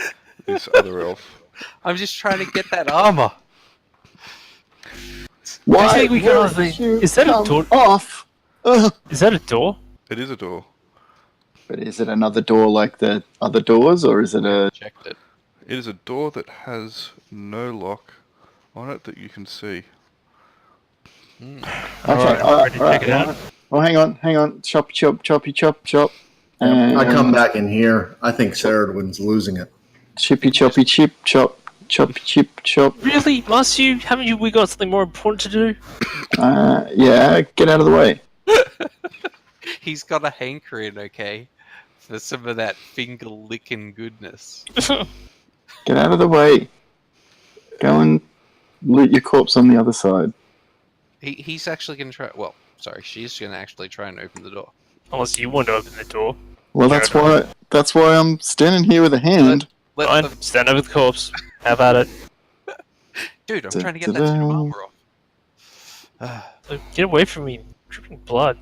this other elf. I'm just trying to get that armor. Why I think we can won't honestly- you is that a come door- off? Ugh. Is that a door? It is a door. But is it another door like the other doors, or is it a... Checked it. It is a door that has no lock on it that you can see. Okay, Alright, ready to check it out? Oh, hang on. Chop. I come back in here. I think Ceridwen's losing it. Chippy, choppy, chip, chop. Choppy, chip, chop. Really? Must you? Haven't we got something more important to do? Yeah, get out of the way. He's got a hankering, okay, for some of that finger licking goodness. Get out of the way. Go and loot your corpse on the other side. He's actually going to try. Well, sorry, she's going to actually try and open the door. Unless you want to open the door. Well, that's why I'm standing here with a hand. Fine, stand over the corpse. How about it? Dude, I'm trying to get that armor off. Get away from me. I'm dripping blood.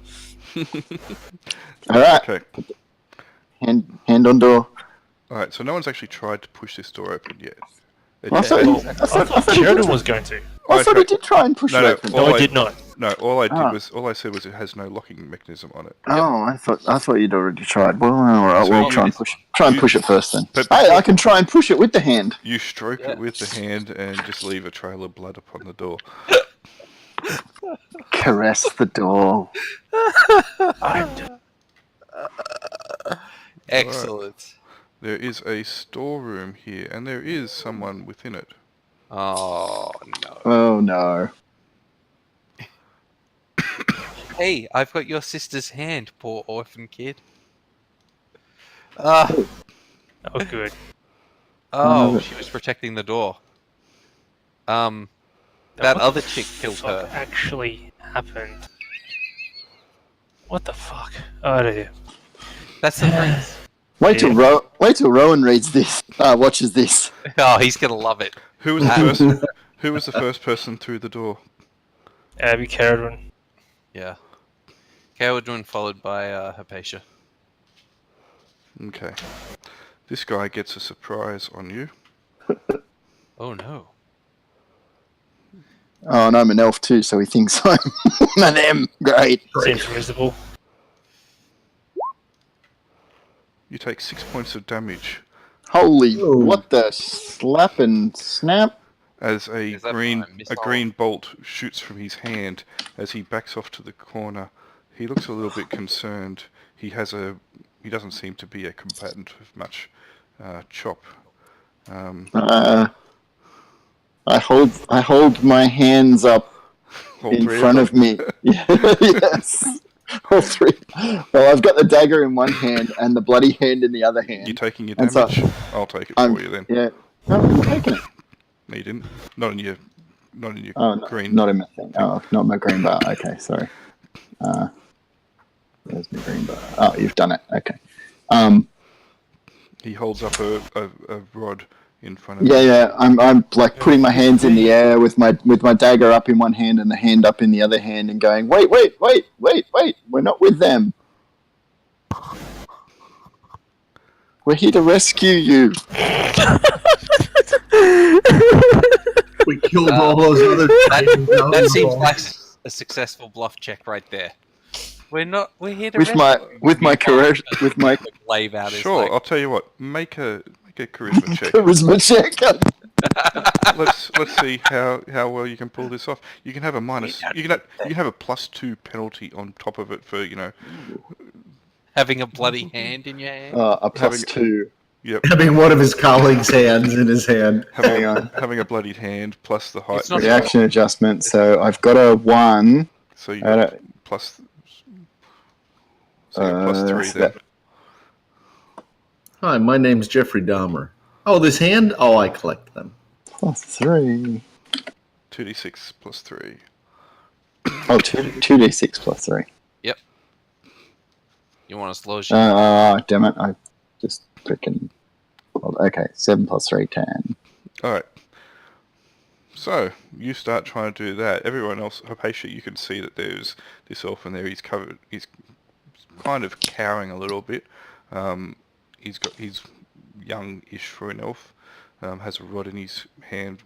All right, Okay. hand on door. Alright, so no one's actually tried to push this door open yet. I thought I thought Sheridan was going to. I thought he did try and push No, it no, open. all No, I did not. No, all I said was it has no locking mechanism on it. Oh, I thought you'd already tried. Well, all right, So we'll you- try and push it first then. But- Hey, I can try and push it with the hand. You stroke it with the hand and just leave a trail of blood upon the door. Caress the door. Excellent. There is a storeroom here, and there is someone within it. Oh, no. Oh no. Hey, I've got your sister's hand, poor orphan kid. Oh, Oh, good. she was protecting the door. That other chick killed What her. actually happened? What the fuck? Oh dear. That's the prince. Wait till Rowan reads this. Watches this. Oh, he's gonna love it. Who was the first? Who was the first person through the door? Abby Caradon. Yeah. Cowardwin followed by Hypatia. Okay. This guy gets a surprise on you. Oh no. Oh, and I'm an elf too, so he thinks I'm an M. Great. Seems reasonable. You take 6 points of damage Holy, Oh. what the slap and snap? as a Is that green my missile? bolt shoots from his hand as he backs off to the corner. He looks a little bit concerned. He doesn't seem to be a combatant with much chop. I hold my hands up All in three front them. of me. Yes. All three. Well, I've got the dagger in one hand and the bloody hand in the other hand. You taking your And so- damage? I'll take it I'm- for you then. Yeah. No, I'm taking it. No, you didn't. Not in your Oh, no, green. not in my thing. Oh, not my green bar. Okay, sorry. There's my green bar. Oh, you've done it. Okay. He holds up a rod in front of you. Yeah. I'm like putting my hands in the air with my dagger up in one hand and the hand up in the other hand and going, wait. We're not with them. We're here to rescue you. We killed all those other Titans. That seems like a successful bluff check right there. We're here to With my glaive out his Sure, leg. I'll tell you what. Make a charisma check. charisma check. let's see how well you can pull this off. You can have a minus. You can have a +2 penalty on top of it for Having a bloody hand in your hand. A +2. Yep. Having one of his colleagues' hands in his hand. Having a bloodied hand plus the height. It's not Reaction adjustment. So I've got a 1. So you got plus. So you got +3 then. Hi, my name's Jeffrey Dahmer. Oh, this hand? Oh, I collect them. +3. 2d6 +3. Oh, 2d6 +3. Yep. You want to slow shit? Damn it! I just freaking. Okay, 7 + 3, 10. All right. So you start trying to do that. Everyone else, Hypatia, you can see that there's this elf in there. He's covered. He's kind of cowering a little bit. He's young-ish for an elf. Has a rod in his hand,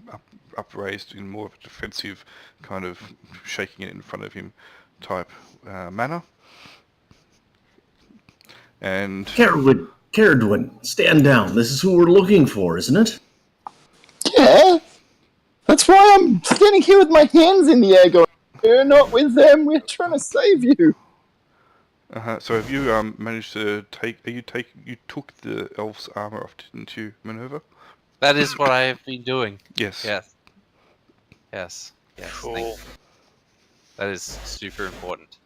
upraised in more of a defensive kind of shaking it in front of him type manner. And Caradwin, stand down. This is who we're looking for, isn't it? Yeah, that's why I'm standing here with my hands in the air going, "We're not with them, we're trying to save you." So have you managed to you took the elf's armor off, didn't you, Minerva? That is what I have been doing. Yes. Yes. Thank Cool. you. That is super important.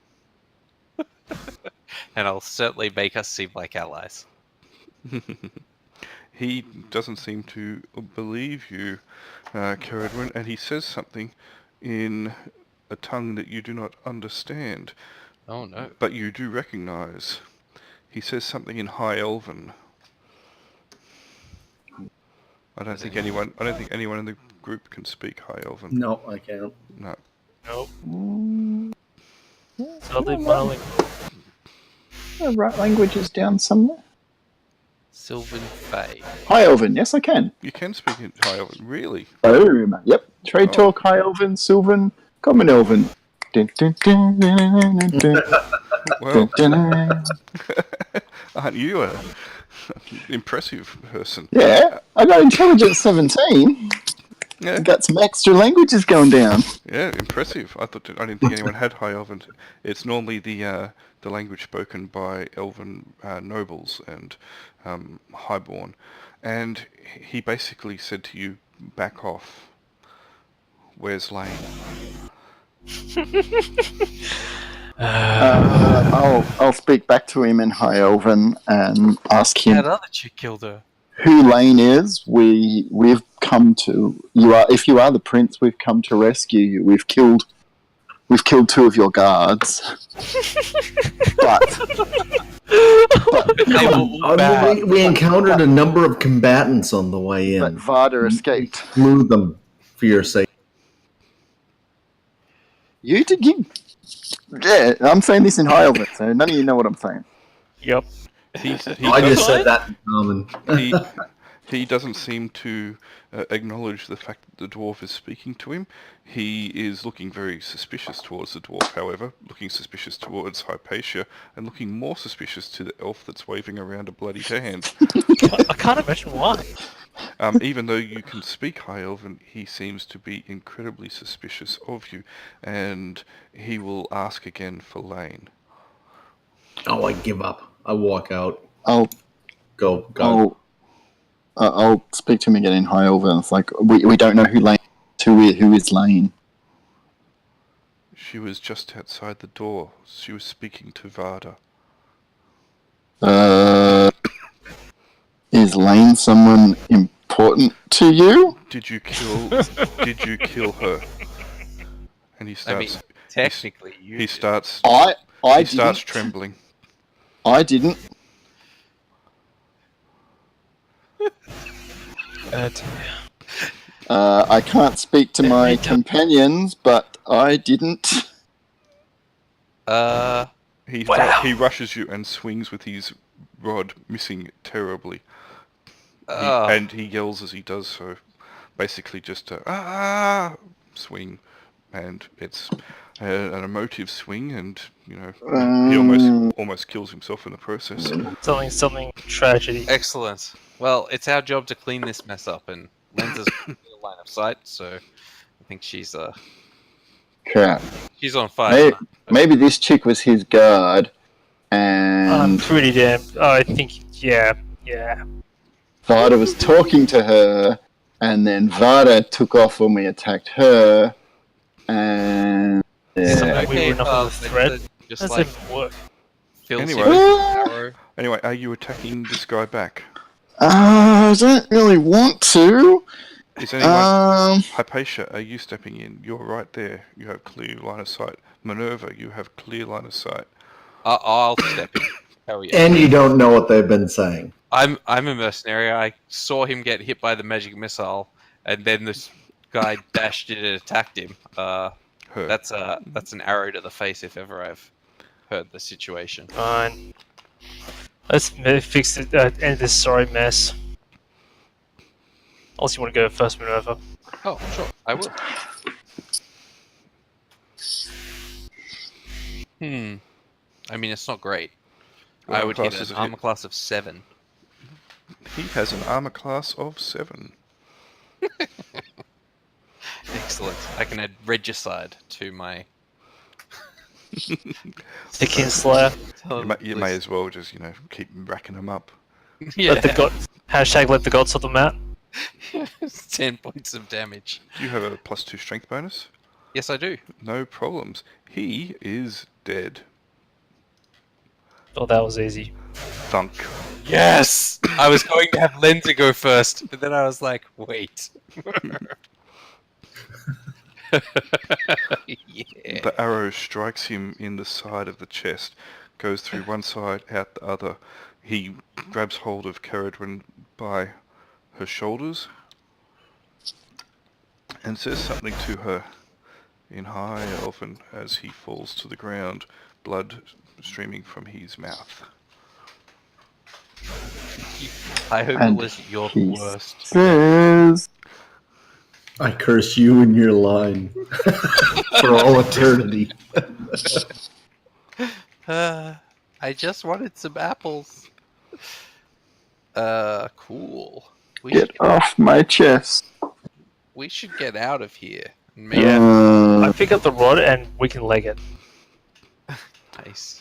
And I'll certainly make us seem like allies. He doesn't seem to believe you, Caradwin, and he says something in a tongue that you do not understand. Oh no. But you do recognize. He says something in High Elven. I don't think anyone in the group can speak High Elven. No, I can't. No. Nope. Sadly, my language. The right language is down somewhere. Sylvan Fae. High Elven, yes I can. You can speak in High Elven, really? Boom. Yep. Trade talk, High Elven, Sylvan, Common Elven. Dun, dun, dun, dun, dun, dun, Well, dun, dun. aren't you a impressive person? Yeah, I got intelligence 17. Yeah. Got some extra languages going down. Yeah, impressive. I didn't think anyone had High Elven. It's normally the language spoken by Elven nobles and highborn. And he basically said to you, "Back off. Where's Lane?" I'll speak back to him in High Elven and ask him That other chick killed her. who Lane is. We've come to if you are the prince, we've come to rescue you. We've killed 2 of your guards. We encountered a number of combatants on the way But in. Varda escaped. Move them for your sake. You did you? Yeah, I'm saying this in High Elven, so none of you know what I'm saying. Yep. He I just said that in common. he doesn't seem to acknowledge the fact that the dwarf is speaking to him. He is looking very suspicious towards the dwarf, however, looking suspicious towards Hypatia, and looking more suspicious to the elf that's waving around a bloody hand. I can't imagine why. Even though you can speak High Elven, he seems to be incredibly suspicious of you, and he will ask again for Lane. Oh, I give up. I walk out. I'll Go. I'll speak to him again in High Elven. It's like we don't know who Lane who is Lane. She was just outside the door. She was speaking to Varda. Is Lane someone important to you? Did you kill her? And he starts. Technically, He starts. I He starts didn't. trembling. I didn't. I can't speak to my companions, but I didn't. He rushes you and swings with his rod, missing terribly. And he yells as he does so. Basically just a swing, and it's an emotive swing, and he almost kills himself in the process. Something tragedy. Excellent. Well, it's our job to clean this mess up, and Len's is line of sight, so I think she's Crap. she's on fire. Maybe, tonight. maybe this chick was his guard, I'm and pretty damn. I think, yeah. Vada was talking to her, and then Vada took off when we attacked her, and Something yeah. we were not on the so thread. just That's like even work. fills Anyway. him with an arrow. Anyway, are you attacking this guy back? I don't really want to. Is anyone... Um, Hypatia, are you stepping in? You're right there. You have clear line of sight. Minerva, you have clear line of sight. I'll step in. Hell yeah. And you don't know what they've been saying. I'm a mercenary. I saw him get hit by the magic missile, and then this guy dashed in and attacked him. Her. That's an arrow to the face if ever I've heard the situation. Fine. Let's fix it. End this sorry mess. Unless you want to go first, Minerva. Oh, sure, I will. I mean, it's not great. What I would hit class is an it? armor class of 7. He has an armor class of 7. Excellent. I can add Regicide to my... Sticking Slayer. You may as well just, keep racking them up. Yeah, Let the god. Hashtag let the gods sort them out. 10 points of damage. Do you have a +2 strength bonus? Yes, I do. No problems. He is dead. Oh, that was easy. Thunk. Yes! I was going to have Lenza go first, but then I was like, wait. Yeah. The arrow strikes him in the side of the chest, goes through one side, out the other. He grabs hold of Caradwin by her shoulders and says something to her in High Elfin as he falls to the ground, blood streaming from his mouth. I hope And it was your he worst. says, I curse you and your line for all eternity. I just wanted some apples. Cool. "Get off my chest." We should get out of here. Maybe Yeah. I Uh, pick up the rod and we can leg it. Nice.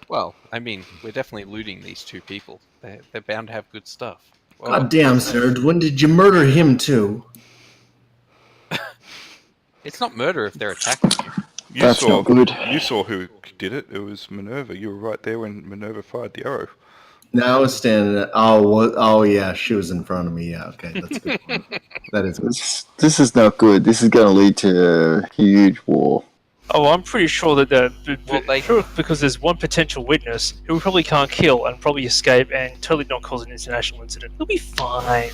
Well, I mean, we're definitely looting these two people. They're bound to have good stuff. Well, God damn, Serge, when did you murder him too? it's not murder if they're attacking you. That's not good. You saw who did it. It was Minerva. You were right there when Minerva fired the arrow. No, I was standing there. Oh, yeah, she was in front of me. Yeah, okay, that's a good point. That is good. this is not good. This is going to lead to a huge war. Oh, I'm pretty sure that Well, they- because there's one potential witness who we probably can't kill and probably escape and totally not cause an international incident. He'll be fine.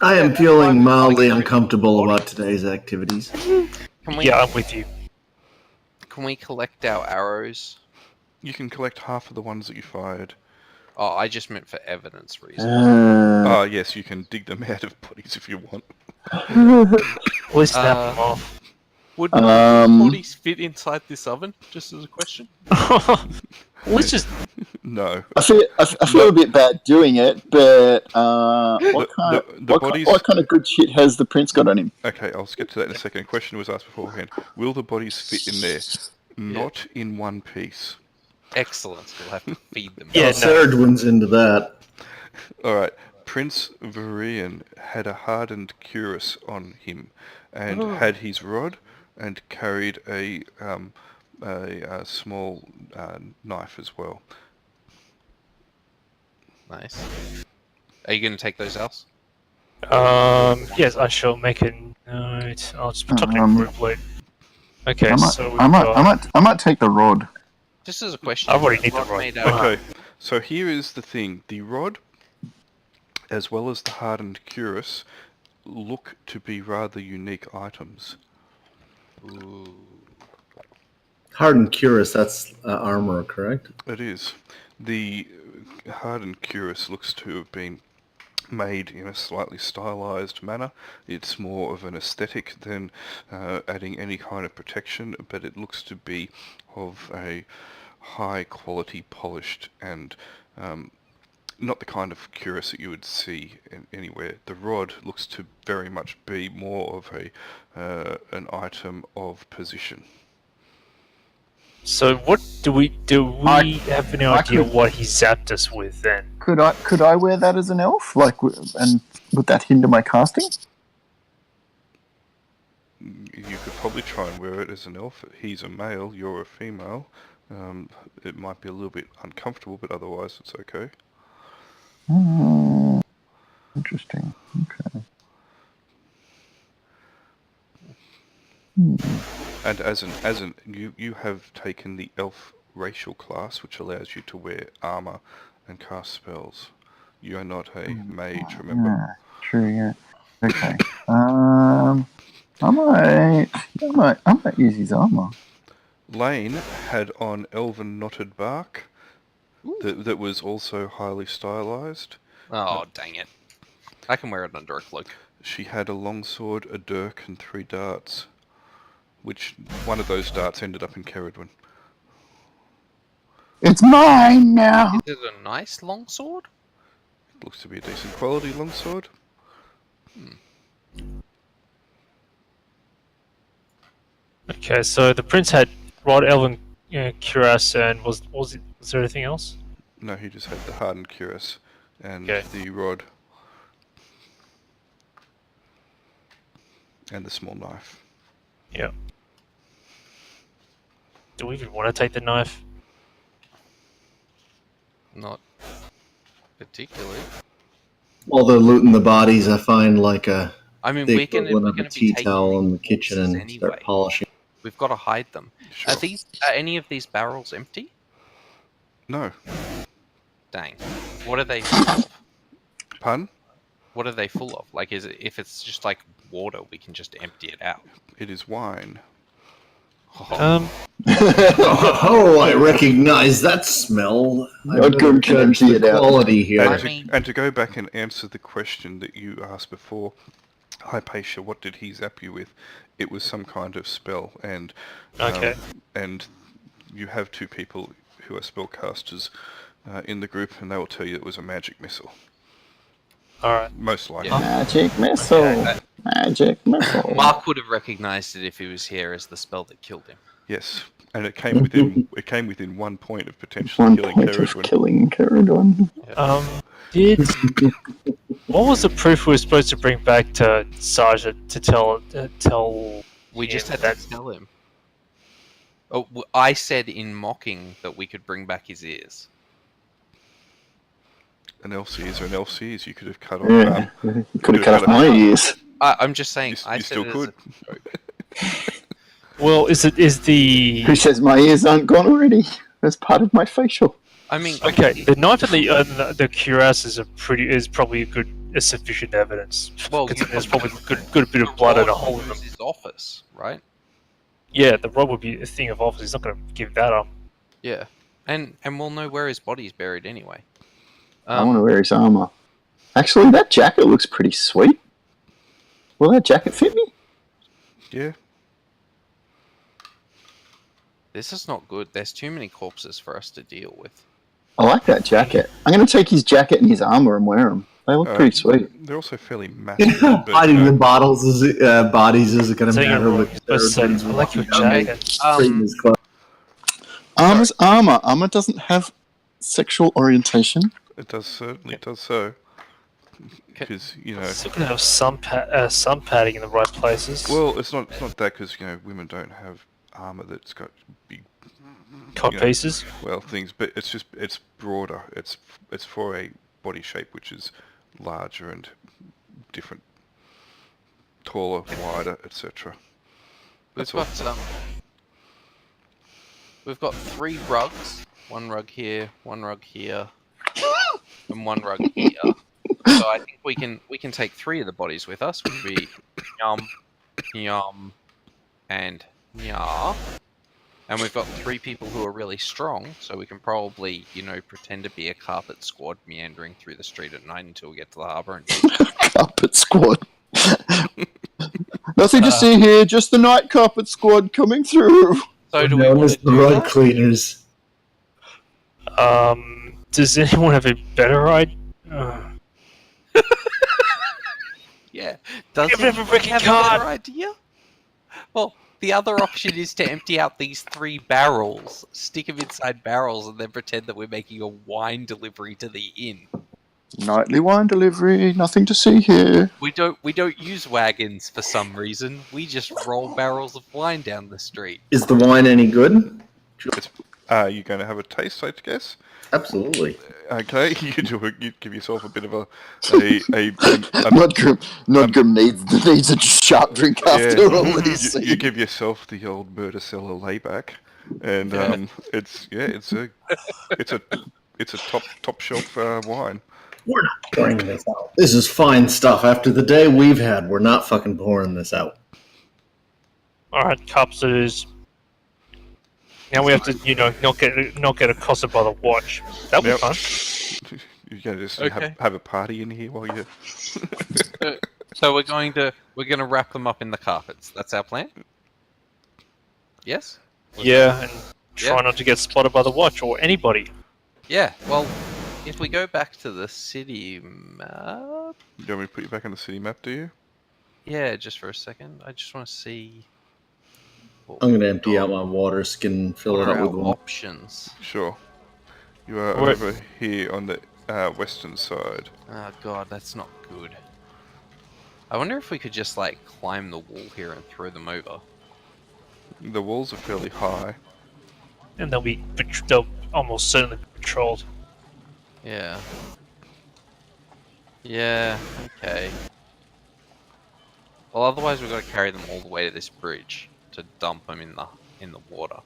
I am feeling mildly uncomfortable about today's activities. Can we, Yeah, I'm with you. can we collect our arrows? You can collect half of the ones that you fired. Oh, I just meant for evidence reasons. Ah, yes, you can dig them out of bodies if you want. At least snap them off. Would Um, bodies fit inside this oven? Just as a question. Let's just. No. I feel a bit bad doing it, but what kind of good shit has the prince got on him? Okay, I'll get to that in a second. A question was asked beforehand. Will the bodies fit in there? Not in one piece. Excellent. We'll have to feed them. Yeah, no. Serge wins into that. Alright, Prince Varian had a hardened cuirass on him and had his rod and carried a small knife as well. Nice. Are you going to take those else? Yes, I shall make a note. I'll just put it in group lead. Okay, so we've I got... might take the rod. Just as a question. I already need the Rod rod. made out- Okay, so here is the thing. The rod, as well as the hardened cuirass, look to be rather unique items. Ooh. Hardened cuirass, that's armor, correct? It is. The hardened cuirass looks to have been made in a slightly stylized manner. It's more of an aesthetic than adding any kind of protection, but it looks to be of a high quality polished and not the kind of cuirass that you would see anywhere. The rod looks to very much be more of an item of position. So what do we have any idea could- what he zapped us with then? Could I wear that as an elf? And would that hinder my casting? You could probably try and wear it as an elf. He's a male, you're a female. It might be a little bit uncomfortable, but otherwise it's okay. Interesting. Okay. And as an you have taken the elf racial class, which allows you to wear armor and cast spells. You are not a mage, remember? Yeah, true. Yeah. Okay. I might use his armor. Lane had on elven knotted bark that was also highly stylized. Oh, dang it. I can wear it under a cloak. She had a longsword, a dirk, and 3 darts, which one of those darts ended up in Ceridwen. It's mine now. Is it a nice longsword? Looks to be a decent quality longsword. Okay, so the prince had rod, elven cuirass, and was there anything else? No, he just had the hardened cuirass and Okay. the rod and the small knife. Yeah. Do we even want to take the knife? Not particularly. While they're looting the bodies, I find like the I mean, we're gonna equivalent of be a tea taking towel in the these kitchen corpses and anyway. start polishing. We've got to hide them. Sure. Are any of these barrels empty? No. Dang. What are they full of? Pun? What are they full of? Like, if it's just like water, we can just empty it out. It is wine. Oh, I recognize that smell. I couldn't judge empty the it out. quality here. And to go back and answer the question that you asked before, Hypatia, what did he zap you with? It was some kind of spell, and Okay. And you have 2 people who are spellcasters in the group, and they will tell you it was a magic missile. Alright. Most likely. Yeah. Magic missile. Okay. Magic missile. Mark would have recognized it if he was here as the spell that killed him. Yes, and it came within 1 point of potentially 1 killing point of Ceridwen. killing Ceridwen. Did what was the proof we were supposed to bring back to Sarja to tell? We just him had that? to tell him. Oh, I said in mocking that we could bring back his ears. An elf's ears are an elf's ears. You could have cut off. Yeah, you could have cut off my ears. I'm just saying. You, I you said still it as could. a joke. Well, is the Who says my ears aren't gone already? That's part of my facial. I mean, okay? The knife and the cuirass is probably a sufficient evidence. Well, Considering there's probably good bit of blood and a hole in them. was his office, right? Yeah, the rod would be a thing of office. He's not going to give that up. Yeah, and we'll know where his body's buried anyway. I want to wear his armor. Actually, that jacket looks pretty sweet. Will that jacket fit me? Yeah. This is not good. There's too many corpses for us to deal with. I like that jacket. I'm going to take his jacket and his armor and wear them. They look pretty sweet. They're also fairly massive. but, Hiding the bodies isn't going to So you're matter. wrong. Look, But say, I everybody's like your walking down jacket. straight in his clothes. Armor's armor. Armor doesn't have sexual orientation. It does certainly does so. Because Still going to have some padding in the right places. well, it's not that because women don't have armor that's got big cut pieces. well things, but it's broader. It's for a body shape which is larger and different, taller, wider, etc. That's all. We've got 3 rugs. 1 rug here, 1 rug here, and 1 rug here. So I think we can take 3 of the bodies with us, which would be Yum, Yum, and Nya. And we've got 3 people who are really strong, so we can probably, pretend to be a carpet squad meandering through the street at night until we get to the harbour. And Carpet squad. Nothing to see here, just the night carpet squad coming through. so do we Known want as to the do rug that? cleaners. Does anyone have a better idea? Yeah. Does Give him a anyone freaking have a card! better idea? Well, the other option is to empty out these 3 barrels, stick them inside barrels, and then pretend that we're making a wine delivery to the inn. Nightly wine delivery. Nothing to see here. We don't use wagons for some reason. We just roll barrels of wine down the street. Is the wine any good? You're going to have a taste, I guess. Absolutely. Okay, you give yourself a bit of a Nodgrim needs a sharp drink after all this. you give yourself the old murder cellar layback, and it's a top shelf wine. We're not pouring this out. This is fine stuff. After the day we've had, we're not fucking pouring this out. Alright, cups it is. Now we have to, not get accosted by the watch. That'll be fun. You're going to just Okay. have a party in here while you... So we're going to wrap them up in the carpets. That's our plan. Yes. Yeah, and try not to get spotted by the watch or anybody. Yeah. Well, if we go back to the city map. You want me to put you back on the city map, do you? Yeah, just for a second. I just want to see. I'm going to empty out my water skin and fill What it are up with our one. options? Sure. You are Right. over here on the western side. Oh god, that's not good. I wonder if we could just like climb the wall here and throw them over. The walls are fairly high. And they'll almost certainly be patrolled. Yeah. Yeah. Okay. Well, otherwise we've got to carry them all the way to this bridge to dump them in the water,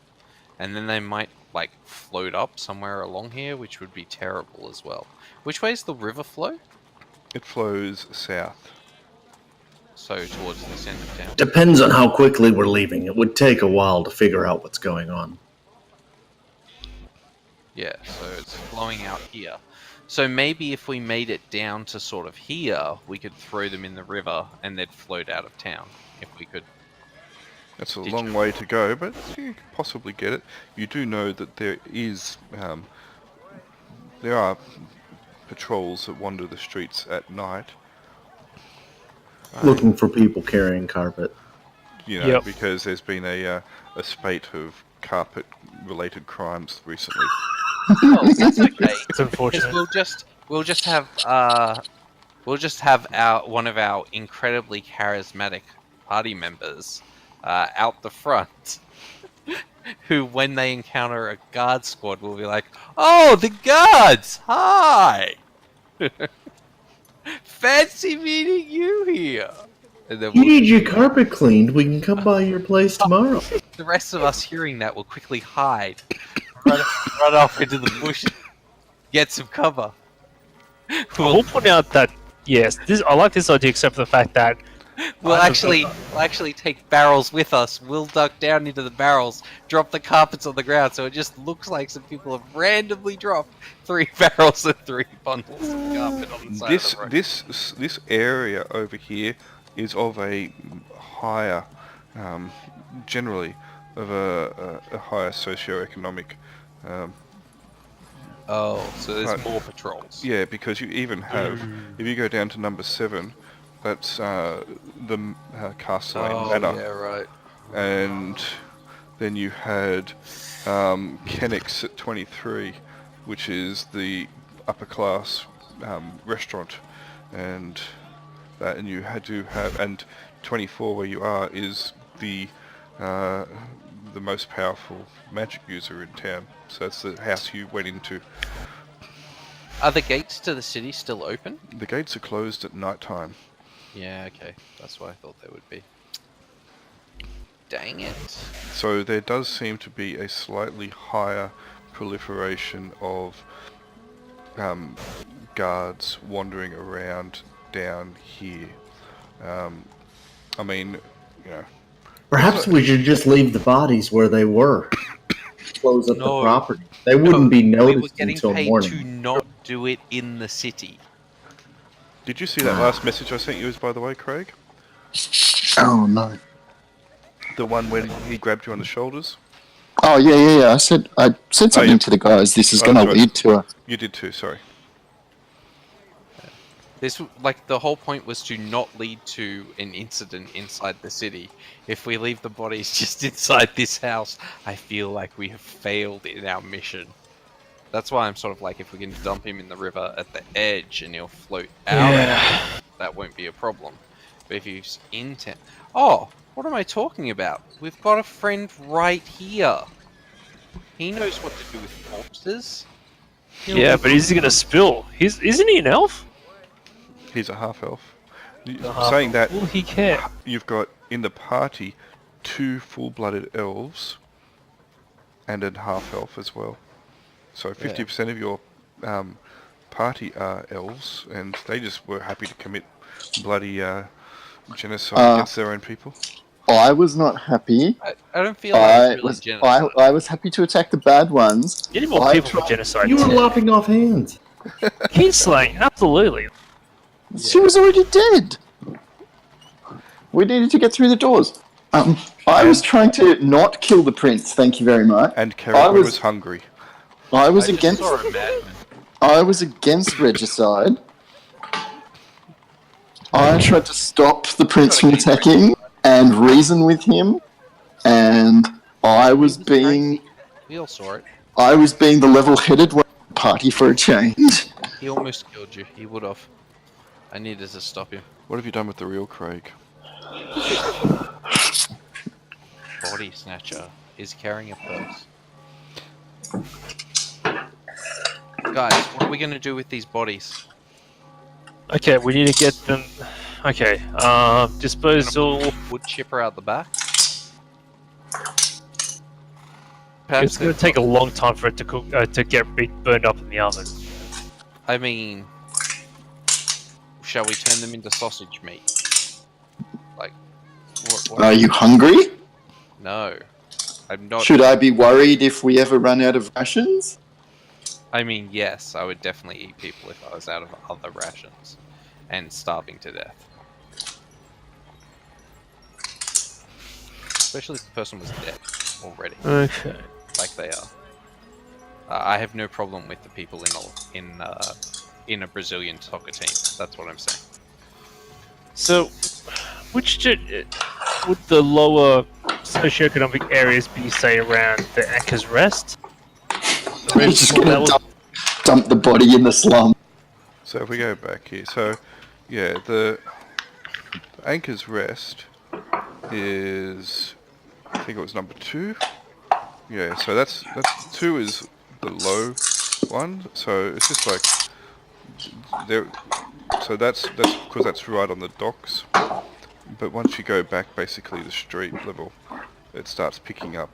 and then they might like float up somewhere along here, which would be terrible as well. Which way is the river flow? It flows south. So towards this end of town. Depends on how quickly we're leaving. It would take a while to figure out what's going on. Yeah, so it's flowing out here. So maybe if we made it down to sort of here, we could throw them in the river and they'd float out of town. If we could. That's a long way to go, but you could possibly get it. You do know that there are patrols that wander the streets at night. Looking for people carrying carpet. You know, because there's been a spate of carpet-related crimes recently. Oh, that's okay. It's unfortunate. We'll just have one of our incredibly charismatic party members out the front, who, when they encounter a guard squad, will be like, "Oh, the guards! Hi! Fancy meeting you here." And then You need your carpet cleaned. We can come by your place tomorrow. the rest of us hearing that will quickly hide, run off into the bush, get some cover. We'll point out that, yes, I like this idea except for the fact that We'll actually take barrels with us. We'll duck down into the barrels, drop the carpets on the ground, so it just looks like some people have randomly dropped 3 barrels and 3 bundles of carpet on the side of the road. This area over here is of a higher, generally of a higher socioeconomic. Oh, so there's more patrols. Yeah, because you even have, if you go down to number 7, that's the Castlane Manor. Yeah, right. And then you had Kennex at 23, which is the upper class restaurant, and you had to have, and 24 where you are is the most powerful magic user in town. So that's the house you went into. Are the gates to the city still open? The gates are closed at night time. Yeah, okay. That's what I thought they would be. Dang it. So there does seem to be a slightly higher proliferation of guards wandering around down here. I mean, you know... Perhaps we should just leave the bodies where they were. Close up the property. They wouldn't be We were noticed getting until paid morning. to not do it in the city. Did you see that last message I sent you, by the way, Craig? Oh no. The one when he grabbed you on the shoulders? Oh yeah. I said something yeah. to the guys. This is Oh, going to that's right. lead to a. You did too. Sorry. This, like, the whole point was to not lead to an incident inside the city. If we leave the bodies just inside this house, I feel like we have failed in our mission. That's why I'm sort of like, if we can dump him in the river at the edge and he'll float out, that won't be a problem. But if he's in town... Oh, what am I talking about? We've got a friend right here. He knows what to do with corpses. Yeah, but is he gonna spill? Isn't he an elf? He's a half elf. Saying that, Will he care? you've got in the party 2 full-blooded elves and a half elf as well. So 50% of your party are elves, and they just were happy to commit bloody genocide against their own people. I was not happy. I don't feel like it's really genocide. I was happy to attack the bad ones. You need more people for genocide. You were too. lopping off hands. Kinslaying, absolutely. She was already dead. We needed to get through the doors. I was trying to not kill the prince. Thank you very much. And Kerrigan was hungry. I was I just against. saw a madman. I was against regicide. I tried to stop the prince from attacking and reason with him, and I was being. We all saw it. I was being the level-headed one in the party for a change. He almost killed you. He would have. I needed to stop him. What have you done with the real Craig? Body snatcher is carrying a purse. Guys, what are we gonna do with these bodies? Okay, we need to get them. Okay, disposal. Wood chipper out the back. It's going to take a long time for it to cook, to get burned up in the oven. I mean, shall we turn them into sausage meat? Like, what Are you hungry? No, I'm not. Should I be worried if we ever run out of rations? I mean, yes, I would definitely eat people if I was out of other rations and starving to death. Especially if the person was dead already, Okay. like they are. I have no problem with the people in a Brazilian soccer team. That's what I'm saying. So, which would the lower socioeconomic areas be, say, around the Anchor's Rest? We're just gonna dump the body in the slum. So if we go back here, so yeah, the Anchor's Rest is, I think it was number 2. Yeah, so that's 2 is the low one. So it's just like there. So that's because that's right on the docks. But once you go back, basically the street level, it starts picking up.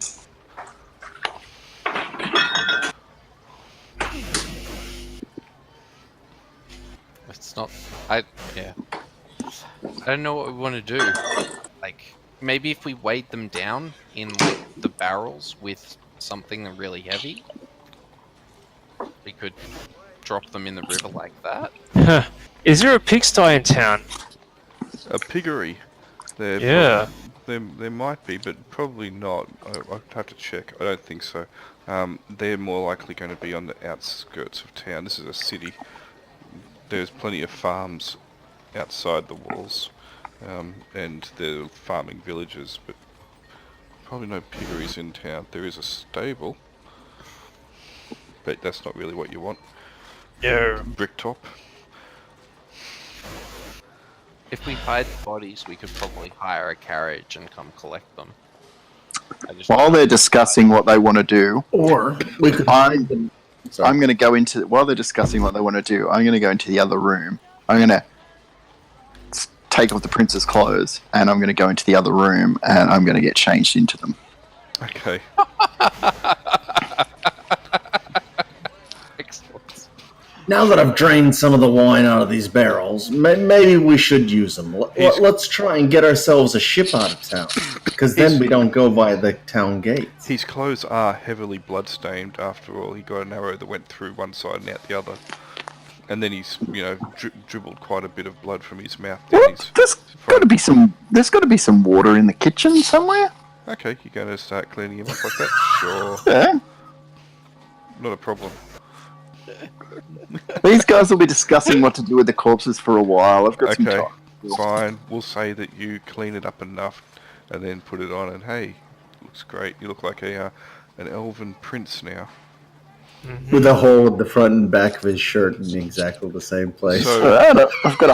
It's not. I don't know what we want to do. Like, maybe if we weighed them down in like the barrels with something really heavy, we could drop them in the river like that. Is there a pigsty in town? A piggery. Yeah. There might be, but probably not. I'd have to check. I don't think so. They're more likely going to be on the outskirts of town. This is a city. There's plenty of farms outside the walls, and there are farming villages, but probably no piggeries in town. There is a stable, but that's not really what you want. No. Bricktop. If we hide the bodies, we could probably hire a carriage and come collect them. While they're discussing what they want to do, Or we could. I'm going to go into, while they're discussing what they want to do, I'm going to go into the other room. I'm going to take off the prince's clothes, and I'm going to go into the other room, and I'm going to get changed into them. Okay. Excellent. Now that I've drained some of the wine out of these barrels, maybe we should use them. Let's try and get ourselves a ship out of town, because then we don't go via the town gates. His clothes are heavily blood-stained, after all. He got an arrow that went through one side and out the other. And then he's, dribbled quite a bit of blood from his mouth down his There's got to be some water in the kitchen somewhere. Okay, you're going to start cleaning him up like that? Sure. Yeah. Not a problem. These guys will be discussing what to do with the corpses for a while. I've got some Okay, time. fine. We'll say that you clean it up enough and then put it on and hey, looks great. You look like an elven prince now. With a hole at the front and back of his shirt in exactly the same place. So- Alright, I've got a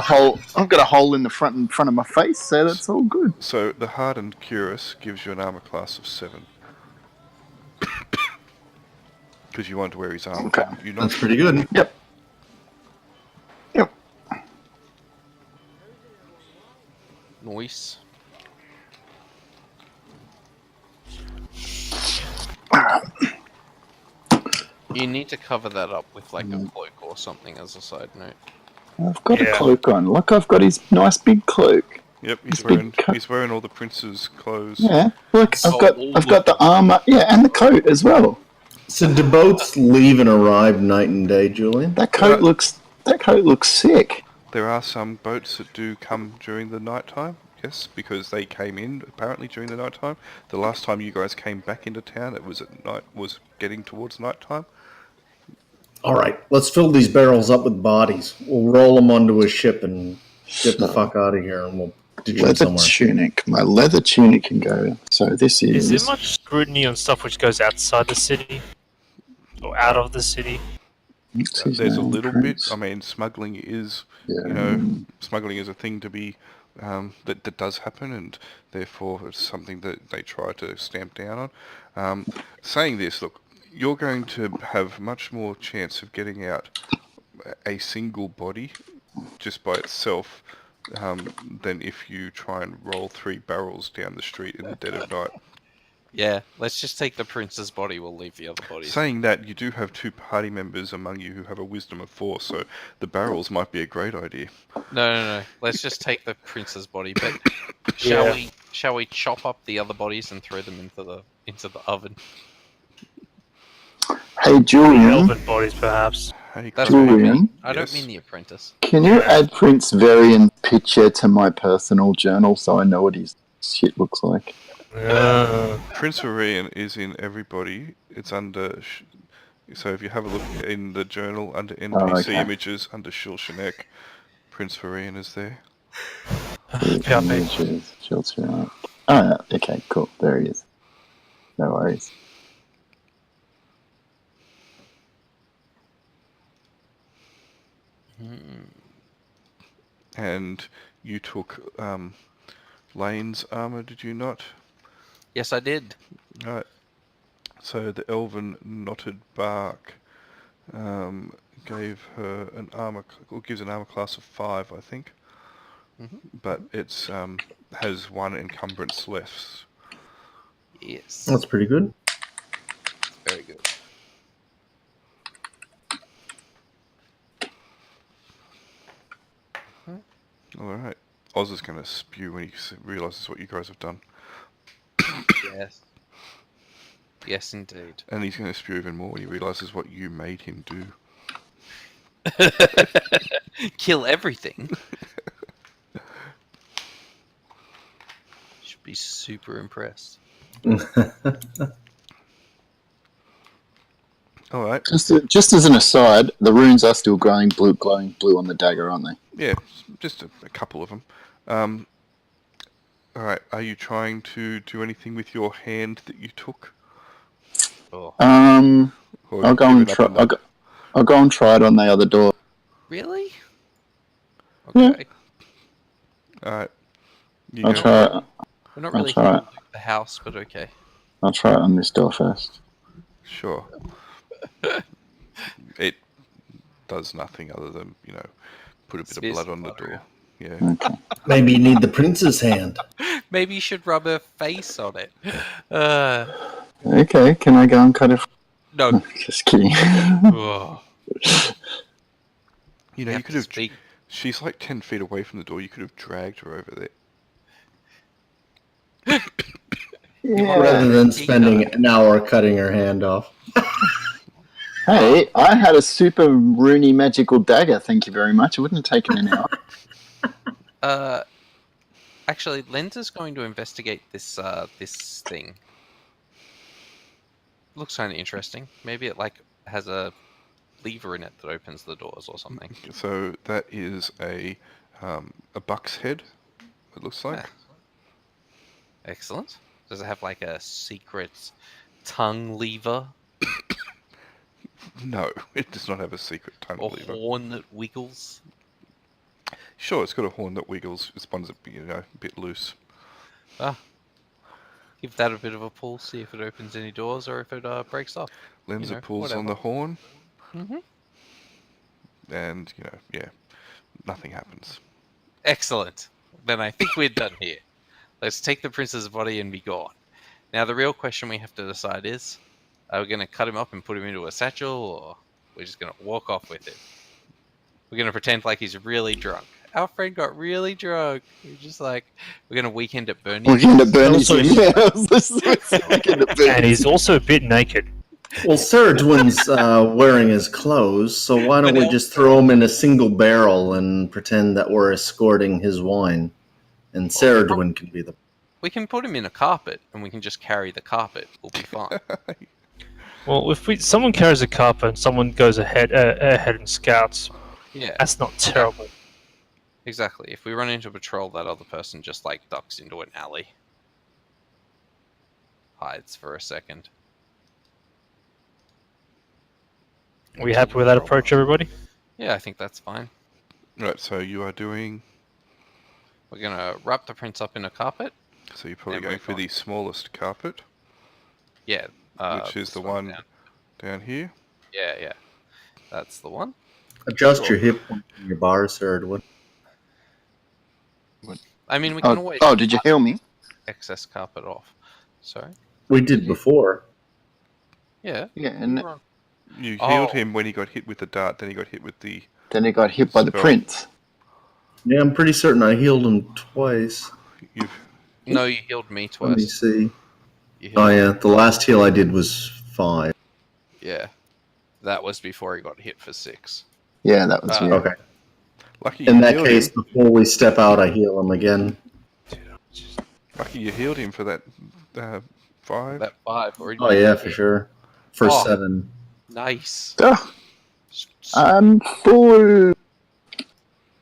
hole in the front of my face, so that's all good. So the hardened cuirass gives you an armor class of 7. Because you want to wear his armor. Okay. You not? That's pretty good. Yep. Noise. You need to cover that up with like a cloak or something as a side note. I've got a cloak on. Look, I've got his nice big cloak. Yep, It's big he's wearing all the prince's clothes. Yeah. Look, So I've got the armor. Yeah, and the coat as well. So do boats leave and arrive night and day, Julian? That coat looks sick. There are some boats that do come during the night time, yes, because they came in apparently during the night time. The last time you guys came back into town, it was at night, was getting towards night time. All right, let's fill these barrels up with bodies. We'll roll them onto a ship and get the fuck out of here, and we'll ditch them Leather somewhere. tunic. My leather tunic can go. So this is. Is there much scrutiny on stuff which goes outside the city? Or out of the city? What's his There's a name, little Prince? bit. I mean, smuggling is, Yeah. smuggling is a thing to be that does happen, and therefore it's something that they try to stamp down on. Saying this, look, you're going to have much more chance of getting out a single body just by itself than if you try and roll 3 barrels down the street in the dead of night. Yeah, let's just take the prince's body. We'll leave the other bodies. Saying that, you do have 2 party members among you who have a wisdom of 4, so the barrels might be a great idea. No. Let's just take the prince's body. But shall we chop up the other bodies and throw them into the oven? Hey, Julian. Elven bodies, perhaps. Hey, That's Chloe. what I mean. Julian? I don't Yes. mean the apprentice. Can you add Prince Varian's picture to my personal journal so I know what his shit looks like? Prince Orion is in everybody. It's under... So if you have a look in the journal under NPC okay. images, under Shulshanek, Prince Orion is there. PRP. Oh, yeah. Okay, cool. There he is. No worries. And you took Lane's armor, did you not? Yes, I did. Right. So the elven knotted bark gave her an armor, or gives an armor class of 5, I think. But it's has 1 encumbrance less. Yes. That's pretty good. Very good. All right. Oz is going to spew when he realizes what you guys have done, Yes. Yes, indeed. and he's going to spew even more when he realizes what you made him do. Kill everything. Should be super impressed. All right. Just as an aside, the runes are still glowing blue on the dagger, aren't they? Yeah, just a couple of them. All right. Are you trying to do anything with your hand that you took? Oh. Or I'll go give and it up try. on that? I'll go and try it on the other door. Really? Yeah. Okay. All right. You I'll go. try it. We're not I'll really try hitting it. the house, but okay. I'll try it on this door first. Sure. It does nothing other than, put a bit Smears of blood on some the blood, door. Yeah. Okay. Maybe you need the prince's hand. Maybe you should rub her face on it. Okay, can I go and cut it? No. Just kidding. Oh, You have could to have... speak. She's like 10 feet away from the door. You could have dragged her over there. Rather than spending an hour cutting her hand off. Hey, I had a super runey magical dagger. Thank you very much. It wouldn't have taken an hour. Actually, Lens is going to investigate this this thing. Looks kind of interesting. Maybe it like has a lever in it that opens the doors or something. So that is a buck's head, it looks like. Yeah. Excellent. Does it have like a secret tongue lever No, it does not have a secret tongue or lever. horn that wiggles? Sure, it's got a horn that wiggles. This one's a bit loose. Give that a bit of a pull, see if it opens any doors or if it breaks off. Lenza pulls whatever. on the horn, Mm-hmm. and nothing happens. Excellent. Then I think we're done here. Let's take the prince's body and be gone. Now the real question we have to decide is, are we going to cut him up and put him into a satchel, or we're just going to walk off with him? We're going to pretend like he's really drunk. Our friend got really drunk. We're just like, we're going to weekend at Bernie's. Weekend at Bernie's. Also- Yeah, I was listening to Weekend at Bernie's. And he's also a bit naked. Well, Ceridwin's wearing his clothes, so why don't we just throw him in a single barrel and pretend that we're escorting his wine? And Ceridwin can be the... We can put him in a carpet, and we can just carry the carpet. We'll be fine. Well, if someone carries a carpet and someone goes ahead and scouts, Yeah, that's not terrible. exactly. If we run into a patrol, that other person just like ducks into an alley. Hides for a second. Are we happy with that approach, everybody? Yeah, I think that's fine. Right, so you are doing... We're gonna wrap the prince up in a carpet. So you're probably And going we're for gone. the smallest carpet, Yeah. which is this the one down. down here. Yeah. That's the one. Adjust your hip point in your bar, Ceridwin. I mean, we can always Oh, did you heal me? excess carpet off. Sorry. We did before. Yeah. Yeah, and we're on- You Oh. healed him when he got hit with the dart, then he got hit with the... then he got hit by the Spell. prince. Yeah, I'm pretty certain I healed him twice. You've... No, you healed me Let me twice. see. You healed Oh yeah, the last heal I did was 5. Yeah. That was before he got hit for 6. Yeah, that was you. Okay. Lucky In you that healed case, him. before we step out, I heal him again. Lucky you healed him for that 5. That 5 already. Oh yeah, for sure. For Oh. 7. Nice. Oh, I'm full.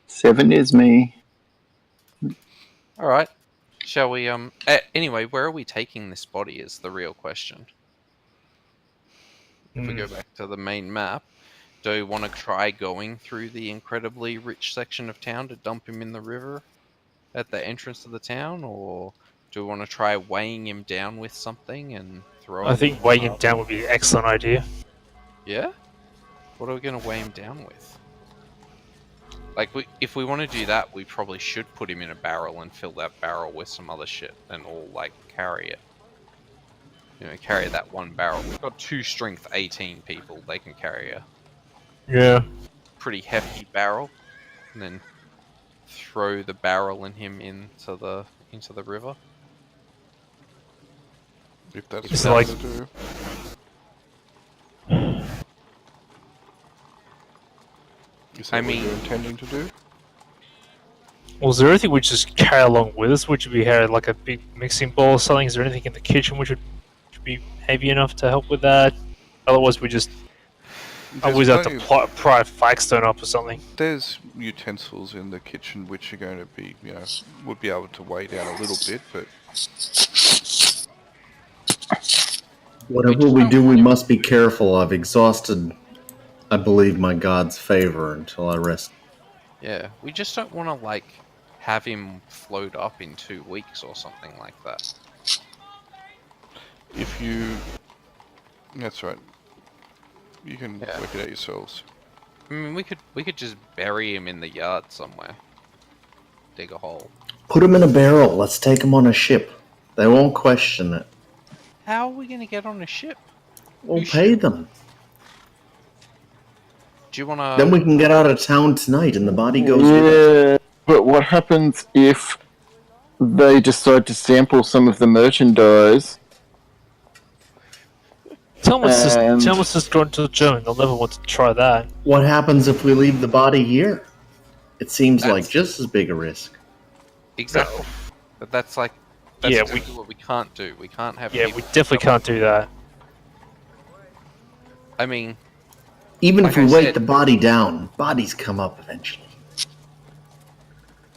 7 is me. All right. Shall we? Anyway, where are we taking this body? Is the real question. If we go back to the main map, do we want to try going through the incredibly rich section of town to dump him in the river at the entrance to the town, or do we want to try weighing him down with something and throw? I think weighing him down would be an excellent idea. Yeah. What are we going to weigh him down with? Like, if we want to do that, we probably should put him in a barrel and fill that barrel with some other shit and all, like, carry it. Carry that one barrel. We've got 2 strength 18 people. They can carry a Yeah. pretty hefty barrel. And then throw the barrel and him into the river. If that's It's what like- you do. Is that I what mean- you're intending to do? Well, is there anything we just carry along with us? Would we have like a big mixing bowl or something? Is there anything in the kitchen which would be heavy enough to help with that? Otherwise, we just always have to plenty of- pry a flagstone up or something. There's utensils in the kitchen which are going to be, would be able to weigh down a little bit, but Whatever we do, we must be careful. I've exhausted, I believe, my god's favor until I rest. Yeah, we just don't want to, like, have him float up in 2 weeks or something like that. if you... That's right. You can Yeah. work it out yourselves. I mean, we could just bury him in the yard somewhere. Dig a hole. Put him in a barrel. Let's take him on a ship. They won't question it. How are we going to get on a ship? We'll You pay should- them. Do you want to... Then we can get out of town tonight, and the body goes with us. Yeah, but what happens if they decide to sample some of the merchandise? Tell And- us just gone to German. They'll never want to try that. What happens if we leave the body here? It seems like That's- just as big a risk. Exactly. But that's like, that's Yeah, exactly what we can't do. We can't have. Yeah, people we definitely can't do that. I mean, Even if like we I weight said- the body down, bodies come up eventually.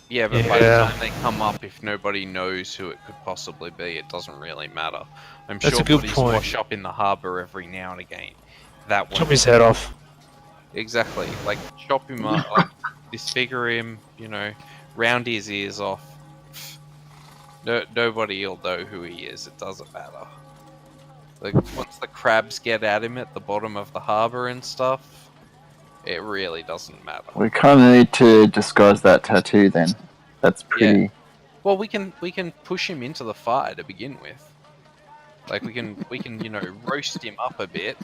yeah, but by the Yeah. time they come up, if nobody knows who it could possibly be, it doesn't really matter. I'm That's sure a good bodies point. wash up in the harbour every now and again. That Chop won't his head off. exactly. Like chop him up, like disfigure him. You know, round his ears off. No, nobody'll know who he is. It doesn't matter. Like once the crabs get at him at the bottom of the harbour and stuff, it really doesn't matter. We kind of need to disguise that tattoo then. That's pretty. Well, we can push him into the fire to begin with. Like we can roast him up a bit.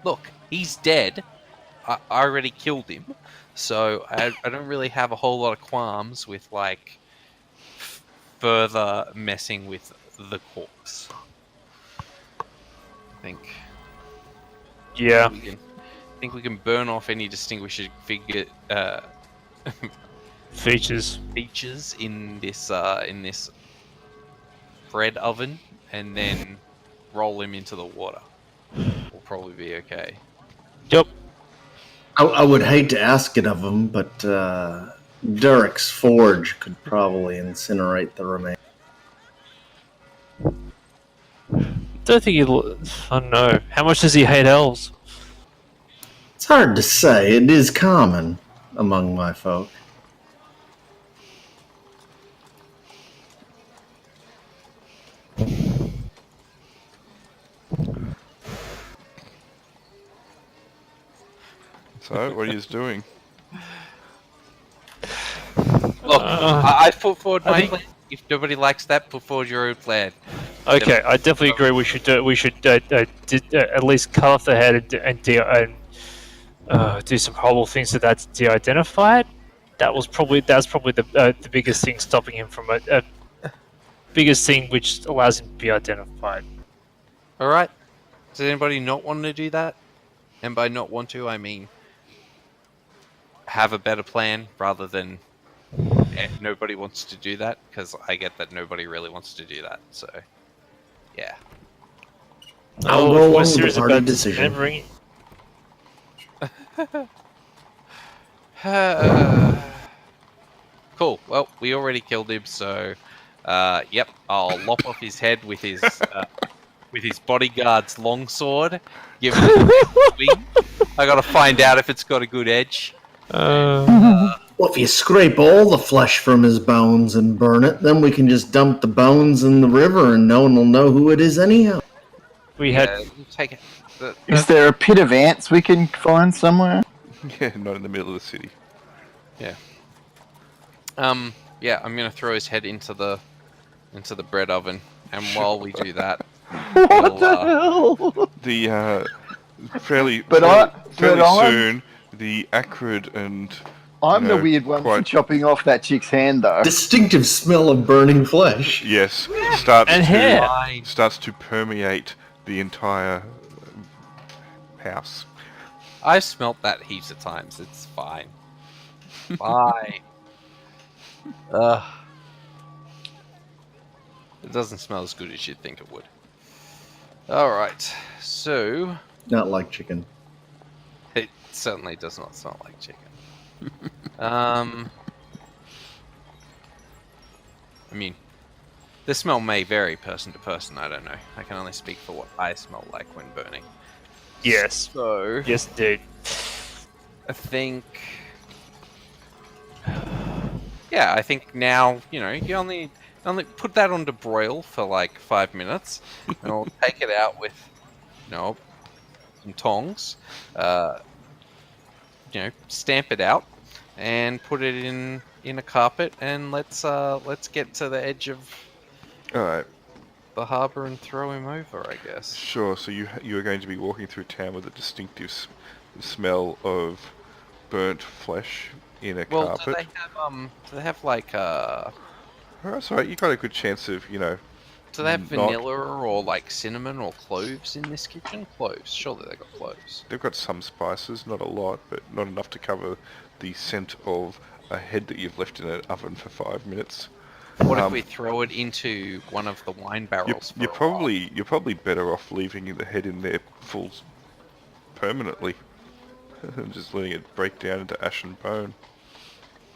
Look, he's dead. I already killed him, so I don't really have a whole lot of qualms with like further messing with the corpse. I think. Yeah. I think we can burn off any distinguishing Features. features in this bread oven, and then roll him into the water. We'll probably be okay. Yep. I would hate to ask it of him, but Derek's forge could probably incinerate the remains. Don't think he'll. I don't know. How much does he hate elves? It's hard to say. It is common among my folk. So, what are you doing? Look, I put forward I my think- plan. If nobody likes that, put forward your own plan. Okay, I definitely agree. We should at least cut off the head and do some horrible things so that's de-identified. That's probably the biggest thing stopping him from a biggest thing which allows him to be identified. All right. Does anybody not want to do that? And by not want to, I mean have a better plan rather than nobody wants to do that, because I get that nobody really wants to do that. So, yeah. I'll go if we're along with the serious party about decision. dismembering- Cool. Well, we already killed him, so yep, I'll lop off his head with his bodyguard's longsword. Give it a swing. I gotta find out if it's got a good edge. Well, if you scrape all the flesh from his bones and burn it, then we can just dump the bones in the river and no one will know who it is anyhow. We Yeah, had we'll take it. Is there a pit of ants we can find somewhere? Yeah, not in the middle of the city. Yeah, I'm gonna throw his head into the bread oven, and while we do that, What the hell? The fairly But fairly I'm- soon, the acrid and I'm you the know, weird one for quite- chopping off that chick's hand, though. Distinctive smell of burning flesh. yes starts And to hair. Fine. starts to permeate the entire house. I've smelt that heaps of times. It's fine. Fine. It doesn't smell as good as you'd think it would. Alright, so Not like chicken. it certainly does not smell like chicken. I mean, the smell may vary person to person, I don't know. I can only speak for what I smell like when burning. yes, So, yes, dude. I think... Yeah, I think now, you know, you only put that on to broil for like 5 minutes, and I'll take it out with, you know, some tongs, you know, stamp it out, and put it in a carpet, and let's get to the edge of All right, the harbour and throw him over, I guess. sure. So you are going to be walking through town with a distinctive smell of burnt flesh in a Well, carpet. do they have like Oh, that's all right. You got a good chance of do they have not- vanilla or like cinnamon or cloves in this kitchen? Cloves, surely they got cloves. They've got some spices, not a lot, but not enough to cover the scent of a head that you've left in an oven for 5 minutes. What if we throw it into one of the wine barrels? You're probably better off leaving the head in there full permanently, and just letting it break down into ash and bone.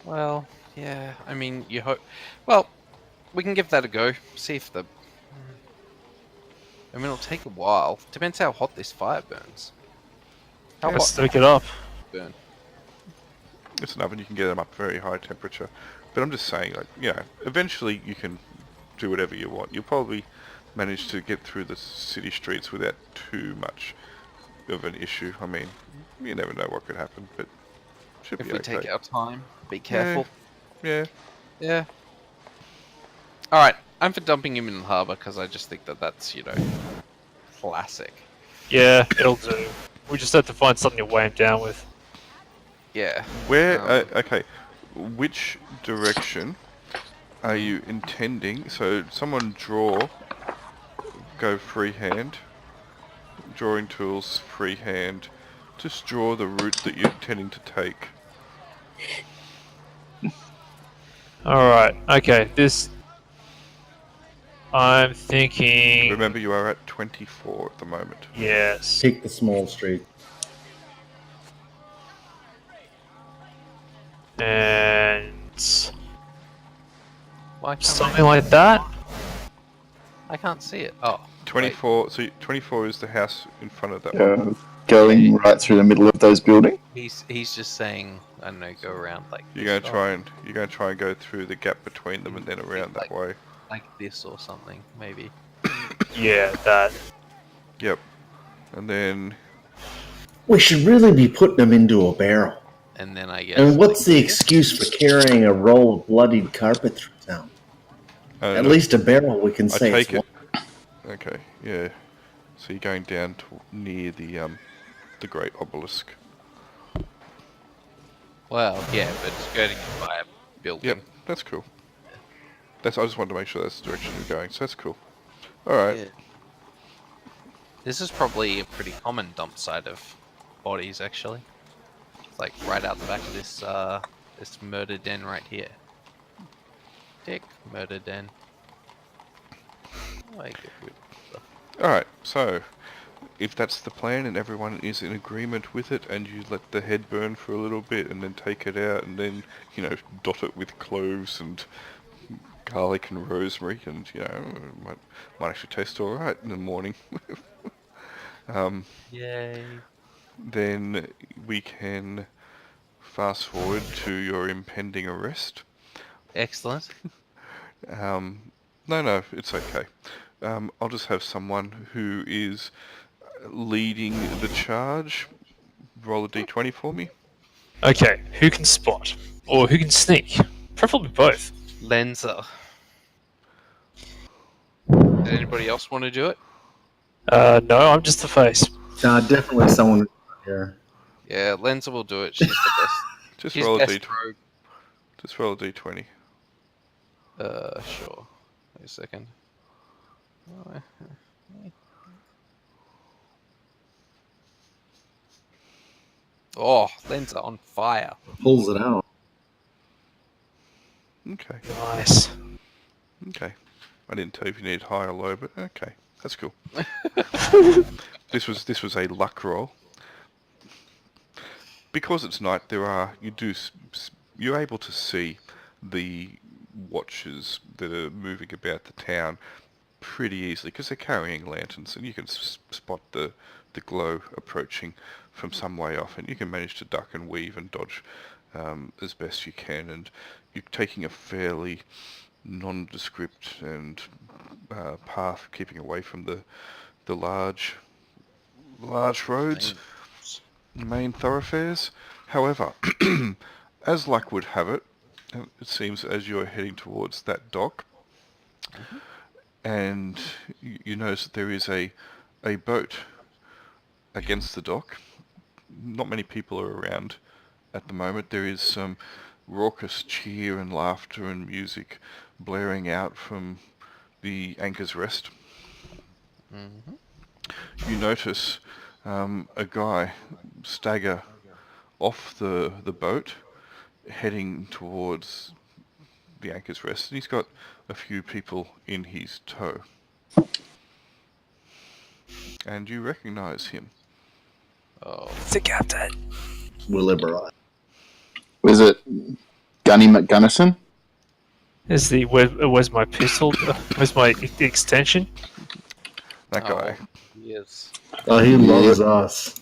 Well, yeah. I mean, you hope. Well, we can give that a go. See if the. I mean, it'll take a while. Depends how hot this fire burns. How Let's hot stoke it up. burn? It's an oven, you can get them up very high temperature. But I'm just saying, like, you know, eventually you can do whatever you want. You'll probably manage to get through the city streets without too much of an issue. I mean, you never know what could happen, but should If be we okay. take our time, be careful. Yeah. Yeah. Alright, I'm for dumping him in the harbour because I just think that that's, you know, classic. Yeah, it'll do. We just have to find something to weigh him down with. Yeah. Where, okay, which direction are you intending? So, someone go freehand, drawing tools, freehand, just draw the route that you're intending to take. Alright, okay, this... I'm thinking... Remember, you are at 24 at the moment. Yes. Take the small street. And... Why can't something like that? I can't see it. Oh. 24, so 24 is the house in front of that one. Going right through the middle of those buildings. He's just saying, I don't know, go around like You're this. gonna try and go through the gap between them and then around that way. Like this or something, maybe. Yeah, that. Yep. And then We should really be putting them into a barrel. And then I guess. And what's the excuse for carrying a roll of bloodied carpet through town? At least a barrel we can I say take it's it. Okay, yeah. So you're going down to near the Great Obelisk. Well, yeah, but skirting it by a building. Yep, that's cool. I just wanted to make sure that's the direction you're going, so that's cool. Alright. Yeah. This is probably a pretty common dump site of bodies, actually. It's like right out the back of this this murder den right here. Dick murder den. Oh, I get rid of stuff. Alright, so if that's the plan and everyone is in agreement with it and you let the head burn for a little bit and then take it out and then, you know, dot it with cloves and garlic and rosemary and, you know, might actually taste alright in the morning. Yay. Then we can fast forward to your impending arrest. Excellent. No, it's okay. I'll just have someone who is leading the charge roll a d20 for me. Okay, who can spot? Or who can sneak? Preferably both. Lenza. Did anybody else want to do it? No, I'm just the face. definitely someone here. Yeah, Lenza will do it. She's the best. Just She's roll a best d20. rogue. Just roll a d20. Sure. Wait a second. Oh, Lenza on fire. Pulls it out. Okay. Nice. Okay. I didn't tell you if you needed high or low, but okay, that's cool. This was a luck roll. Because it's night, you're able to see the watchers that are moving about the town pretty easily because they're carrying lanterns, and you can spot the glow approaching from some way off, and you can manage to duck and weave and dodge as best you can, and you're taking a fairly nondescript and path, keeping away from the large roads, main thoroughfares. However, as luck would have it, it seems as you're heading towards that dock, and you notice that there is a boat against the dock. Not many people are around at the moment. There is some raucous cheer and laughter and music blaring out from the Anchor's Rest. You notice a guy stagger off the boat, heading towards the anchor's rest, and he's got a few people in his tow. And you recognise him. Oh, The captain. Willibrod. Was it Gunny McGunnison? Is the where's my pistol? Where's my extension? That guy. yes. Oh, he loves us.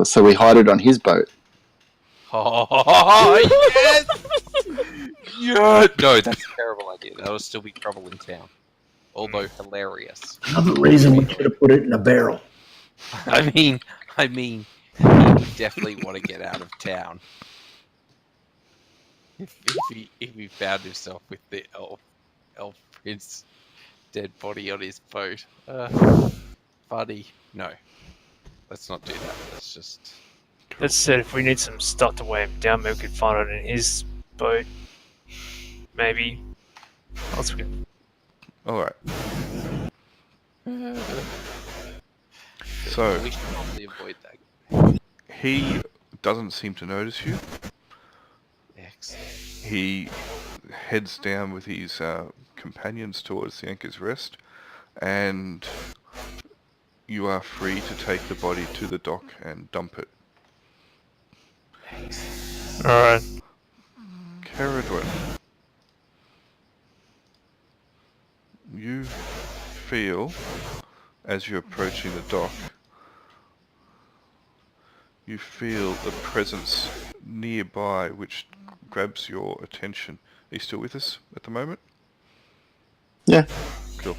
So we hide it on his boat. Oh, yes! Yeah! No, that's a terrible idea. That'll still be trouble in town. Although hilarious. Another reason we should have put it in a barrel. I mean, you definitely want to get out of town. If he found himself with the elf prince dead body on his boat. Funny. No. Let's not do that. Let's just... That said, if we need some stuff to weigh him down, maybe we could find it in his boat. Maybe. What else we can... Alright. So, we should probably avoid that. he doesn't seem to notice you. Excellent. He heads down with his companions towards the anchor's rest, and you are free to take the body to the dock and dump it. Alright. Caradwin, you feel, as you're approaching the dock, you feel a presence nearby which grabs your attention. Are you still with us at the moment? Yeah. Cool.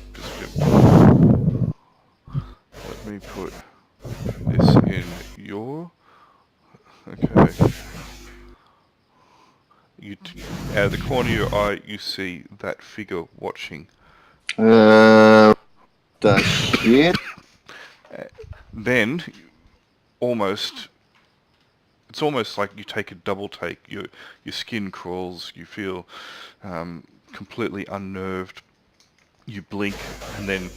Let me put this in your... Okay. Out of the corner of your eye, you see that figure watching. The shit? Then, it's almost like you take a double take. Your skin crawls. You feel completely unnerved. You blink, and then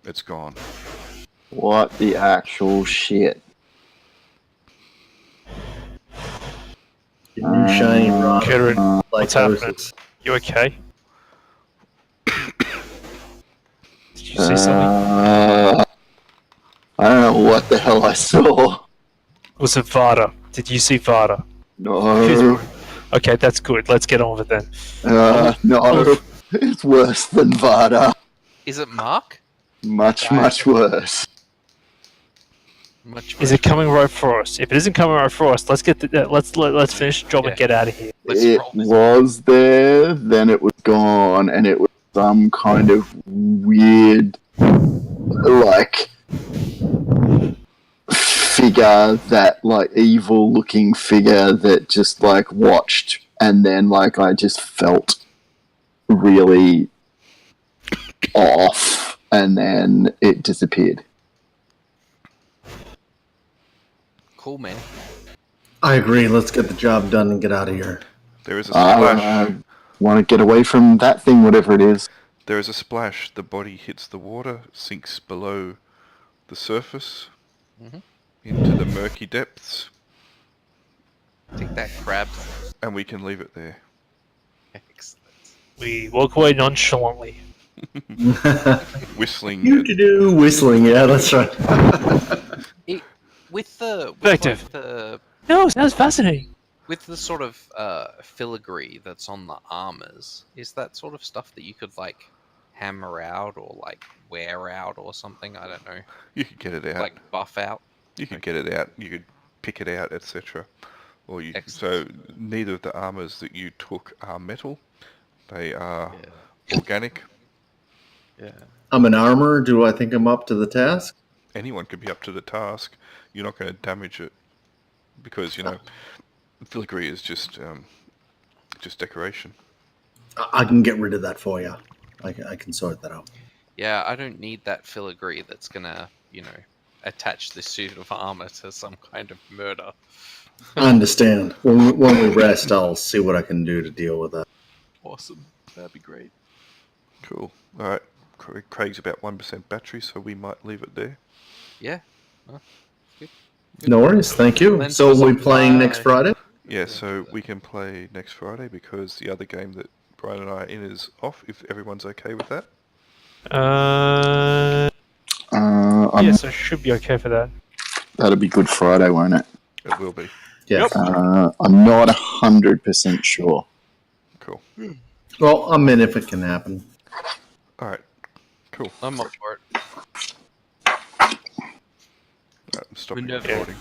it's gone. What the actual shit? Your new shiny rock. Caradwin, what's happening? Lycosis. You okay? Did you see something? I don't know what the hell I saw. Was it Vada? Did you see Vada? No. Okay, that's good. Let's get on with it then. No. It's worse than Vada. Is it Mark? Much worse. Much Is it coming right for us? If it isn't coming right for us, let's get let's finish the job and get out of here. Let's It roll this. was there, then it was gone, and it was some kind of weird, like, figure that, like, evil-looking figure that just, like, watched, and then, like, I just felt really off, and then it disappeared. Cool, man. I agree. Let's get the job done and get out of here. There is a splash. I want to get away from that thing, whatever it is. There is a splash. The body hits the water, sinks below the surface, into the murky depths, Take that, crab. and we can leave it there. Excellent. We walk away nonchalantly. Whistling. You whistling, yeah, that's right. With the Effective. like the No, that's fascinating. with the sort of filigree that's on the armors, is that sort of stuff that you could like hammer out or like wear out or something? I don't know. You could get it out. Like buff out. You could get it out. You could pick it out, etc. Or you. Excellent. So neither of the armors that you took are metal. They are organic. Yeah. I'm an armorer. Do I think I'm up to the task? Anyone could be up to the task. You're not going to damage it because filigree is just decoration. I can get rid of that for you. I can sort that out. Yeah, I don't need that filigree that's gonna, attach this suit of armor to some kind of murder. I understand. When we rest, I'll see what I can do to deal with that. Awesome. That'd be great. Cool. All right. Craig's about 1% battery, so we might leave it there. Yeah. Well, good. No worries. Thank you. Then So was we're on playing fire. next Friday? Yeah, so we can play next Friday because the other game that Brian and I are in is off, if everyone's okay with that. Yes, I should be okay for that. That'll be Good Friday, won't it? It will be. Yes. I'm not 100% sure. Cool. Well, I'm in if it can happen. Alright, cool. I'm up for it. Alright, I'm stopping Window. recording.